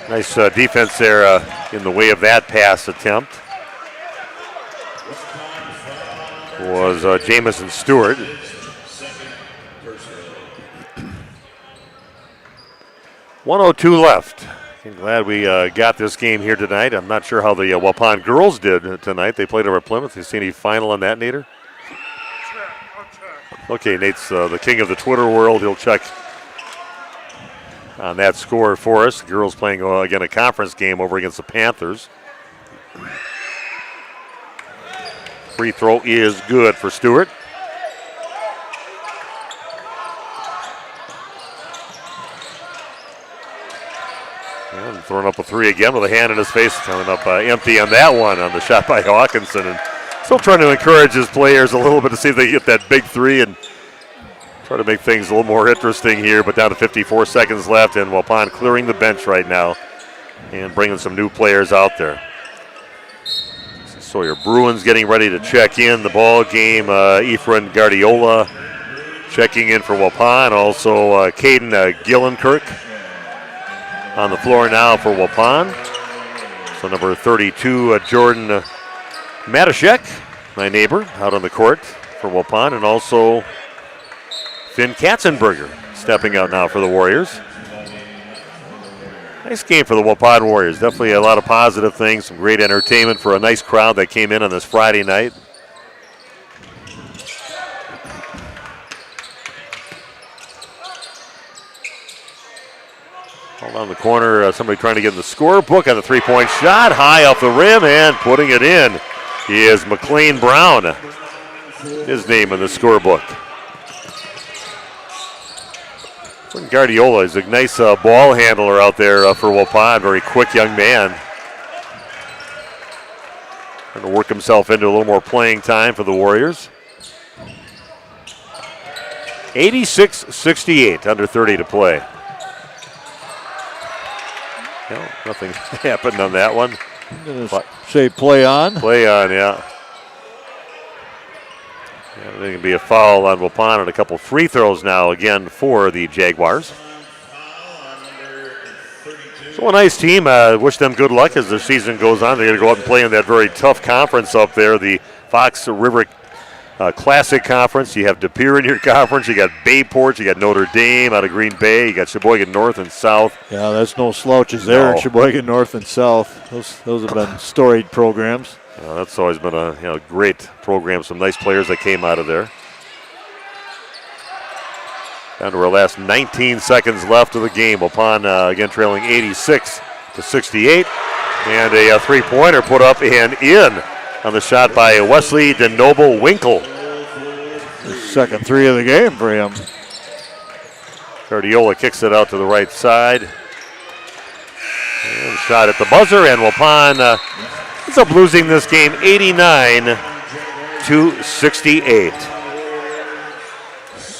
nice defense there in the way of that pass attempt was Jamison Stewart. .102 left. I'm glad we got this game here tonight. I'm not sure how the Waupun girls did tonight. They played over at Plymouth. You see any final on that, Nader? Okay, Nate's the king of the Twitter world. He'll check on that score for us. The girls playing, again, a conference game over against the Panthers. Free throw is good for Stewart. And throwing up a 3 again with a hand in his face. Coming up empty on that one on the shot by Hawkinson. And still trying to encourage his players a little bit to see if they get that big 3 and try to make things a little more interesting here. But down to 54 seconds left, and Waupun clearing the bench right now and bringing some new players out there. Sawyer Bruins getting ready to check in the ball game. Ephraim Guardiola checking in for Waupun. Also, Caden Gillenkirk on the floor now for Waupun. So number 32, Jordan Matashek, my neighbor, out on the court for Waupun. And also Finn Katzenberger stepping out now for the Warriors. Nice game for the Waupun Warriors. Definitely a lot of positive things, some great entertainment for a nice crowd that came in on this Friday night. All on the corner, somebody trying to get in the scorebook on the three-point shot. High off the rim and putting it in is McLean Brown. His name in the scorebook. Guardiola is a nice ball handler out there for Waupun. Very quick young man. Trying to work himself into a little more playing time for the Warriors. 86-68, under 30 to play. No, nothing happened on that one. Say play on. Play on, yeah. I think it'll be a foul on Waupun and a couple free throws now again for the Jaguars. So a nice team. Wish them good luck as the season goes on. They're going to go out and play in that very tough conference up there, the Fox River Classic Conference. You have De Pere in your conference. You got Bayport. You got Notre Dame out of Green Bay. You got Sheboygan North and South. Yeah, that's no slouches there in Sheboygan North and South. Those have been storied programs. That's always been a great program. Some nice players that came out of there. Down to our last 19 seconds left of the game. Waupun again trailing 86-68. And a three-pointer put up and in on the shot by Wesley DeNoble Winkle. Second three of the game for him. Guardiola kicks it out to the right side. And shot at the buzzer, and Waupun ends up losing this game 89-68.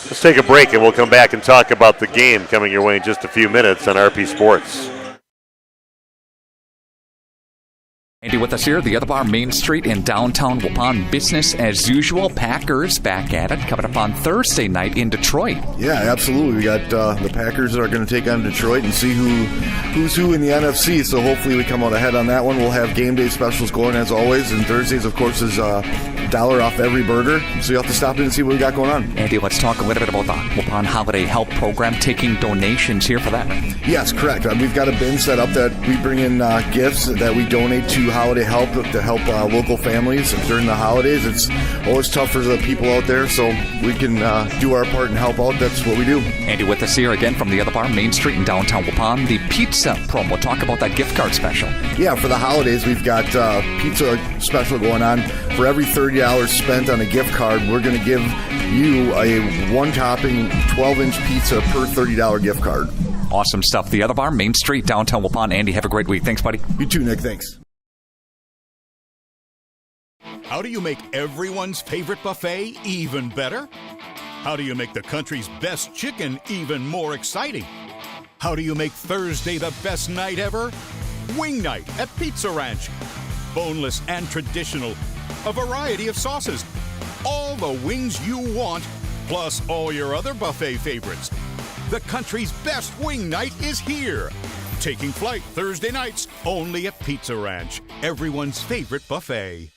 Let's take a break and we'll come back and talk about the game coming your way in just a few minutes on RP Sports. Andy with us here, the other bar, Main Street in downtown Waupun. Business as usual. Packers back at it, coming up on Thursday night in Detroit. Yeah, absolutely. We got the Packers that are going to take on Detroit and see who's who in the NFC. So hopefully we come out ahead on that one. We'll have game day specials going as always. And Thursdays, of course, is $1 off every burger. So you have to stop in and see what we got going on. Andy, let's talk a little bit about the Waupun Holiday Help Program, taking donations here for that. Yes, correct. We've got a bin set up that we bring in gifts that we donate to Holiday Help to help local families during the holidays. It's always tough for the people out there, so we can do our part and help out. That's what we do. Andy with us here again from the other bar, Main Street in downtown Waupun. The pizza promo. Talk about that gift card special. Yeah, for the holidays, we've got pizza special going on. For every $30 spent on a gift card, we're going to give you a one-topping 12-inch pizza per $30 gift card. Awesome stuff. The other bar, Main Street, downtown Waupun. Andy, have a great week. Thanks, buddy. You too, Nick. Thanks. How do you make everyone's favorite buffet even better? How do you make the country's best chicken even more exciting? How do you make Thursday the best night ever? Wing night at Pizza Ranch. Boneless and traditional. A variety of sauces. All the wings you want, plus all your other buffet favorites. The country's best wing night is here. Taking flight Thursday nights only at Pizza Ranch. Everyone's favorite buffet.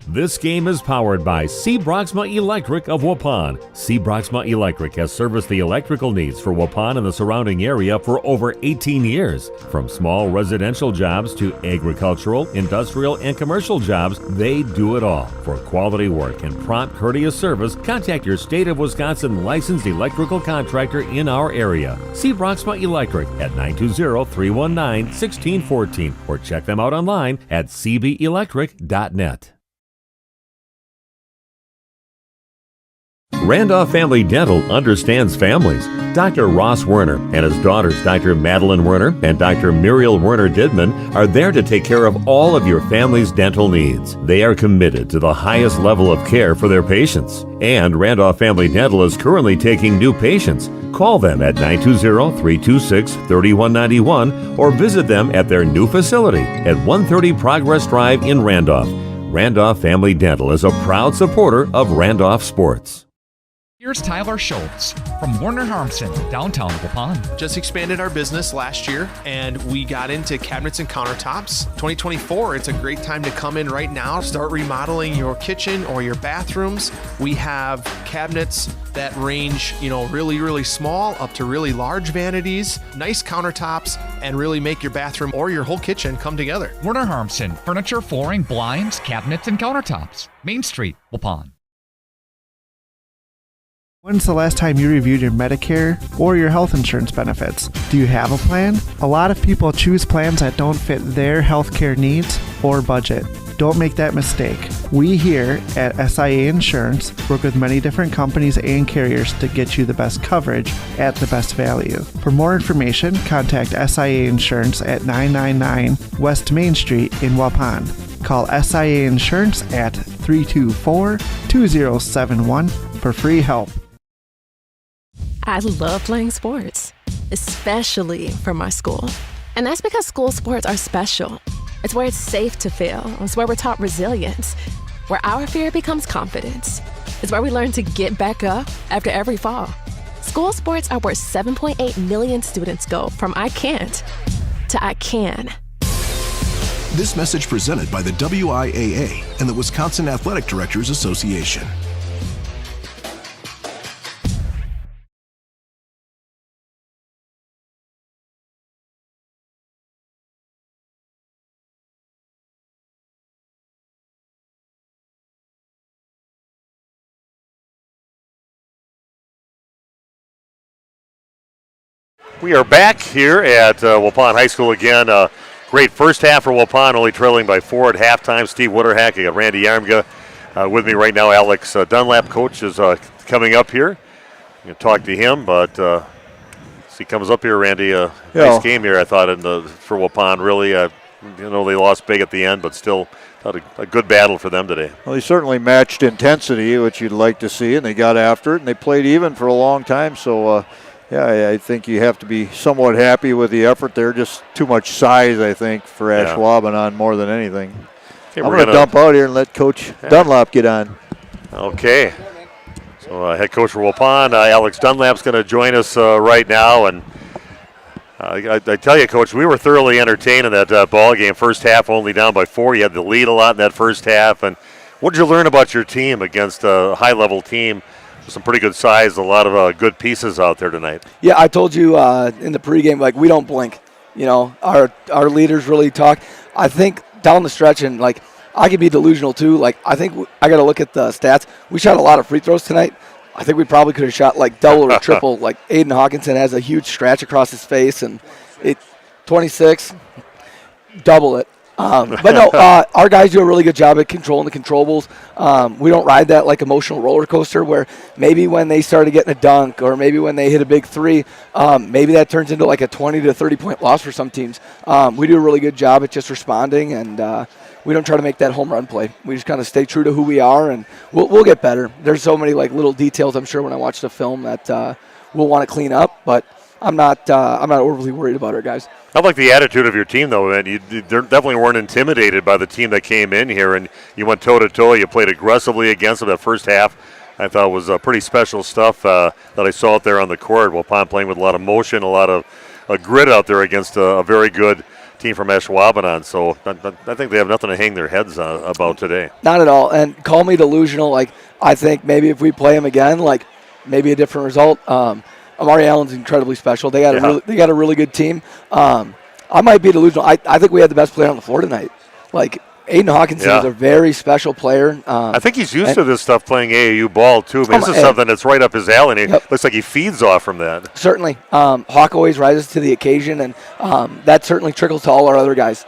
This game is powered by C. Broxma Electric of Waupun. C. Broxma Electric has serviced the electrical needs for Waupun and the surrounding area for over 18 years. From small residential jobs to agricultural, industrial, and commercial jobs, they do it all. For quality work and prompt, courteous service, contact your State of Wisconsin licensed electrical contractor in our area. C. Broxma Electric at 920-319-1614 or check them out online at cbelectric.net. Randolph Family Dental understands families. Dr. Ross Werner and his daughters, Dr. Madeline Werner and Dr. Muriel Werner Didman, are there to take care of all of your family's dental needs. They are committed to the highest level of care for their patients. And Randolph Family Dental is currently taking new patients. Call them at 920-326-3191 or visit them at their new facility at 130 Progress Drive in Randolph. Randolph Family Dental is a proud supporter of Randolph sports. Here's Tyler Schultz from Warner Harmson, downtown Waupun. Just expanded our business last year, and we got into cabinets and countertops. 2024, it's a great time to come in right now, start remodeling your kitchen or your bathrooms. We have cabinets that range, really, really small up to really large vanities, nice countertops, and really make your bathroom or your whole kitchen come together. Warner Harmson, furniture, flooring, blinds, cabinets, and countertops. Main Street, Waupun. When's the last time you reviewed your Medicare or your health insurance benefits? Do you have a plan? A lot of people choose plans that don't fit their healthcare needs or budget. Don't make that mistake. We here at SIA Insurance work with many different companies and carriers to get you the best coverage at the best value. For more information, contact SIA Insurance at 999 West Main Street in Waupun. Call SIA Insurance at 324-2071 for free help. I love playing sports, especially for my school. And that's because school sports are special. It's where it's safe to fail. It's where we're taught resilience, where our fear becomes confidence. It's where we learn to get back up after every fall. School sports are where 7.8 million students go from I can't to I can. This message presented by the WIAA and the Wisconsin Athletic Directors Association. We are back here at Waupun High School again. Great first half for Waupun, only trailing by 4 at halftime. Steve Witterhack, I got Randy Yarmga with me right now. Alex Dunlap, coach, is coming up here. I'm going to talk to him, but as he comes up here, Randy, nice game here, I thought, for Waupun, really. They lost big at the end, but still thought a good battle for them today. Well, they certainly matched intensity, which you'd like to see, and they got after it, and they played even for a long time, so I think you have to be somewhat happy with the effort there. Just too much size, I think, for Ashwaubenon more than anything. Okay, I'm going to dump out here and let Coach Dunlap get on. Okay. So head coach for Waupun, Alex Dunlap's going to join us right now. And I tell you, Coach, we were thoroughly entertained in that ball game. First half only down by 4. You had the lead a lot in that first half. And what did you learn about your team against a high-level team? Some pretty good size, a lot of good pieces out there tonight. Yeah, I told you in the pregame, we don't blink. Our leaders really talk. I think down the stretch, and I could be delusional too. I think I got to look at the stats. We shot a lot of free throws tonight. I think we probably could have shot double or triple. Aiden Hawkinson has a huge scratch across his face, and 26, double it. But no, our guys do a really good job at controlling the controllables. We don't ride that emotional roller coaster where maybe when they started getting a dunk or maybe when they hit a big three, maybe that turns into a 20 to 30 point loss for some teams. We do a really good job at just responding, and we don't try to make that home run play. We just kind of stay true to who we are, and we'll get better. There's so many little details, I'm sure, when I watch the film that we'll want to clean up, but I'm not overly worried about our guys. I like the attitude of your team, though, and you definitely weren't intimidated by the team that came in here, and you went toe-to-toe. You played aggressively against them that first half. I thought was pretty special stuff that I saw out there on the court. Waupun playing with a lot of motion, a lot of grit out there against a very good team from Ashwaubenon. So I think they have nothing to hang their heads about today. Not at all, and call me delusional. I think maybe if we play them again, maybe a different result. Amari Allen's incredibly special. They got a really good team. I might be delusional. I think we had the best player on the floor tonight. Aiden Hawkinson is a very special player. I think he's used to this stuff playing AAU ball too. But this is something that's right up his alley. And it looks like he feeds off from that. Certainly, Hawk always rises to the occasion, and that certainly trickles to all our other guys.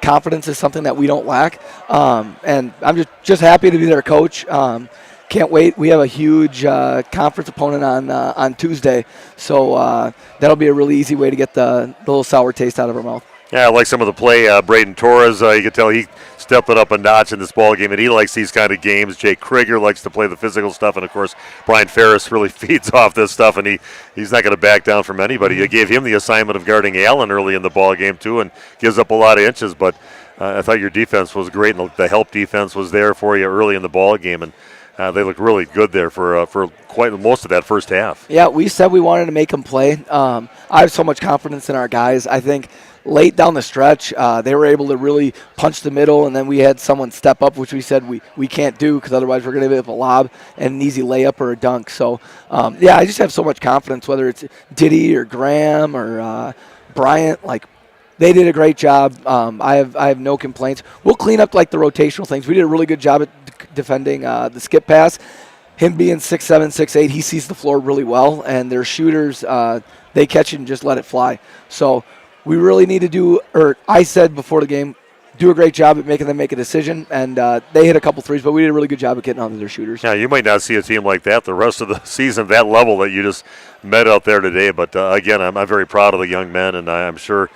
Confidence is something that we don't lack, and I'm just happy to be their coach. can't wait. We have a huge conference opponent on Tuesday, so that'll be a really easy way to get the little sour taste out of our mouth. Yeah, I like some of the play. Braden Torres, you can tell he stepped it up a notch in this ball game, and he likes these kind of games. Jake Krieger likes to play the physical stuff, and, of course, Brian Ferris really feeds off this stuff, and he's not going to back down from anybody. You gave him the assignment of guarding Allen early in the ball game, too, and gives up a lot of inches, but I thought your defense was great, and the help defense was there for you early in the ball game, and they looked really good there for quite most of that first half. Yeah, we said we wanted to make them play. I have so much confidence in our guys. I think late down the stretch, they were able to really punch the middle, and then we had someone step up, which we said we can't do because otherwise we're going to give up a lob and an easy layup or a dunk. So, I just have so much confidence, whether it's Diddy or Graham or Bryant. Like, they did a great job. I have no complaints. We'll clean up like the rotational things. We did a really good job at defending the skip pass. Him being 6'7", 6'8", he sees the floor really well, and their shooters, they catch it and just let it fly. So we really need to do, or I said before the game, do a great job at making them make a decision, and they hit a couple threes, but we did a really good job at getting onto their shooters. Yeah, you might not see a team like that the rest of the season, that level that you just met out there today. But, again, I'm very proud of the young men, and I'm sure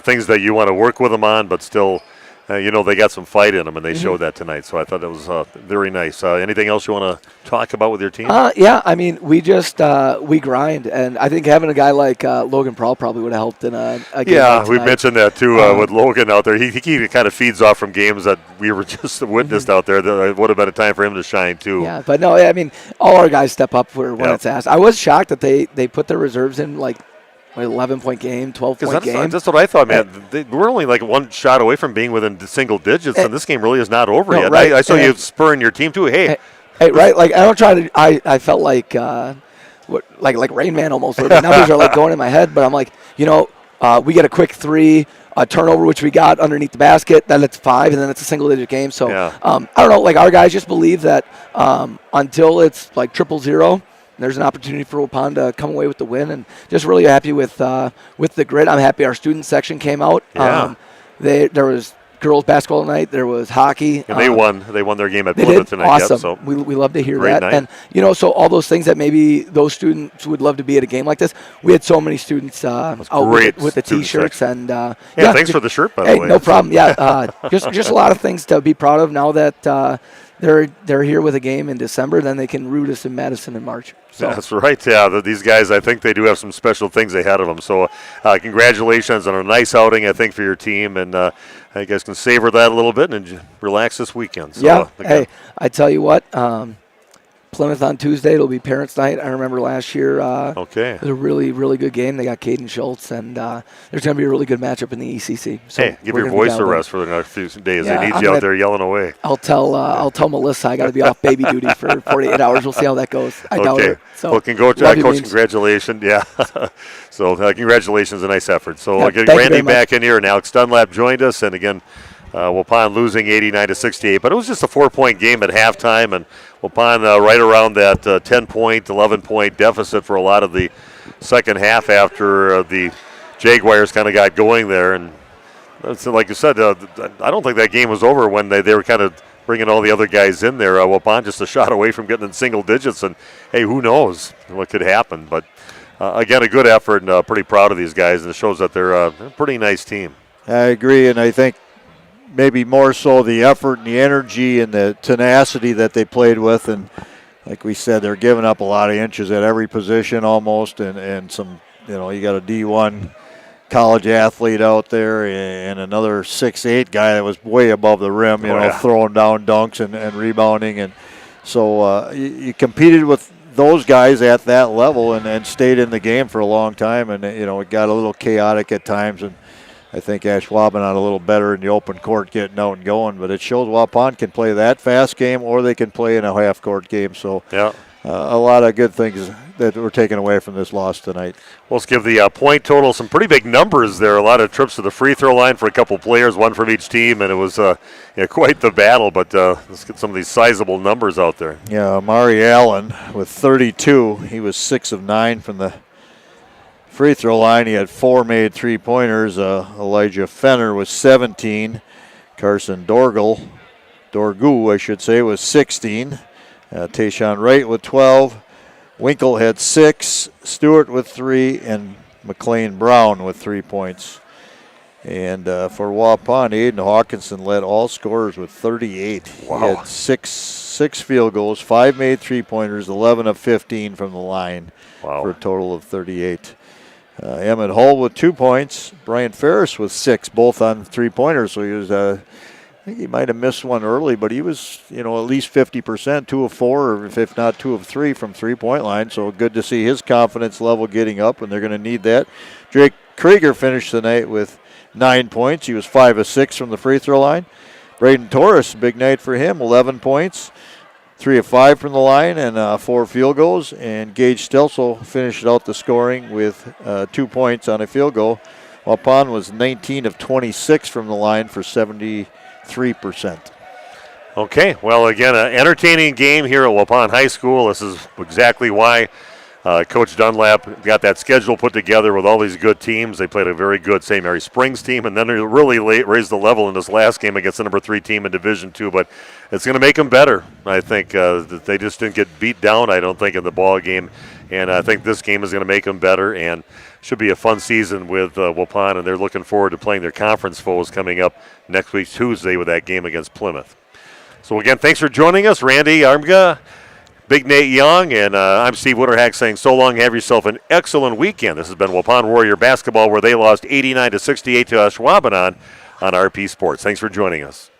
things that you want to work with them on, but still, they got some fight in them, and they showed that tonight. So I thought that was very nice. Anything else you want to talk about with your team? Yeah, I mean, we just we grind, and I think having a guy like Logan Prowl probably would have helped in a game. Yeah, we mentioned that too with Logan out there. He kind of feeds off from games that we were just witnessed out there. That would have been a time for him to shine too. Yeah, but no, I mean, all our guys step up when it's asked. I was shocked that they put their reserves in like 11-point game, 12-point game. That's what I thought, man. We're only like one shot away from being within single digits, and this game really is not over yet. Right. I saw you spurring your team too. Hey, right? Like I don't try to. I felt like like Rain Man almost. The numbers are like going in my head, but I'm like, we get a quick three, a turnover which we got underneath the basket, then it's 5, and then it's a single-digit game. So I don't know. Like our guys just believe that until it's like 0-0. There's an opportunity for Waupun to come away with the win, and just really happy with the grit. I'm happy our student section came out. Yeah. There was girls basketball tonight. There was hockey. And they won. They won their game at Plymouth tonight. Awesome. Yep, so we love to hear great that. Night. And so all those things that maybe those students would love to be at a game like this. We had so many students out with the T-shirts section. and thanks for the shirt, by the way. No problem. Yeah, just a lot of things to be proud of now that they're here with a game in December. Then they can root us in Madison in March. So. Yeah, that's right. Yeah, these guys, I think they do have some special things ahead of them. So congratulations on a nice outing, I think, for your team. And you guys can savor that a little bit and relax this weekend. So, hey, I tell you what, Plymouth on Tuesday. It'll be Parents' Night. I remember last year it was a really, really good game. They got Caden Schultz, and there's going to be a really good matchup in the ECC. So hey, give your voice a rest for the next few days. They need you out there yelling away. I'll tell Melissa I got to be off baby duty for 48 hours. We'll see how that goes. I doubt it. So, well, Coach, congratulations. Yeah. So congratulations, a nice effort. So get Randy back in here, and Alex Dunlap joined us, and again, Waupun losing 89-68, but it was just a 4-point game at halftime, and Waupun right around that 10-point, 11-point deficit for a lot of the second half after the Jaguars kind of got going there. And like you said, I don't think that game was over when they were kind of bringing all the other guys in there. Waupun just a shot away from getting in single digits, and hey, who knows what could happen. But again, a good effort, and pretty proud of these guys, and it shows that they're a pretty nice team. I agree, and I think maybe more so the effort and the energy and the tenacity that they played with. And like we said, they're giving up a lot of inches at every position almost, and some, you got a D1 college athlete out there and another 6'8" guy that was way above the rim, throwing down dunks and rebounding. And so you competed with those guys at that level and stayed in the game for a long time. And, it got a little chaotic at times, and I think Ashwaubenon a little better in the open court getting out and going, but it shows Waupun can play that fast game or they can play in a half-court game. So a lot of good things that were taken away from this loss tonight. Well, let's give the point total some pretty big numbers there. A lot of trips to the free throw line for a couple players, one from each team, and it was quite the battle, but let's get some of these sizable numbers out there. Yeah, Amari Allen with 32. He was 6 of 9 from the free throw line. He had 4 made three-pointers. Elijah Fenner was 17. Carson Dorgu, I should say, was 16. Tayshawn Wright with 12. Winkle had 6. Stewart with 3. And McLean Brown with 3 points. And for Waupun, Aiden Hawkinson led all scorers with 38. Wow. He had six field goals, 5 made three-pointers, 11 of 15 from the line for a total of 38. Emmett Hull with 2 points. Brian Ferris with 6, both on three-pointers. So he was, I think he might have missed one early, but he was, at least 50%, 2 of 4, or if not 2 of 3 from three-point line. So good to see his confidence level getting up, and they're going to need that. Drake Krieger finished the night with 9 points. He was 5 of 6 from the free throw line. Braden Torres, big night for him, 11 points, 3 of 5 from the line, and 4 field goals. And Gage Stelzel finished out the scoring with 2 points on a field goal. Waupun was 19 of 26 from the line for 73%. Okay, well, again, an entertaining game here at Waupun High School. This is exactly why Coach Dunlap got that schedule put together with all these good teams. They played a very good St. Mary Springs team, and then they really raised the level in this last game against the number 3 team in Division II. But it's going to make them better. I think that they just didn't get beat down, I don't think, in the ball game. And I think this game is going to make them better, and should be a fun season with Waupun, and they're looking forward to playing their conference foes coming up next week, Tuesday, with that game against Plymouth. So, again, thanks for joining us, Randy Armga, Big Nate Young, and I'm Steve Witterhack saying so long. Have yourself an excellent weekend. This has been Waupun Warrior Basketball, where they lost 89-68 to Ashwaubenon on RP Sports. Thanks for joining us.